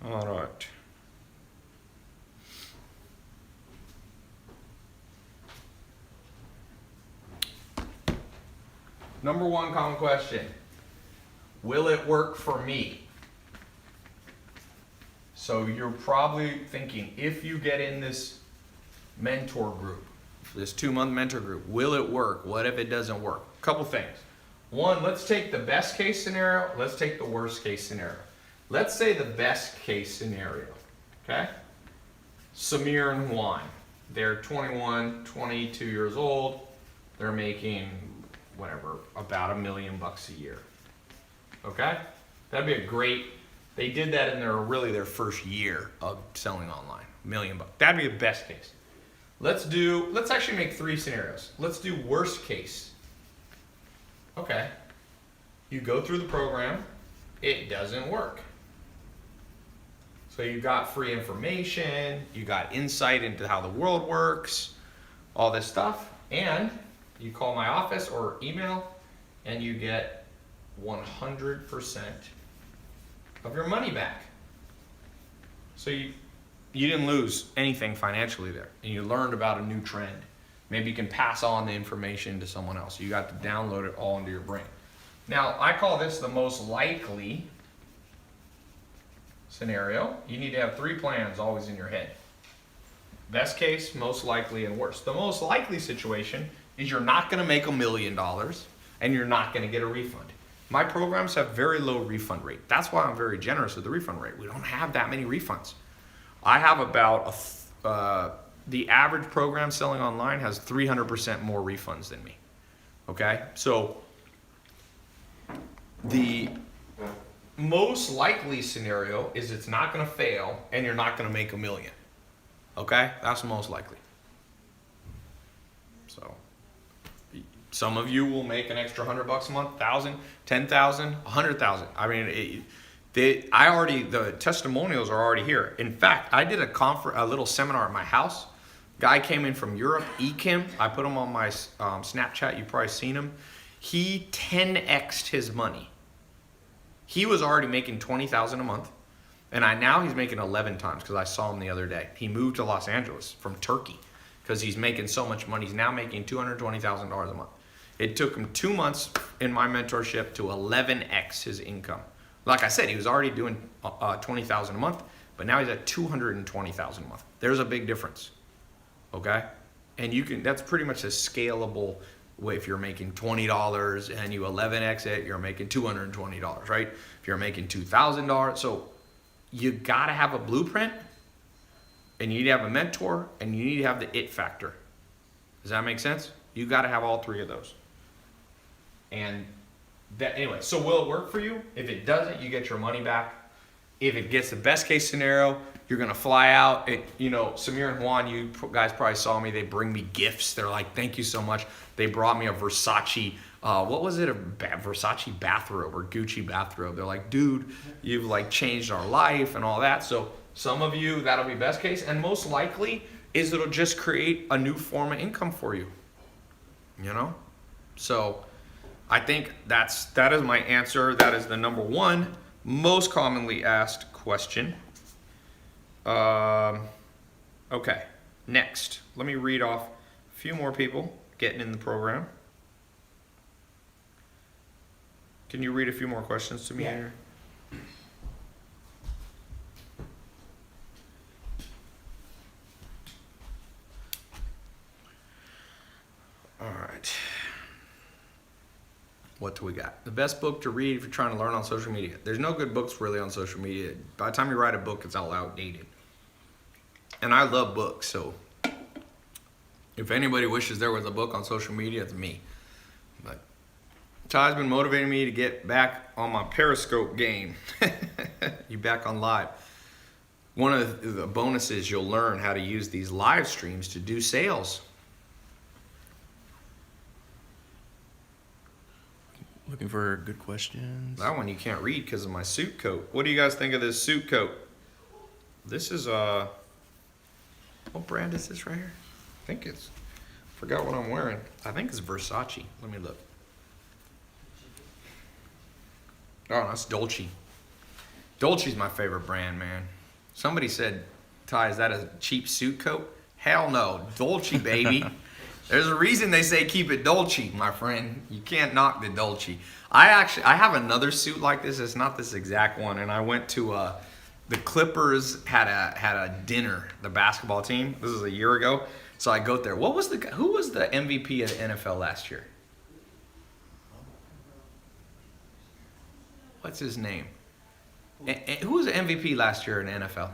All right. Number one common question. Will it work for me? So you're probably thinking, if you get in this mentor group, this 2-month mentor group, will it work? What if it doesn't work? Couple things. One, let's take the best case scenario. Let's take the worst case scenario. Let's say the best case scenario, okay? Samir and Juan, they're 21, 22 years old. They're making, whatever, about $1 million a year, okay? That'd be a great, they did that in their first year of selling online, $1 million. That'd be the best case. Let's actually make 3 scenarios. Let's do worst case. Okay. You go through the program, it doesn't work. So you got free information, you got insight into how the world works, all this stuff, and you call my office or email and you get 100% of your money back. So you didn't lose anything financially there, and you learned about a new trend. Maybe you can pass on the information to someone else. You got to download it all into your brain. Now, I call this the most likely scenario. You need to have 3 plans always in your head. Best case, most likely, and worst. The most likely situation is you're not going to make $1 million and you're not going to get a refund. My programs have very low refund rate. That's why I'm very generous with the refund rate. We don't have that many refunds. I have about the average program selling online has 300% more refunds than me. Okay? So the most likely scenario is it's not going to fail and you're not going to make $1 million. Okay? That's the most likely. So some of you will make an extra $100 a month, 1,000, 10,000, 100,000. I mean, the testimonials are already here. In fact, I did a little seminar at my house. Guy came in from Europe, Ekim. I put him on my Snapchat. You've probably seen him. He 10x'd his money. He was already making 20,000 a month, and now he's making 11 times because I saw him the other day. He moved to Los Angeles from Turkey because he's making so much money. He's now making $220,000 a month. It took him 2 months in my mentorship to 11x his income. Like I said, he was already doing 20,000 a month, but now he's at 220,000 a month. There's a big difference, okay? And that's pretty much a scalable way. If you're making $20 and you 11x it, you're making $220, right? If you're making $2,000, so you gotta have a blueprint, and you need to have a mentor, and you need to have the it factor. Does that make sense? You gotta have all three of those. And anyway, so will it work for you? If it doesn't, you get your money back. If it gets the best case scenario, you're gonna fly out. Samir and Juan, you guys probably saw me. They bring me gifts. They're like, "Thank you so much." They brought me a Versace. What was it? A Versace bathrobe or Gucci bathrobe. They're like, "Dude, you've like changed our life and all that." So some of you, that'll be best case, and most likely is it'll just create a new form of income for you. So I think that is my answer. That is the number one most commonly asked question. Okay, next. Let me read off a few more people getting in the program. Can you read a few more questions to me here? All right. What do we got? The best book to read if you're trying to learn on social media. There's no good books really on social media. By the time you write a book, it's all outdated. And I love books, so if anybody wishes there was a book on social media, it's me. But Ty's been motivating me to get back on my Periscope game. You back on live. One of the bonuses, you'll learn how to use these live streams to do sales. Looking for good questions. That one you can't read because of my suit coat. What do you guys think of this suit coat? This is what brand is this right here? I think forgot what I'm wearing. I think it's Versace. Let me look. Oh, that's Dolce. Dolce's my favorite brand, man. Somebody said, "Ty, is that a cheap suit coat?" Hell no, Dolce, baby. There's a reason they say keep it Dolce, my friend. You can't knock the Dolce. I have another suit like this. It's not this exact one. And I went to the Clippers had a dinner. The basketball team. This is a year ago. So I go there. Who was the MVP of the NFL last year? What's his name? Who was the MVP last year in the NFL?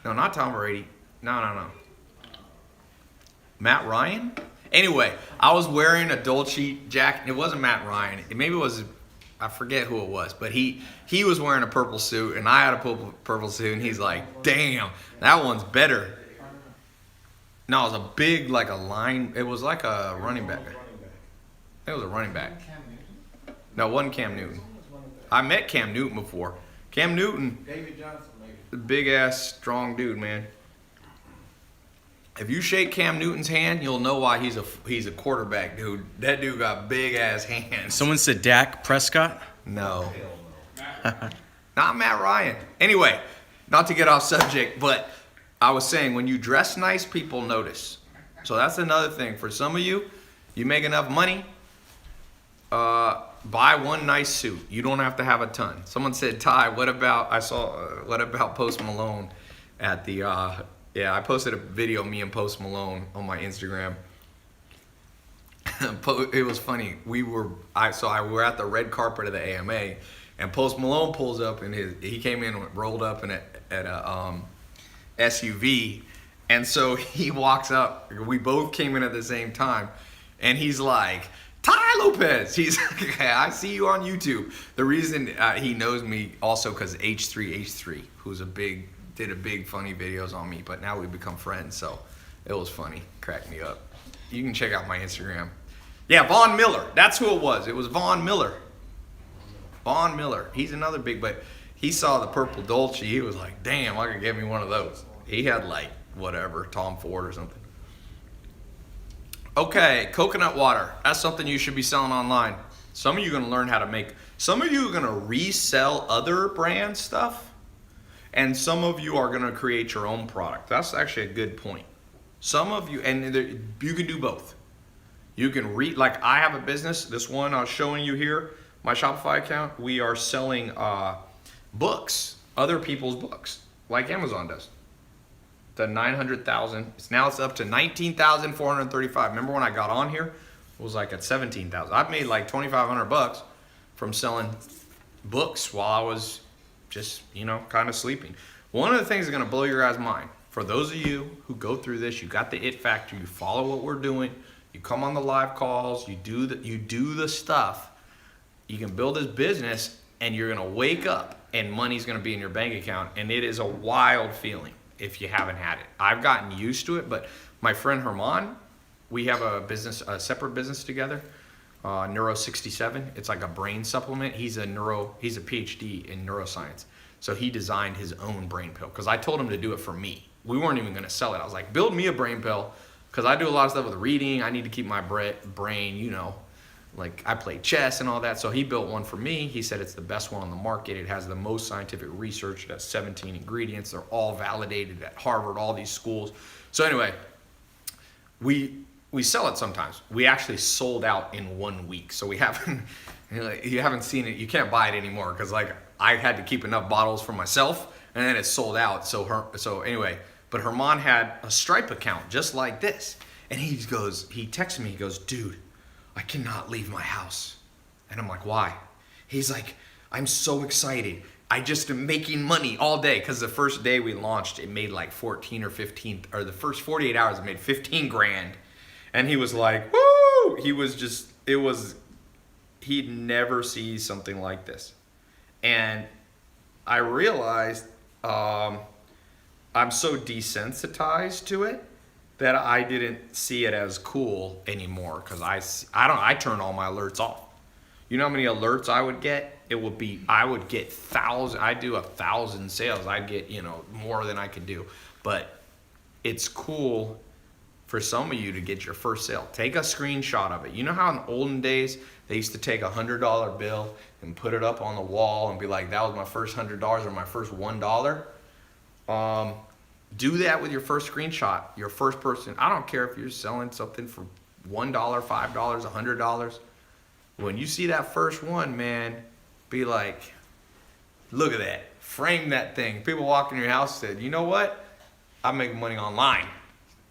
No, not Tom Brady. No. Matt Ryan? Anyway, I was wearing a Dolce jacket. It wasn't Matt Ryan. Maybe it was, I forget who it was. But he was wearing a purple suit, and I had a purple suit, and he's like, "Damn, that one's better." No, it was a big, like a line. It was like a running back. It was a running back. No, it wasn't Cam Newton. I met Cam Newton before. Cam Newton. David Johnson, maybe. Big ass strong dude, man. If you shake Cam Newton's hand, you'll know why he's a quarterback, dude. That dude got big ass hands. Someone said Dak Prescott? No. Not Matt Ryan. Anyway, not to get off subject, but I was saying when you dress nice, people notice. So that's another thing. For some of you, you make enough money, buy one nice suit. You don't have to have a ton. Someone said, "Ty, what about Post Malone at the I posted a video of me and Post Malone on my Instagram. It was funny. We were at the red carpet of the AMA. And Post Malone pulls up in he came in rolled up in a SUV, and so he walks up. We both came in at the same time, and he's like, Ty Lopez. He's like, I see you on YouTube. The reason he knows me also because H3H3, who's did a big funny videos on me, but now we've become friends, so it was funny, cracked me up. You can check out my Instagram. Yeah, Von Miller. That's who it was. It was Von Miller. Von Miller. He's another big, but he saw the purple Dolce. He was like, damn, I could get me one of those. He had like whatever, Tom Ford or something. Okay, coconut water. That's something you should be selling online. Some of you are going to learn how to make, some of you are going to resell other brand stuff, and some of you are going to create your own product. That's actually a good point. Some of you, and you can do both. You can like I have a business, this one I was showing you here, my Shopify account, we are selling books, other people's books, like Amazon does. The 900,000, now it's up to 19,435. Remember when I got on here, it was like at 17,000. I've made like 2,500 bucks from selling books while I was just, kind of sleeping. One of the things that's gonna blow your guys' mind, for those of you who go through this, you got the it factor, you follow what we're doing, you come on the live calls, you do the stuff, you can build this business, and you're gonna wake up and money's gonna be in your bank account, and it is a wild feeling if you haven't had it. I've gotten used to it, but my friend Herman, we have a separate business together, Neuro 67. It's like a brain supplement. He's a PhD in neuroscience. So he designed his own brain pill because I told him to do it for me. We weren't even gonna sell it. I was like, build me a brain pill because I do a lot of stuff with reading. I need to keep my brain, like I play chess and all that. So he built one for me. He said it's the best one on the market. It has the most scientific research. It has 17 ingredients. They're all validated at Harvard, all these schools. So anyway, we sell it sometimes. We actually sold out in 1 week. So you haven't seen it. You can't buy it anymore because like I had to keep enough bottles for myself, and then it sold out. So anyway, but Herman had a Stripe account just like this, and he texted me. He goes, dude, I cannot leave my house. And I'm like, why? He's like, I'm so excited. I just am making money all day. Because the first day we launched, it made like 14 or 15, or the first 48 hours, it made 15 grand. And he was like, woo! He'd never see something like this. And I realized I'm so desensitized to it that I didn't see it as cool anymore because I turn all my alerts off. You know how many alerts I would get? I would get thousands. I do 1,000 sales. I'd get more than I could do. But it's cool for some of you to get your first sale. Take a screenshot of it. You know how in olden days they used to take a $100 bill and put it up on the wall and be like, that was my first $100 or my first $1. Do that with your first screenshot, your first person. I don't care if you're selling something for $1, $5, $100. When you see that first one, man, be like, look at that. Frame that thing. People walk in your house and said, you know what? I'm making money online.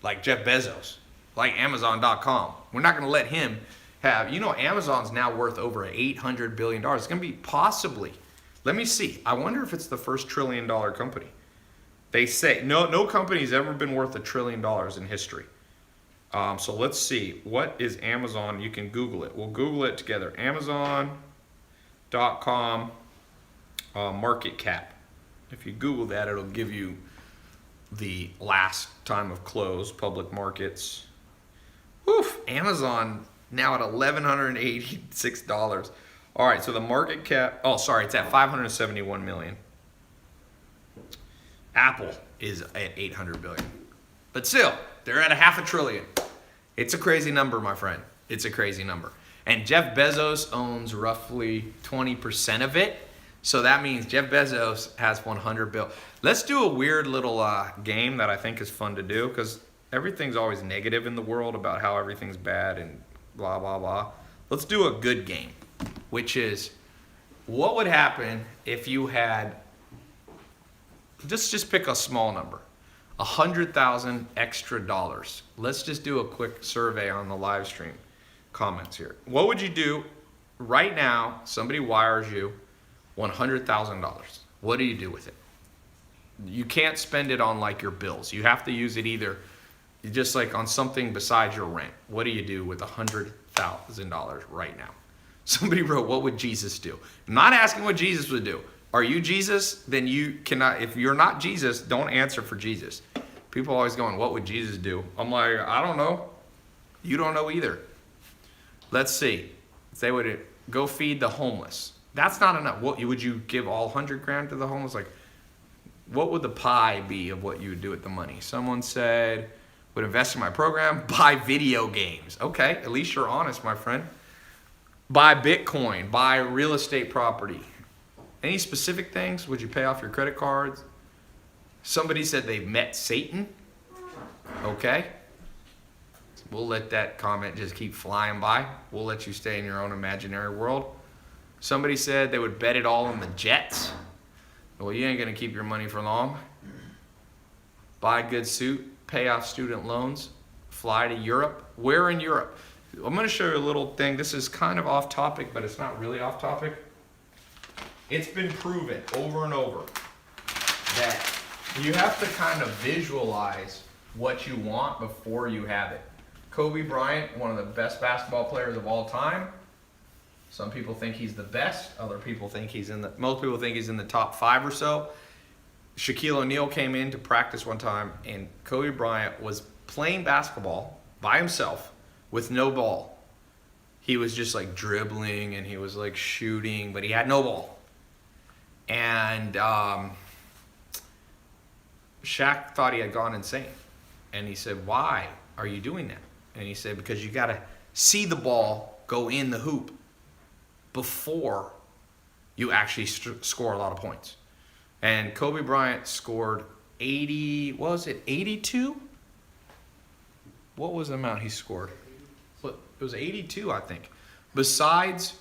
Like Jeff Bezos, like Amazon.com. We're not going to let him have, Amazon's now worth over $800 billion. It's going to be possibly, let me see. I wonder if it's the first $1 trillion company. They say no company's ever been worth $1 trillion in history. So let's see. What is Amazon? You can Google it. We'll Google it together. Amazon.com market cap. If you Google that, it'll give you the last time of close, public markets. Woof, Amazon now at $1,186. All right, so the market cap, it's at 571 million. Apple is at 800 billion. But still, they're at $500 billion. It's a crazy number, my friend. It's a crazy number. And Jeff Bezos owns roughly 20% of it. So that means Jeff Bezos has 100 billion. Let's do a weird little game that I think is fun to do because everything's always negative in the world about how everything's bad and blah, blah, blah. Let's do a good game, which is what would happen if you had, just pick a small number, 100,000 extra dollars. Let's just do a quick survey on the live stream comments here. What would you do right now? Somebody wires you $100,000. What do you do with it? You can't spend it on like your bills. You have to use it either just like on something besides your rent. What do you do with $100,000 right now? Somebody wrote, what would Jesus do? I'm not asking what Jesus would do. Are you Jesus? Then you cannot, if you're not Jesus, don't answer for Jesus. People are always going, what would Jesus do? I'm like, I don't know. You don't know either. Let's see. If they would go feed the homeless. That's not enough. What would you give all 100 grand to the homeless? Like, what would the pie be of what you would do with the money? Someone said, would invest in my program, buy video games. Okay, at least you're honest, my friend. Buy Bitcoin, buy real estate property. Any specific things? Would you pay off your credit cards? Somebody said they met Satan. Okay. We'll let that comment just keep flying by. We'll let you stay in your own imaginary world. Somebody said they would bet it all on the Jets. Well, you ain't going to keep your money for long. Buy a good suit, pay off student loans, fly to Europe. Where in Europe? I'm going to show you a little thing. This is kind of off topic, but it's not really off topic. It's been proven over and over that you have to kind of visualize what you want before you have it. Kobe Bryant, one of the best basketball players of all time. Some people think he's the best. Other people think most people think he's in the top 5 or so. Shaquille O'Neal came in to practice one time, and Kobe Bryant was playing basketball by himself with no ball. He was just like dribbling and he was like shooting, but he had no ball. And Shaq thought he had gone insane. And he said, why are you doing that? And he said, because you got to see the ball go in the hoop before you actually score a lot of points. And Kobe Bryant scored 82? What was the amount he scored? It was 82, I think. Besides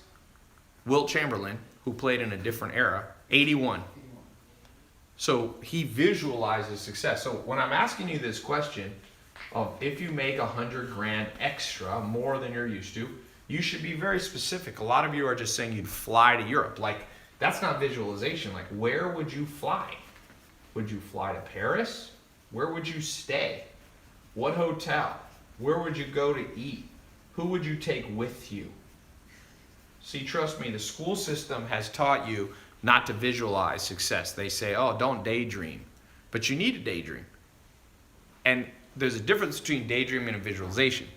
Wilt Chamberlain, who played in a different era, 81. So he visualizes success. So when I'm asking you this question of if you make 100 grand extra, more than you're used to, you should be very specific. A lot of you are just saying you'd fly to Europe. Like, that's not visualization. Like, where would you fly? Would you fly to Paris? Where would you stay? What hotel? Where would you go to eat? Who would you take with you? See, trust me, the school system has taught you not to visualize success. They say, oh, don't daydream. But you need to daydream. And there's a difference between daydreaming and visualization.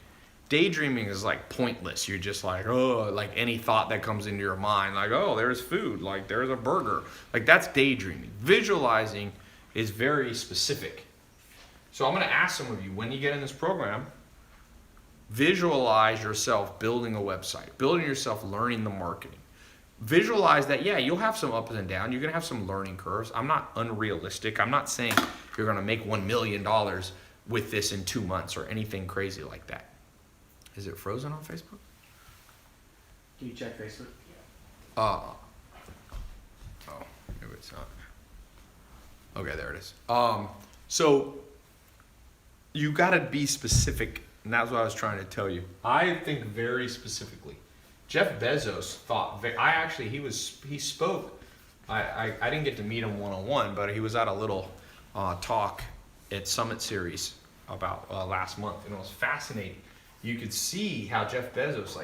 Daydreaming is like pointless. You're just like, oh, like any thought that comes into your mind, like, oh, there's food, like there's a burger. Like, that's daydreaming. Visualizing is very specific. So I'm going to ask some of you, when you get in this program, visualize yourself building a website, building yourself learning the marketing. Visualize that, yeah, you'll have some ups and downs. You're going to have some learning curves. I'm not unrealistic. I'm not saying you're going to make $1 million with this in 2 months or anything crazy like that. Is it frozen on Facebook? Can you check Facebook? Oh, maybe it's not. Okay, there it is. So you got to be specific, and that's what I was trying to tell you. I think very specifically. Jeff Bezos thought. He spoke. I didn't get to meet him one-on-one, but he was at a little talk at Summit Series about last month, and it was fascinating. You could see how Jeff Bezos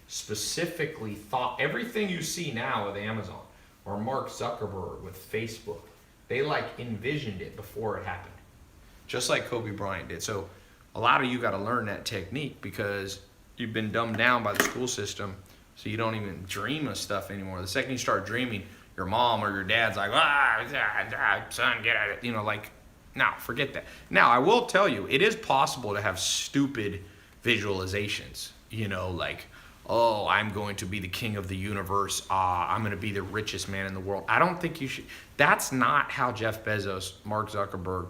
specifically thought everything you see now with Amazon or Mark Zuckerberg with Facebook. They envisioned it before it happened, just like Kobe Bryant did. So a lot of you got to learn that technique because you've been dumbed down by the school system, so you don't even dream of stuff anymore. The second you start dreaming, your mom or your dad's like, son, get at it. No, forget that. Now, I will tell you, it is possible to have stupid visualizations, oh, I'm going to be the king of the universe. I'm going to be the richest man in the world. I don't think you should. That's not how Jeff Bezos, Mark Zuckerberg,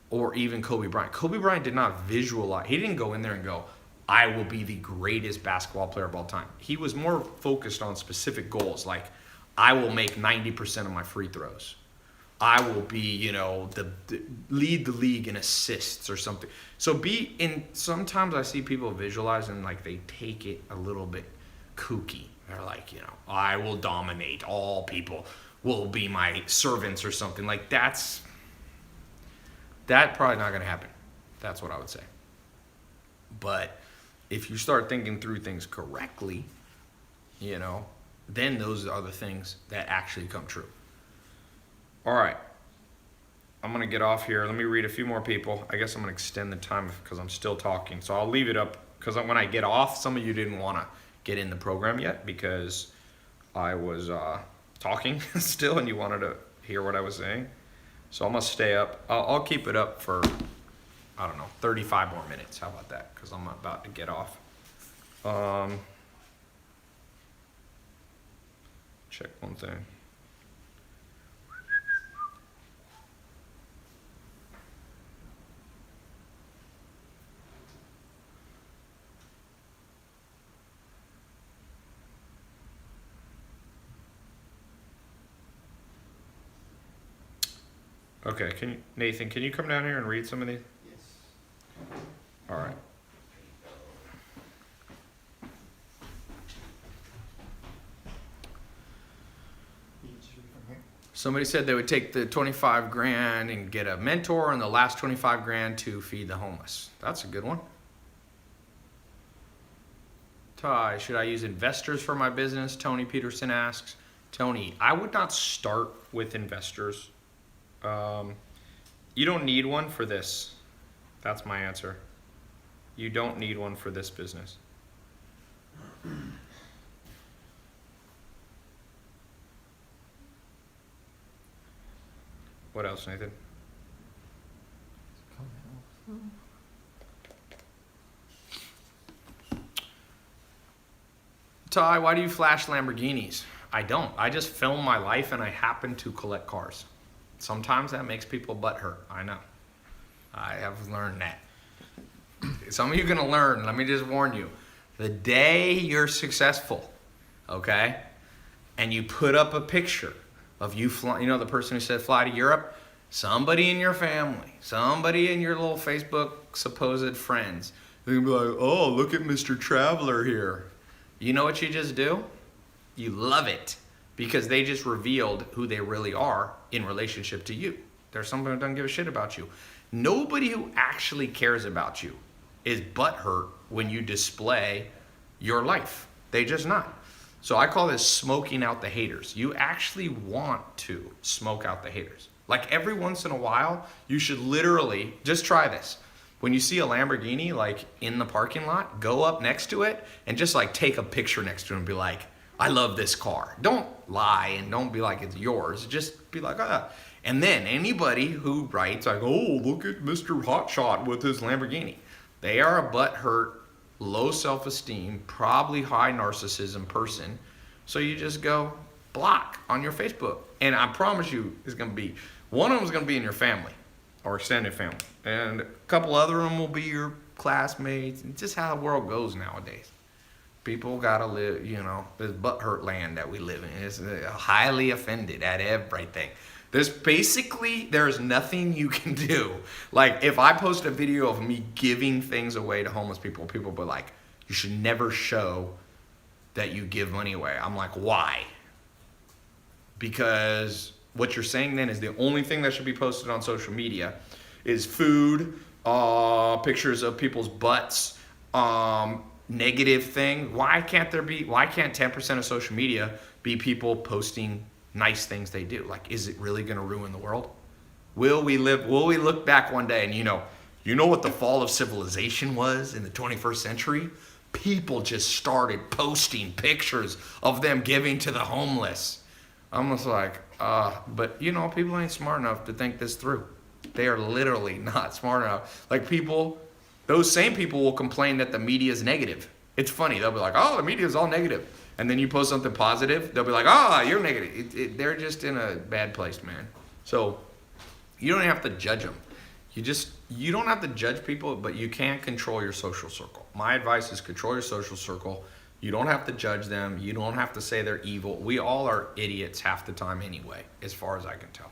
or even Kobe Bryant. Kobe Bryant did not visualize. He didn't go in there and go, I will be the greatest basketball player of all time. He was more focused on specific goals, like I will make 90% of my free throws. I will be, lead the league in assists or something. So sometimes I see people visualize and they take it a little bit kooky. They're like, I will dominate all people. will be my servants or something. Like that probably not going to happen. That's what I would say. But if you start thinking through things correctly, you know, then those are the things that actually come true. All right. I'm going to get off here. Let me read a few more people. I guess I'm going to extend the time because I'm still talking. So I'll leave it up because when I get off, some of you didn't want to get in the program yet because I was talking still and you wanted to hear what I was saying. So I'm going to stay up. I'll keep it up for, I don't know, 35 more minutes. How about that? Because I'm about to get off. Check one thing. Okay, Nathan, can you come down here and read some of these? Yes. All right. You can just read from here. Somebody said they would take the 25 grand and get a mentor and the last 25 grand to feed the homeless. That's a good one. Ty, should I use investors for my business? Tony Peterson asks. Tony, I would not start with investors. You don't need one for this. That's my answer. You don't need one for this business. What else, Nathan? Ty, why do you flash Lamborghinis? I don't. I just film my life and I happen to collect cars. Sometimes that makes people butthurt. I know. I have learned that. Some of you are going to learn. Let me just warn you. The day you're successful, okay, and you put up a picture of you flying, you know the person who said fly to Europe? Somebody in your family, somebody in your little Facebook supposed friends, they're going to be like, oh, look at Mr. Traveler here. You know what you just do? You love it because they just revealed who they really are in relationship to you. There's someone who doesn't give a shit about you. Nobody who actually cares about you is butthurt when you display your life. They just not. So I call this smoking out the haters. You actually want to smoke out the haters. Like every once in a while, you should literally, just try this. When you see a Lamborghini like in the parking lot, go up next to it and just like take a picture next to it and be like, I love this car. Don't lie and don't be like it's yours. Just be like, ah. And then anybody who writes like, oh, look at Mr. Hotshot with his Lamborghini. They are a butthurt, low self-esteem, probably high narcissism person. So you just go block on your Facebook. And I promise you it's going to be, one of them is going to be in your family or extended family. And a couple other of them will be your classmates. It's just how the world goes nowadays. People gotta live, you know, this butthurt land that we live in. It's highly offended at everything. There's nothing you can do. Like if I post a video of me giving things away to homeless people, people will be like, you should never show that you give money away. I'm like, why? Because what you're saying then is the only thing that should be posted on social media is food, pictures of people's butts, negative thing. Why can't 10% of social media be people posting nice things they do? Like, is it really going to ruin the world? Will we look back one day and you know what the fall of civilization was in the 21st century? People just started posting pictures of them giving to the homeless. I'm just like, but people ain't smart enough to think this through. They are literally not smart enough. Like those same people will complain that the media is negative. It's funny. They'll be like, oh, the media is all negative. And then you post something positive, they'll be like, oh, you're negative. They're just in a bad place, man. So you don't have to judge them. You don't have to judge people, but you can control your social circle. My advice is control your social circle. You don't have to judge them. You don't have to say they're evil. We all are idiots half the time anyway, as far as I can tell.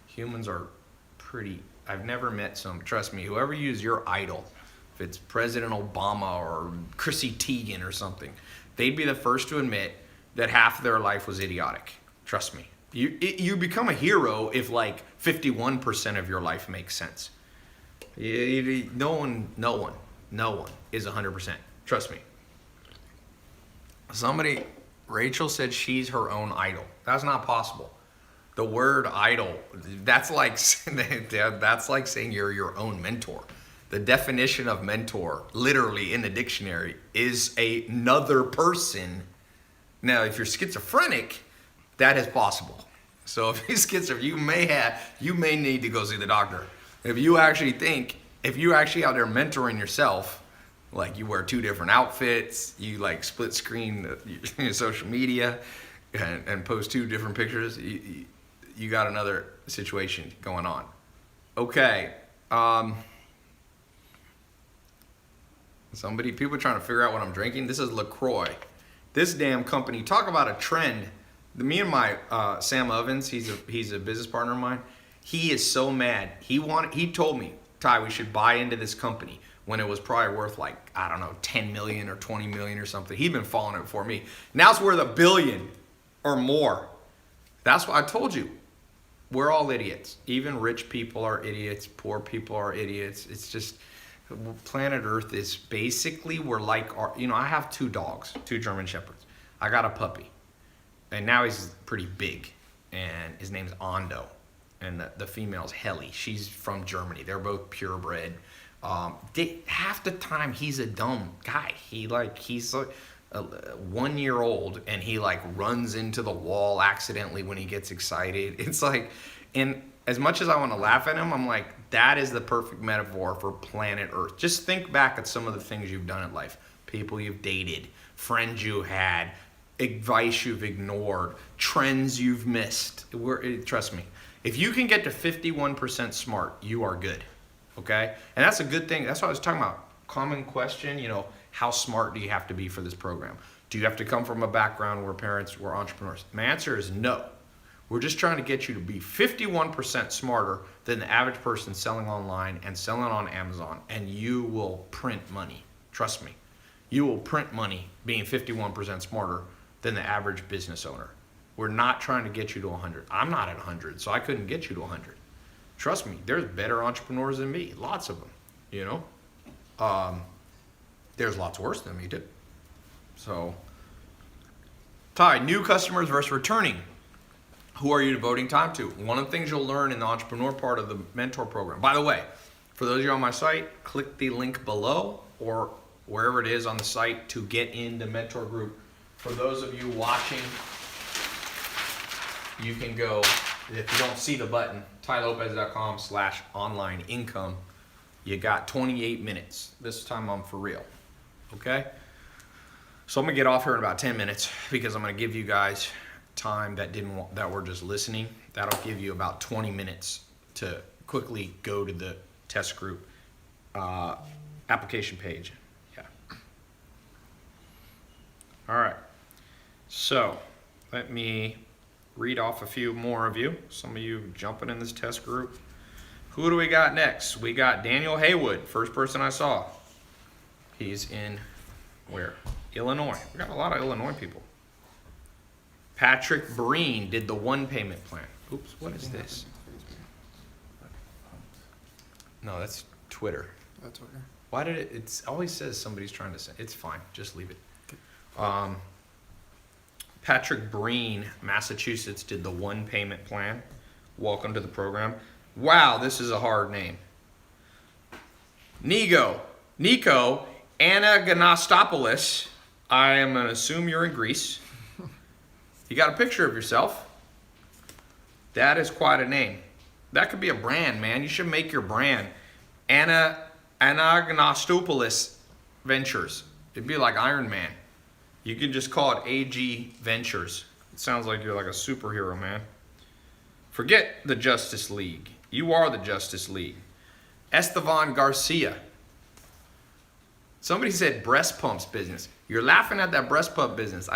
Humans are I've never met trust me, whoever used your idol, if it's President Obama or Chrissy Teigen or something, they'd be the first to admit that half of their life was idiotic. Trust me. You become a hero if like 51% of your life makes sense. No one is 100%. Trust me. Rachel said she's her own idol. That's not possible. The word idol, that's like saying you're your own mentor. The definition of mentor, literally in the dictionary, is another person. Now, if you're schizophrenic, that is possible. So if you're schizophrenic, you may need to go see the doctor. If you actually out there mentoring yourself, like you wear 2 different outfits, you like split screen your social media and post 2 different pictures, you got another situation going on. Okay. People are trying to figure out what I'm drinking. This is LaCroix. This damn company, talk about a trend. Me and my Sam Ovens, he's a business partner of mine. He is so mad. He told me, Ty, we should buy into this company when it was probably worth like, I don't know, 10 million or 20 million or something. He'd been following it before me. Now it's worth $1 billion or more. That's what I told you. We're all idiots. Even rich people are idiots. Poor people are idiots. It's just, planet Earth is basically, we're like, I have 2 dogs, 2 German Shepherds. I got a puppy. And now he's pretty big. And his name's Ando. And the female's Helly. She's from Germany. They're both purebred. Half the time he's a dumb guy. He's like 1 year old and he like runs into the wall accidentally when he gets excited. It's like, and as much as I want to laugh at him, I'm like, that is the perfect metaphor for planet Earth. Just think back at some of the things you've done in life. People you've dated, friends you had, advice you've ignored, trends you've missed. Trust me, if you can get to 51% smart, you are good. Okay? And that's a good thing. That's what I was talking about. Common question, how smart do you have to be for this program? Do you have to come from a background where parents were entrepreneurs? My answer is no. We're just trying to get you to be 51% smarter than the average person selling online and selling on Amazon, and you will print money. Trust me. You will print money being 51% smarter than the average business owner. We're not trying to get you to 100. I'm not at 100, so I couldn't get you to 100. Trust me, there's better entrepreneurs than me. Lots of them, There's lots worse than me, too. So, Ty, new customers versus returning. Who are you devoting time to? One of the things you'll learn in the entrepreneur part of the mentor program. By the way, for those of you on my site, click the link below or wherever it is on the site to get in the mentor group. For those of you watching, you can go, if you don't see the button, tailopez.com/online income. You got 28 minutes. This time I'm for real. Okay? So I'm gonna get off here in about 10 minutes because I'm gonna give you guys time that were just listening. That'll give you about 20 minutes to quickly go to the test group application page. Yeah. All right. So let me read off a few more of you. Some of you jumping in this test group. Who do we got next? We got Daniel Haywood, first person I saw. He's in where? Illinois. We got a lot of Illinois people. Patrick Breen did the 1 payment plan. Oops, what is this? No, that's Twitter. That's Twitter. Why did it always says somebody's trying to say, it's fine, just leave it. Patrick Breen, Massachusetts, did the 1 payment plan. Welcome to the program. Wow, this is a hard name. Nico Anagastopoulos. I am going to assume you're in Greece. You got a picture of yourself. That is quite a name. That could be a brand, man. You should make your brand. Anagastopoulos Ventures. It'd be like Iron Man. You could just call it AG Ventures. It sounds like you're like a superhero, man. Forget the Justice League. You are the Justice League. Estevan Garcia. Somebody said breast pumps business. You're laughing at that breast pump business.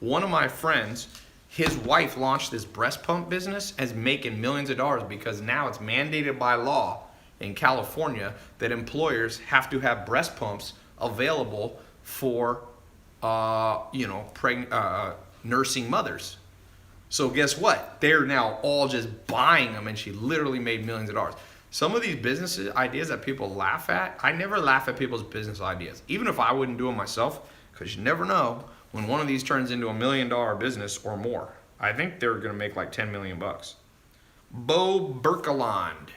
One of my friends, his wife launched this breast pump business and is making millions of dollars because now it's mandated by law in California that employers have to have breast pumps available for nursing mothers. So guess what? They're now all just buying them, and she literally made millions of dollars. Some of these business ideas that people laugh at, I never laugh at people's business ideas, even if I wouldn't do them myself, because you never know when one of these turns into $1 million business or more. I think they're going to make like 10 million bucks. Bo Berkeland,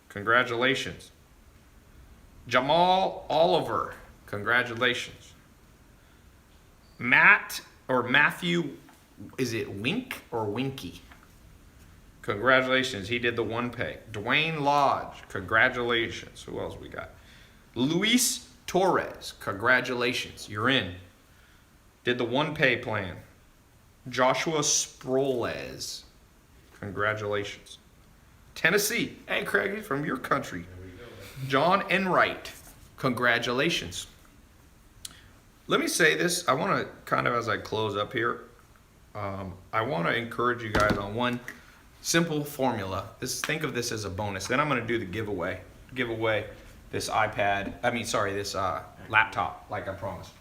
congratulations. Jamal Oliver, congratulations. Matthew, is it Wink or Winky? Congratulations, he did the one pay. Dwayne Lodge, congratulations. Who else we got? Luis Torres, congratulations, you're in. Did the one pay plan. Joshua Sproles, congratulations. Tennessee, hey Craig, he's from your country. John Enright, congratulations. Let me say this, I want to kind of, as I close up here, I want to encourage you guys on one simple formula. Think of this as a bonus. Then I'm going to do the giveaway. Give away this this laptop, like I promised.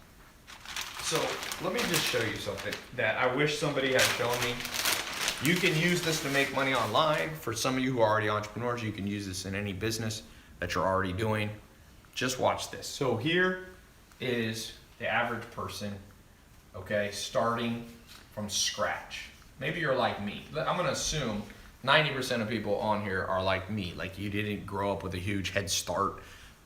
So let me just show you something that I wish somebody had shown me. You can use this to make money online. For some of you who are already entrepreneurs, you can use this in any business that you're already doing. Just watch this. So here is the average person, okay, starting from scratch. Maybe you're like me. I'm going to assume 90% of people on here are like me. Like you didn't grow up with a huge head start.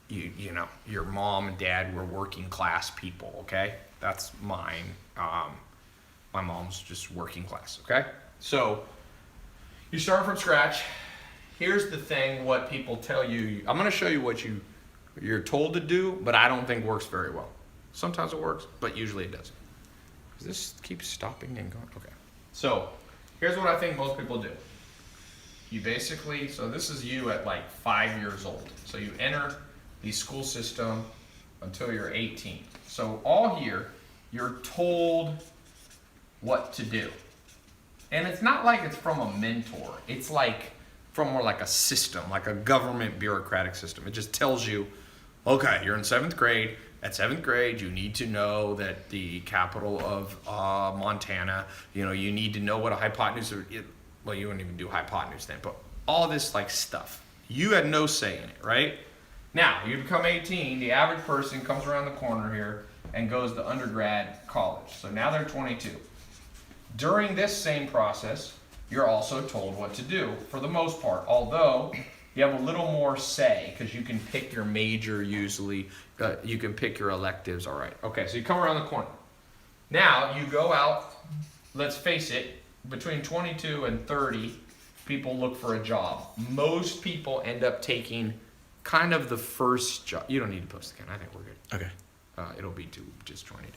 You know, your mom and dad were working class people, okay? That's mine. My mom's just working class, okay? So you start from scratch. Here's the thing, what people tell you. I'm going to show you what you're told to do, but I don't think works very well. Sometimes it works, but usually it doesn't. Does this keep stopping and going? Okay. So here's what I think most people do. You basically, so this is you at like 5 years old. So you enter the school system until you're 18. So all here, you're told what to do. And it's not like it's from a mentor. It's like from more like a system, like a government bureaucratic system. It just tells you, okay, you're in 7th grade. At 7th grade, you need to know that the capital of Montana, you need to know what a hypotenuse, well, you wouldn't even do hypotenuse then, but all this like stuff. You had no say in it, right? Now, you become 18, the average person comes around the corner here and goes to undergrad college. So now they're 22. During this same process, you're also told what to do for the most part, although you have a little more say because you can pick your major usually. You can pick your electives, all right. Okay, so you come around the corner. Now you go out, let's face it, between 22 and 30, people look for a job. Most people end up taking kind of the first job. You don't need to post again, I think we're good. Okay. It'll be too disjointed.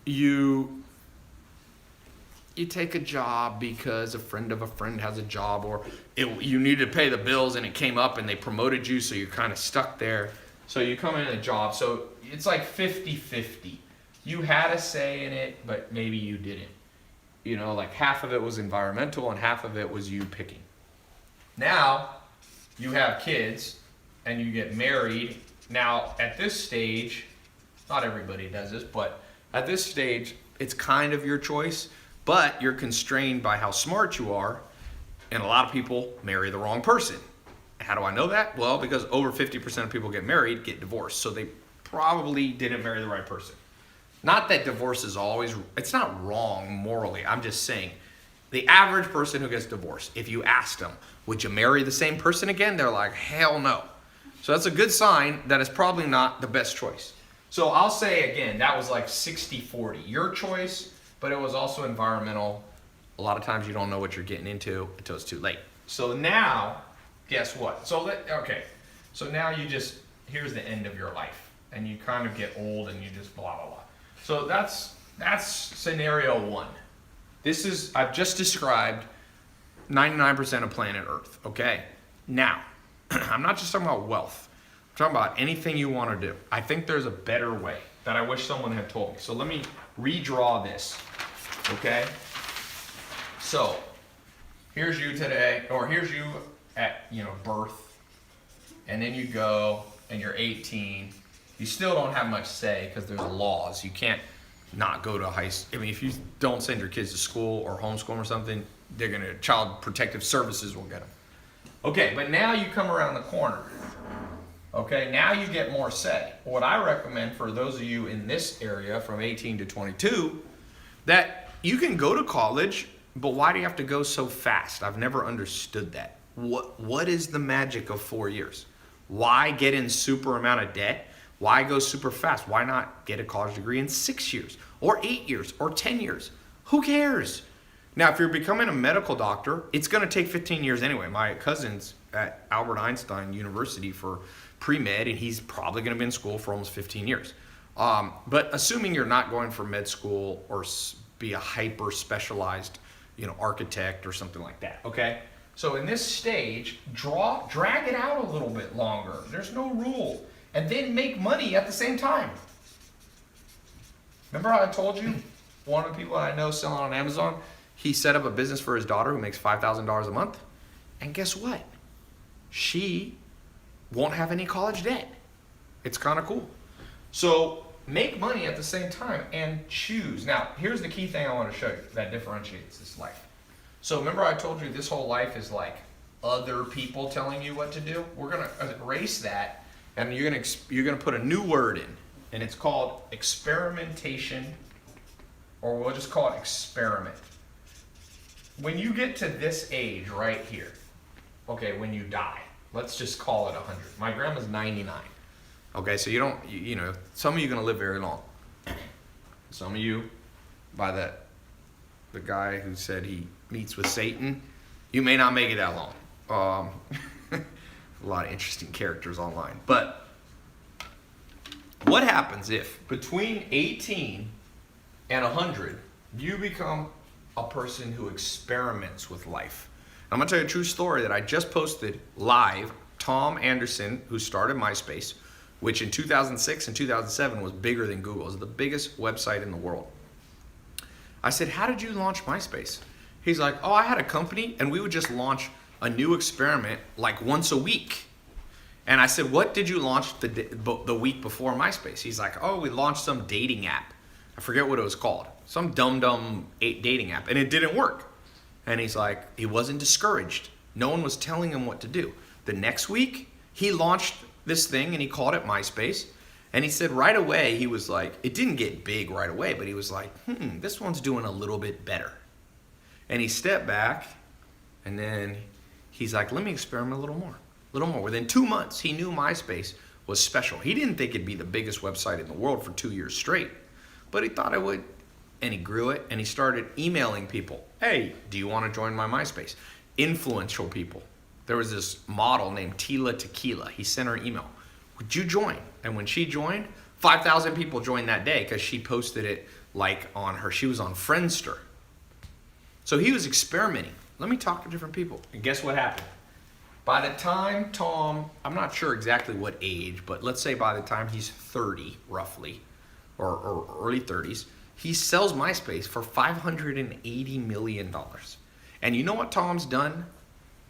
You take a job because a friend of a friend has a job, or you needed to pay the bills and it came up and they promoted you, so you're kind of stuck there. So you come in a job, so it's like 50-50. You had a say in it, but maybe you didn't. Like half of it was environmental and half of it was you picking. Now, you have kids and you get married. Now, at this stage, not everybody does this, but at this stage, it's kind of your choice, but you're constrained by how smart you are, and a lot of people marry the wrong person. How do I know that? Well, because over 50% of people get married, get divorced, so they probably didn't marry the right person. Not that divorce is always, it's not wrong morally, I'm just saying, the average person who gets divorced, if you asked them, would you marry the same person again? They're like, hell no. So that's a good sign that it's probably not the best choice. So I'll say again, that was like 60-40. Your choice, but it was also environmental. A lot of times you don't know what you're getting into until it's too late. So now, guess what? So now here's the end of your life. And you kind of get old and you just blah, blah, blah. So that's scenario one. I've just described 99% of planet Earth, okay? Now, I'm not just talking about wealth. I'm talking about anything you want to do. I think there's a better way that I wish someone had told me. So let me redraw this, okay? So here's you today, or here's you at birth, and then you go and you're 18. You still don't have much say because there's laws. You can't not go to high school. I mean, if you don't send your kids to school or homeschool them or something, they're gonna, Child Protective Services will get them. Okay, but now you come around the corner. Okay, now you get more say. What I recommend for those of you in this area from 18 to 22, that you can go to college, but why do you have to go so fast? I've never understood that. What is the magic of 4 years? Why get in super amount of debt? Why go super fast? Why not get a college degree in 6 years or 8 years or 10 years? Who cares? Now, if you're becoming a medical doctor, it's going to take 15 years anyway. My cousin's at Albert Einstein University for pre-med, and he's probably going to be in school for almost 15 years. But assuming you're not going for med school or be a hyper specialized, architect or something like that, okay? So in this stage, drag it out a little bit longer. There's no rule. And then make money at the same time. Remember how I told you one of the people I know selling on Amazon, he set up a business for his daughter who makes $5,000 a month? And guess what? She won't have any college debt. It's kind of cool. So make money at the same time and choose. Now, here's the key thing I want to show you that differentiates this life. So remember I told you this whole life is like other people telling you what to do? We're going to erase that. And you're gonna put a new word in, and it's called experimentation, or we'll just call it experiment. When you get to this age right here, okay, when you die, let's just call it 100. My grandma's 99. Okay, so some of you are gonna live very long. Some of you, by the guy who said he meets with Satan, you may not make it that long. A lot of interesting characters online. But what happens if between 18 and 100, you become a person who experiments with life? I'm going to tell you a true story that I just posted live. Tom Anderson, who started MySpace, which in 2006 and 2007 was bigger than Google. It was the biggest website in the world. I said, how did you launch MySpace? He's like, oh, I had a company and we would just launch a new experiment like once a week. And I said, what did you launch the week before MySpace? He's like, oh, we launched some dating app. I forget what it was called. Some dumb dating app. And it didn't work. And he's like, he wasn't discouraged. No one was telling him what to do. The next week, he launched this thing and he called it MySpace. And he said right away, he was like, it didn't get big right away, but he was like, this one's doing a little bit better. And he stepped back and then he's like, let me experiment a little more. Within 2 months, he knew MySpace was special. He didn't think it'd be the biggest website in the world for 2 years straight, but he thought it would. And he grew it, and he started emailing people. Hey, do you want to join my MySpace? Influential people. There was this model named Tila Tequila. He sent her an email. Would you join? And when she joined, 5,000 people joined that day because she posted it she was on Friendster. So he was experimenting. Let me talk to different people. And guess what happened? By the time Tom, I'm not sure exactly what age, but let's say by the time he's 30 roughly, or early 30s, he sells MySpace for $580 million. And you know what Tom's done?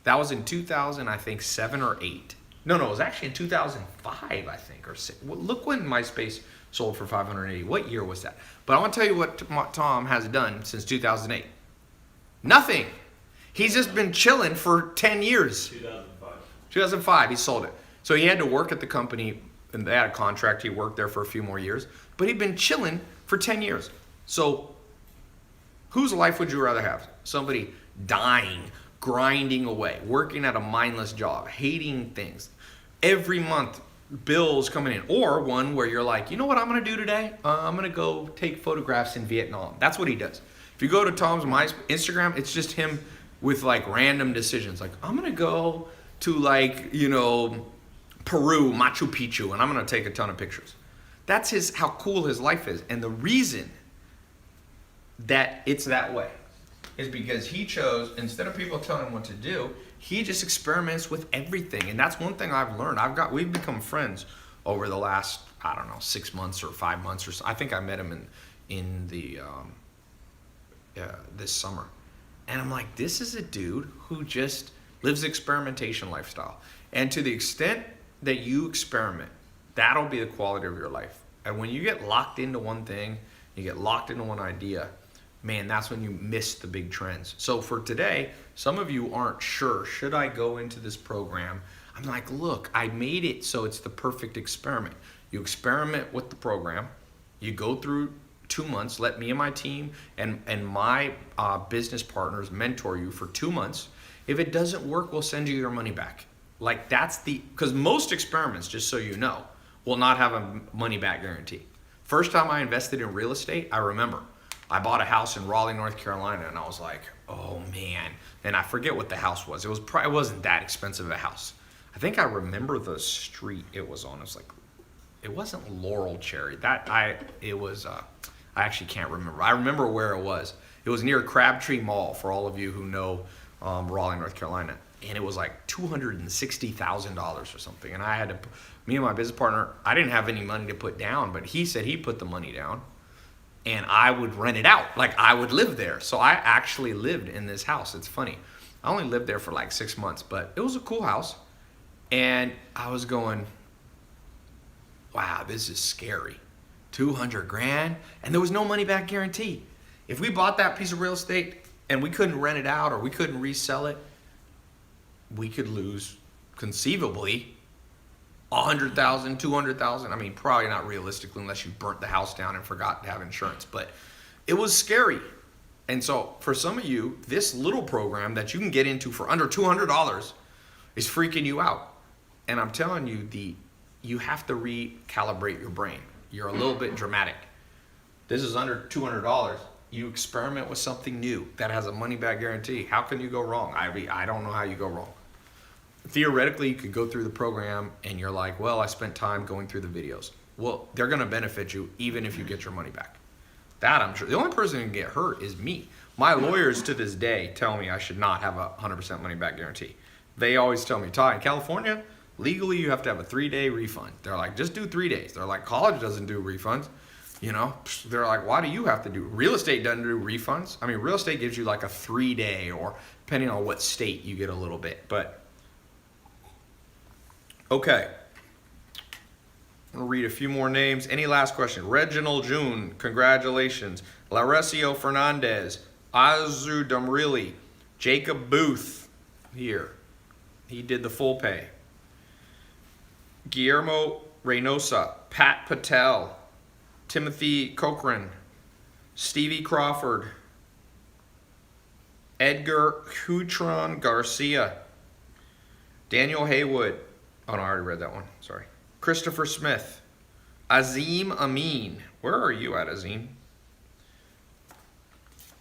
That was in 2000, I think, 7 or 8. No, it was actually in 2005, I think, or 6. Well, look when MySpace sold for 580. What year was that? But I want to tell you what Tom has done since 2008. Nothing. He's just been chilling for 10 years. 2005, he sold it. So he had to work at the company, and they had a contract. He worked there for a few more years. But he'd been chilling for 10 years. So whose life would you rather have? Somebody dying, grinding away, working at a mindless job, hating things. Every month, bills coming in. Or one where you're like, you know what I'm going to do today? I'm going to go take photographs in Vietnam. That's what he does. If you go to Tom's Instagram, it's just him with like random decisions. Like, I'm going to go to Peru, Machu Picchu, and I'm going to take a ton of pictures. That's how cool his life is. And the reason that it's that way is because he chose, instead of people telling him what to do, he just experiments with everything. And that's one thing I've learned. We've become friends over the last, 6 months or 5 months or so. I think I met him in this summer. And I'm like, this is a dude who just lives the experimentation lifestyle. And to the extent that you experiment, that'll be the quality of your life. And when you get locked into one thing, you get locked into one idea, man, that's when you miss the big trends. So for today, some of you aren't sure, should I go into this program? I'm like, look, I made it so it's the perfect experiment. You experiment with the program, you go through 2 months, let me and my team and my business partners mentor you for 2 months. If it doesn't work, we'll send you your money back. Like because most experiments, just so you know, will not have a money back guarantee. First time I invested in real estate, I remember I bought a house in Raleigh, North Carolina, and I was like, oh man. And I forget what the house was. It wasn't that expensive of a house. I think I remember the street it was on. It was like, it wasn't Laurel Cherry. I actually can't remember. I remember where it was. It was near Crabtree Mall, for all of you who know Raleigh, North Carolina. And it was like $260,000 or something. And me and my business partner, I didn't have any money to put down, but he said he put the money down and I would rent it out. Like I would live there. So I actually lived in this house. It's funny. I only lived there for like 6 months, but it was a cool house. And I was going, wow, this is scary. 200 grand, and there was no money back guarantee. If we bought that piece of real estate and we couldn't rent it out or we couldn't resell it, we could lose conceivably 100,000, 200,000. I mean, probably not realistically unless you burnt the house down and forgot to have insurance, but it was scary. And so for some of you, this little program that you can get into for under $200 is freaking you out. And I'm telling you, you have to recalibrate your brain. You're a little bit dramatic. This is under $200. You experiment with something new that has a money back guarantee. How can you go wrong? I don't know how you go wrong. Theoretically, you could go through the program and you're like, well, I spent time going through the videos. Well, they're going to benefit you even if you get your money back. That I'm sure. The only person who can get hurt is me. My lawyers to this day tell me I should not have a 100% money back guarantee. They always tell me, Ty, in California, legally you have to have a 3-day refund. They're like, just do 3 days. They're like, college doesn't do refunds. You know, they're like, why do you have to do? Real estate doesn't do refunds. I mean, real estate gives you like a 3-day, or depending on what state, you get a little bit. But okay, I'm gonna read a few more names. Any last question? Reginald June, congratulations. Laresio Fernandez, Azu Damrili, Jacob Booth, here. He did the full pay. Guillermo Reynosa, Pat Patel, Timothy Cochran, Stevie Crawford, Edgar Hutron Garcia, Daniel Haywood. Oh no, I already read that one. Sorry. Christopher Smith, Azim Amin. Where are you at, Azim?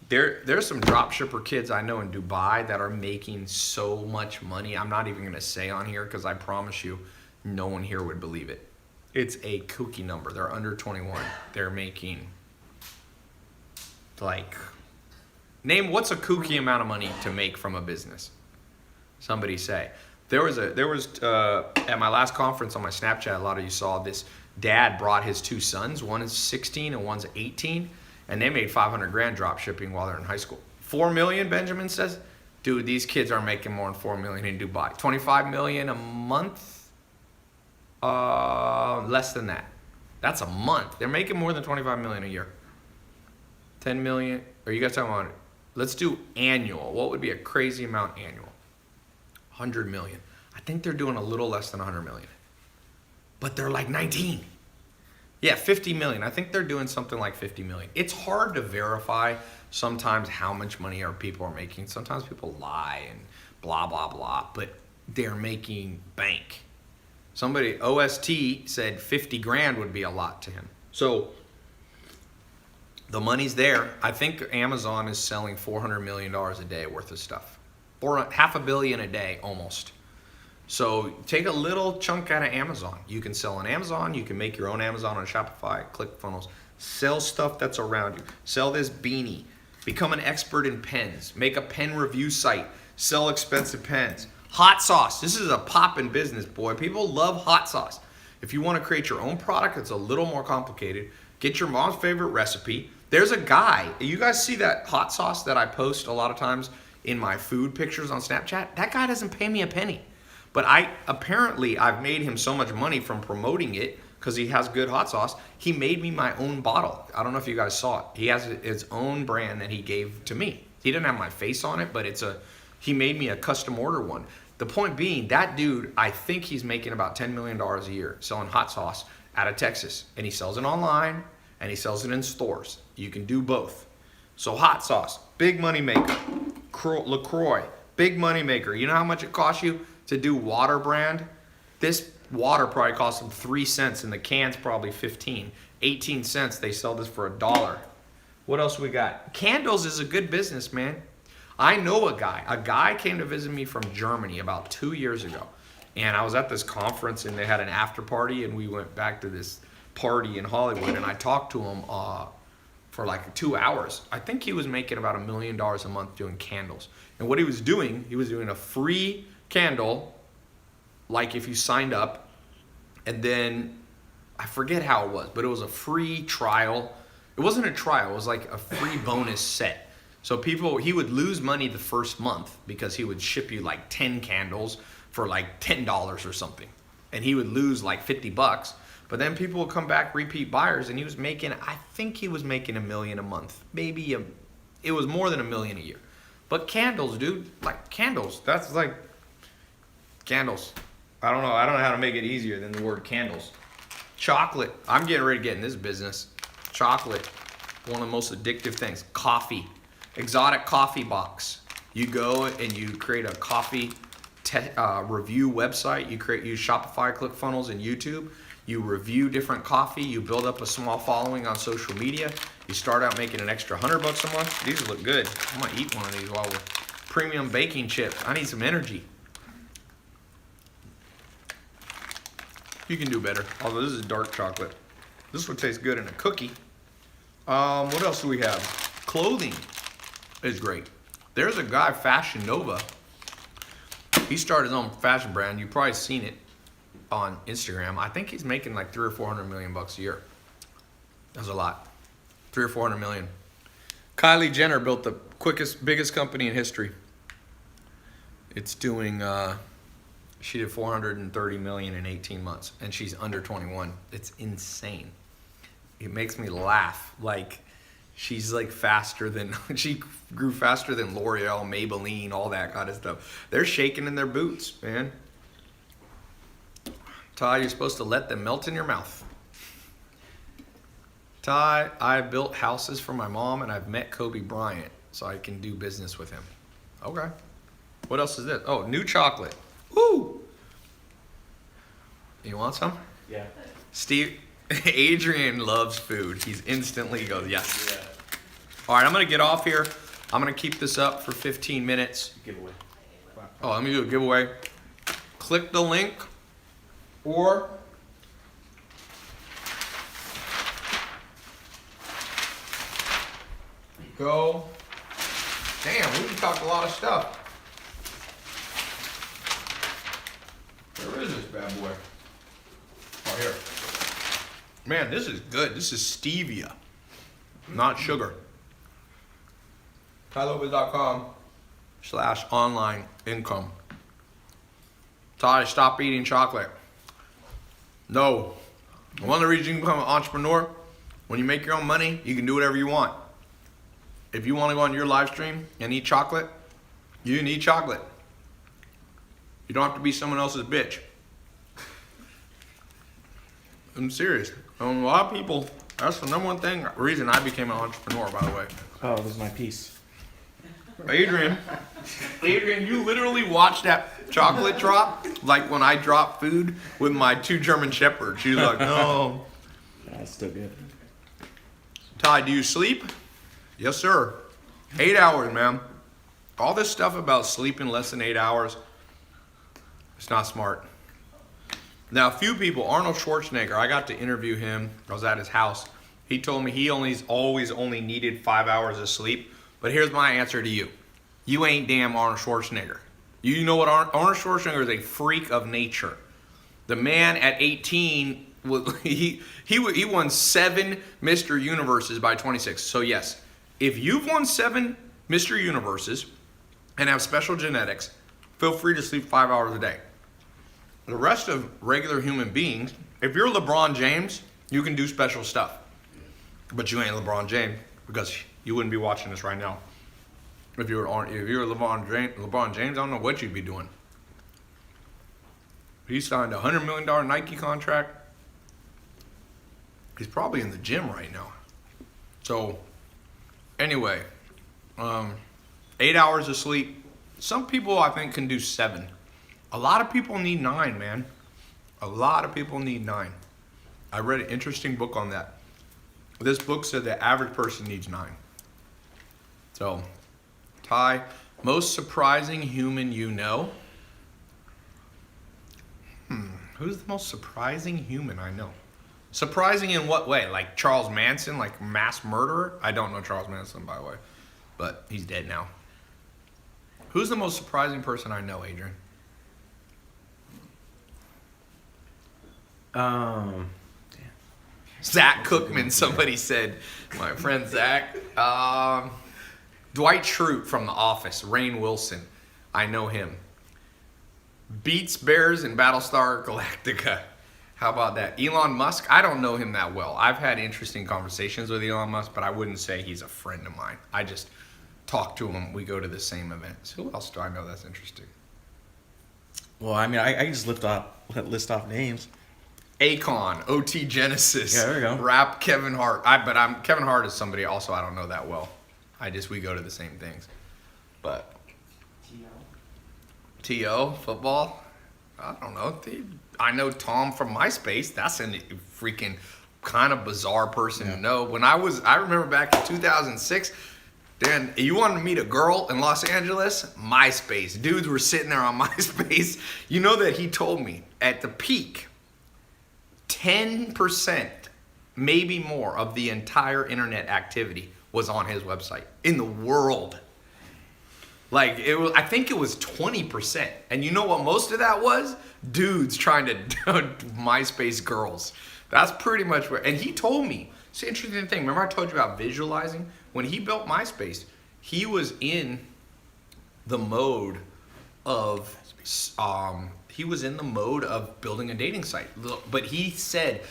There's some drop shipper kids I know in Dubai that are making so much money. I'm not even going to say on here because I promise you no one here would believe it. It's a kooky number. They're under 21. They're making like, name what's a kooky amount of money to make from a business? Somebody say. There was at my last conference on my Snapchat, a lot of you saw this. Dad brought his 2 sons. One is 16 and one's 18. And they made 500 grand drop shipping while they're in high school. 4 million, Benjamin says. Dude, these kids are making more than 4 million in Dubai. 25 million a month? Less than that. That's a month. They're making more than 25 million a year. 10 million. Are you guys talking about it? Let's do annual. What would be a crazy amount annual? 100 million. I think they're doing a little less than 100 million. But they're like 19. Yeah, 50 million. I think they're doing something like 50 million. It's hard to verify sometimes how much money our people are making. Sometimes people lie and blah, blah, blah. But they're making bank. Somebody, OST, said 50 grand would be a lot to him. So the money's there. I think Amazon is selling $400 million a day worth of stuff. $500 million a day almost. So take a little chunk out of Amazon. You can sell on Amazon. You can make your own Amazon on Shopify, ClickFunnels. Sell stuff that's around you. Sell this beanie. Become an expert in pens. Make a pen review site. Sell expensive pens. Hot sauce. This is a poppin' business, boy. People love hot sauce. If you want to create your own product, it's a little more complicated. Get your mom's favorite recipe. There's a guy. You guys see that hot sauce that I post a lot of times in my food pictures on Snapchat? That guy doesn't pay me a penny. But I've made him so much money from promoting it because he has good hot sauce. He made me my own bottle. I don't know if you guys saw it. He has his own brand that he gave to me. He didn't have my face on it, but he made me a custom order one. The point being, that dude, I think he's making about $10 million a year selling hot sauce out of Texas. And he sells it online and he sells it in stores. You can do both. So hot sauce, big money maker. LaCroix, big money maker. You know how much it costs you to do water brand? This water probably costs them 3 cents and the can's probably 15. 18 cents, they sell this for $1. What else we got? Candles is a good business, man. I know a guy. A guy came to visit me from Germany about 2 years ago. And I was at this conference and they had an after party and we went back to this party in Hollywood and I talked to him for like 2 hours. I think he was making about $1 million a month doing candles. And what he was doing a free candle, like if you signed up, and then I forget how it was, but it was a free trial. It wasn't a trial, it was like a free bonus set. So he would lose money the first month because he would ship you like 10 candles for like $10 or something. And he would lose like $50. But then people would come back, repeat buyers, and I think he was making $1 million a month. It was more than $1 million a year. But candles, dude, like candles, that's like candles. I don't know how to make it easier than the word candles. Chocolate, I'm getting ready to get in this business. Chocolate, one of the most addictive things. Coffee, exotic coffee box. You go and you create a coffee review website. You use Shopify, ClickFunnels, and YouTube. You review different coffee. You build up a small following on social media. You start out making an extra $100 a month. These look good. I'm gonna eat one of these while we're premium baking chips. I need some energy. You can do better. Although this is dark chocolate. This would taste good in a cookie. What else do we have? Clothing is great. There's a guy, Fashion Nova. He started his own fashion brand. You've probably seen it on Instagram. I think he's making like 300 or 400 million bucks a year. That's a lot. 300 or 400 million. Kylie Jenner built the biggest company in history. It's doing, she did 430 million in 18 months and she's under 21. It's insane. It makes me laugh. Like, she's like she grew faster than L'Oreal, Maybelline, all that kind of stuff. They're shaking in their boots, man. Ty, you're supposed to let them melt in your mouth. Ty, I built houses for my mom and I've met Kobe Bryant, so I can do business with him. Okay. What else is this? Oh, new chocolate. Woo! You want some? Yeah. Adrian loves food. He's instantly goes, yes. Yeah. All right, I'm going to get off here. I'm going to keep this up for 15 minutes. Giveaway. Oh, let me do a giveaway. Click the link or go. Damn, we can talk a lot of stuff. Where is this bad boy? Oh, here. Man, this is good. This is stevia, not sugar. tailopez.com/online income. Ty, stop eating chocolate. No. One of the reasons you can become an entrepreneur, when you make your own money, you can do whatever you want. If you want to go on your live stream and eat chocolate, you can eat chocolate. You don't have to be someone else's bitch. I'm serious. A lot of people, that's the number one reason I became an entrepreneur, by the way. Oh, this is my piece. Adrian, you literally watched that chocolate drop like when I dropped food with my 2 German Shepherds. She's like, no. That's still good. Ty, do you sleep? Yes, sir. 8 hours, man. All this stuff about sleeping less than 8 hours, it's not smart. Now, a few people, Arnold Schwarzenegger, I got to interview him. I was at his house. He told me he always only needed 5 hours of sleep. But here's my answer to you. You ain't damn Arnold Schwarzenegger. You know what? Arnold Schwarzenegger is a freak of nature. The man at 18, he won 7 Mr. Universes by 26. So yes, if you've won 7 Mr. Universes and have special genetics, feel free to sleep 5 hours a day. The rest of regular human beings, if you're LeBron James, you can do special stuff. But you ain't LeBron James because you wouldn't be watching this right now. If you're LeBron James, I don't know what you'd be doing. He signed a $100 million Nike contract. He's probably in the gym right now. So, anyway, 8 hours of sleep. Some people I think can do 7. A lot of people need 9, man. A lot of people need 9. I read an interesting book on that. This book said the average person needs 9. So, Ty, most surprising human you know? Who's the most surprising human I know? Surprising in what way? Like Charles Manson, like mass murderer? I don't know Charles Manson, by the way, but he's dead now. Who's the most surprising person I know, Adrian? Zach Cookman, somebody said. My friend Zach. Dwight Schrute from The Office. Rainn Wilson. I know him. Beats Bears and Battlestar Galactica. How about that? Elon Musk, I don't know him that well. I've had interesting conversations with Elon Musk, but I wouldn't say he's a friend of mine. I just talk to him. We go to the same events. Who else do I know that's interesting? Well, I mean, I can just list off names. Akon, OT Genesis. Yeah, there we go. Rap Kevin Hart. Kevin Hart is somebody also I don't know that well. We go to the same things. But T.O. football? I don't know. I know Tom from MySpace. That's a freaking kind of bizarre person to know. I remember back in 2006, Dan, you wanted to meet a girl in Los Angeles? MySpace. Dudes were sitting there on MySpace. You know that he told me at the peak, 10%, maybe more, of the entire internet activity was on his website in the world. Like, I think it was 20%. And you know what most of that was? Dudes trying to MySpace girls. That's pretty much where, and he told me, it's an interesting thing. Remember I told you about visualizing? When he built MySpace, he was in the mode of, building a dating site. But he said,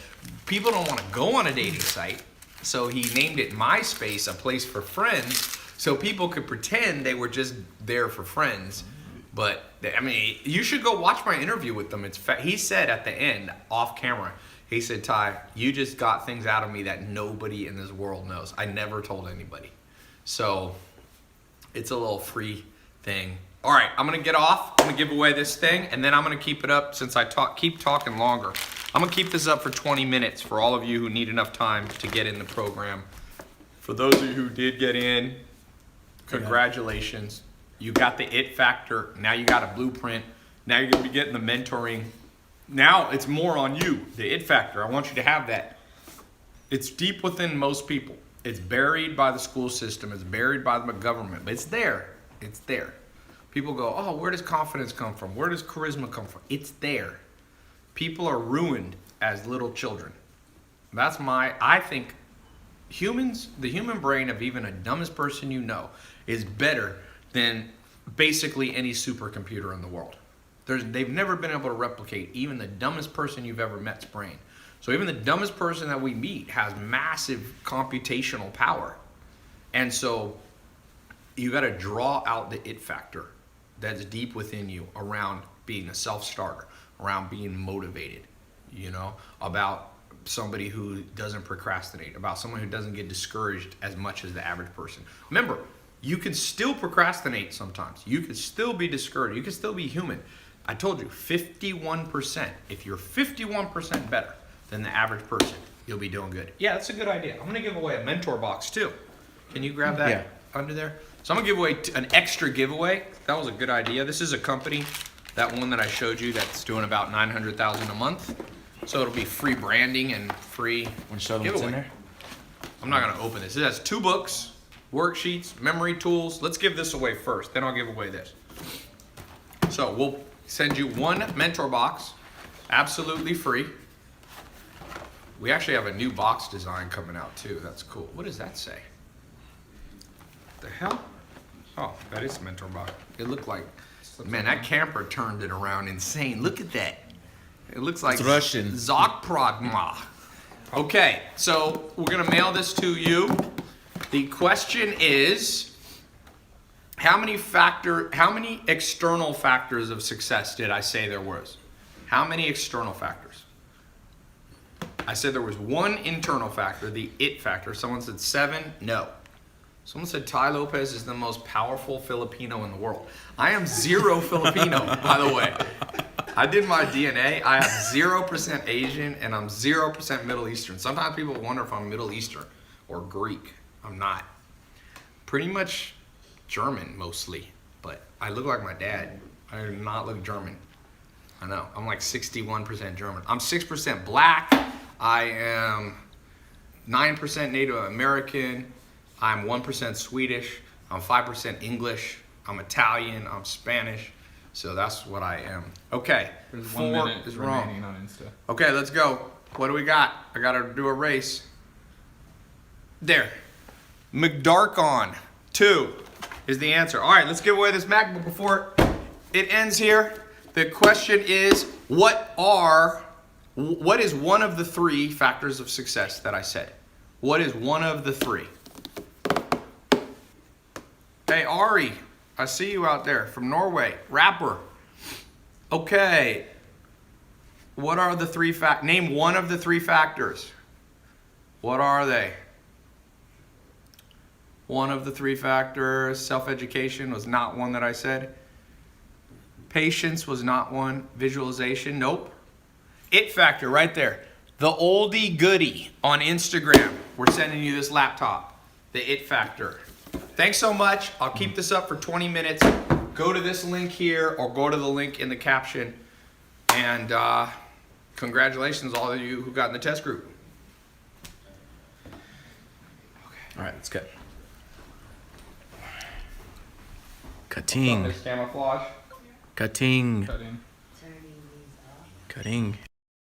people don't want to go on a dating site. So he named it MySpace, a place for friends. So people could pretend they were just there for friends. But, I mean, you should go watch my interview with them. He said at the end, off camera, he said, Ty, you just got things out of me that nobody in this world knows. I never told anybody. So, it's a little free thing. All right, I'm going to get off. I'm going to give away this thing, and then I'm going to keep it up since I keep talking longer. I'm going to keep this up for 20 minutes for all of you who need enough time to get in the program. For those of you who did get in, congratulations. You got the it factor. Now you got a blueprint. Now you're going to be getting the mentoring. Now it's more on you, the it factor. I want you to have that. It's deep within most people. It's buried by the school system. It's buried by the government. But it's there. It's there. People go, oh, where does confidence come from? Where does charisma come from? It's there. People are ruined as little children. I think the human brain of even the dumbest person you know is better than basically any supercomputer in the world. They've never been able to replicate even the dumbest person you've ever met's brain. So even the dumbest person that we meet has massive computational power. And so you got to draw out the it factor that's deep within you around being a self-starter, around being motivated, about somebody who doesn't procrastinate, about someone who doesn't get discouraged as much as the average person. Remember, you can still procrastinate sometimes. You can still be discouraged. You can still be human. I told you, 51%. If you're 51% better than the average person, you'll be doing good. Yeah, that's a good idea. I'm going to give away a mentor box too. Can you grab that under there? So I'm going to give away an extra giveaway. That was a good idea. This is a company, that one that I showed you, that's doing about $900,000 a month. So it'll be free branding and free giveaway. In there? I'm not going to open this. It has 2 books, worksheets, memory tools. Let's give this away first. Then I'll give away this. So we'll send you 1 mentor box, absolutely free. We actually have a new box design coming out too. That's cool. What does that say? The hell? Oh, that is a mentor box. It looked like, man, that camper turned it around insane. Look at that. It looks like It's Russian. Zakpradma. Okay, so we're gonna mail this to you. The question is, how many external factors of success did I say there was? How many external factors? I said there was one internal factor, the it factor. Someone said 7. No. Someone said tailopez is the most powerful Filipino in the world. I am 0 Filipino, by the way. I did my DNA. I have 0% Asian and I'm 0% Middle Eastern. Sometimes people wonder if I'm Middle Eastern or Greek. I'm not. Pretty much German mostly, but I look like my dad. I do not look German. I know. I'm like 61% German. I'm 6% black. I am 9% Native American. I'm 1% Swedish. I'm 5% English. I'm Italian. I'm Spanish. So that's what I am. Okay. There's 4 1 minute is remaining wrong. on Insta. Okay, let's go. What do we got? I gotta do a race. There. McDarkon 2 is the answer. All right, let's give away this MacBook before it ends here. The question is, what is one of the 3 factors of success that I said? What is one of the 3? Hey, Ari, I see you out there from Norway, rapper. Okay. What are the 3 name one of the 3 factors. What are they? One of the 3 factors. Self-education was not one that I said. Patience was not one. Visualization, nope. It factor right there. The oldie goodie on Instagram. We're sending you this laptop. The it factor. Thanks so much. I'll keep this up for 20 minutes. Go to this link here or go to the link in the caption. And congratulations all of you who got in the test group. All right, let's go. Cutting. This camouflage. Cutting. Cut in. Cutting.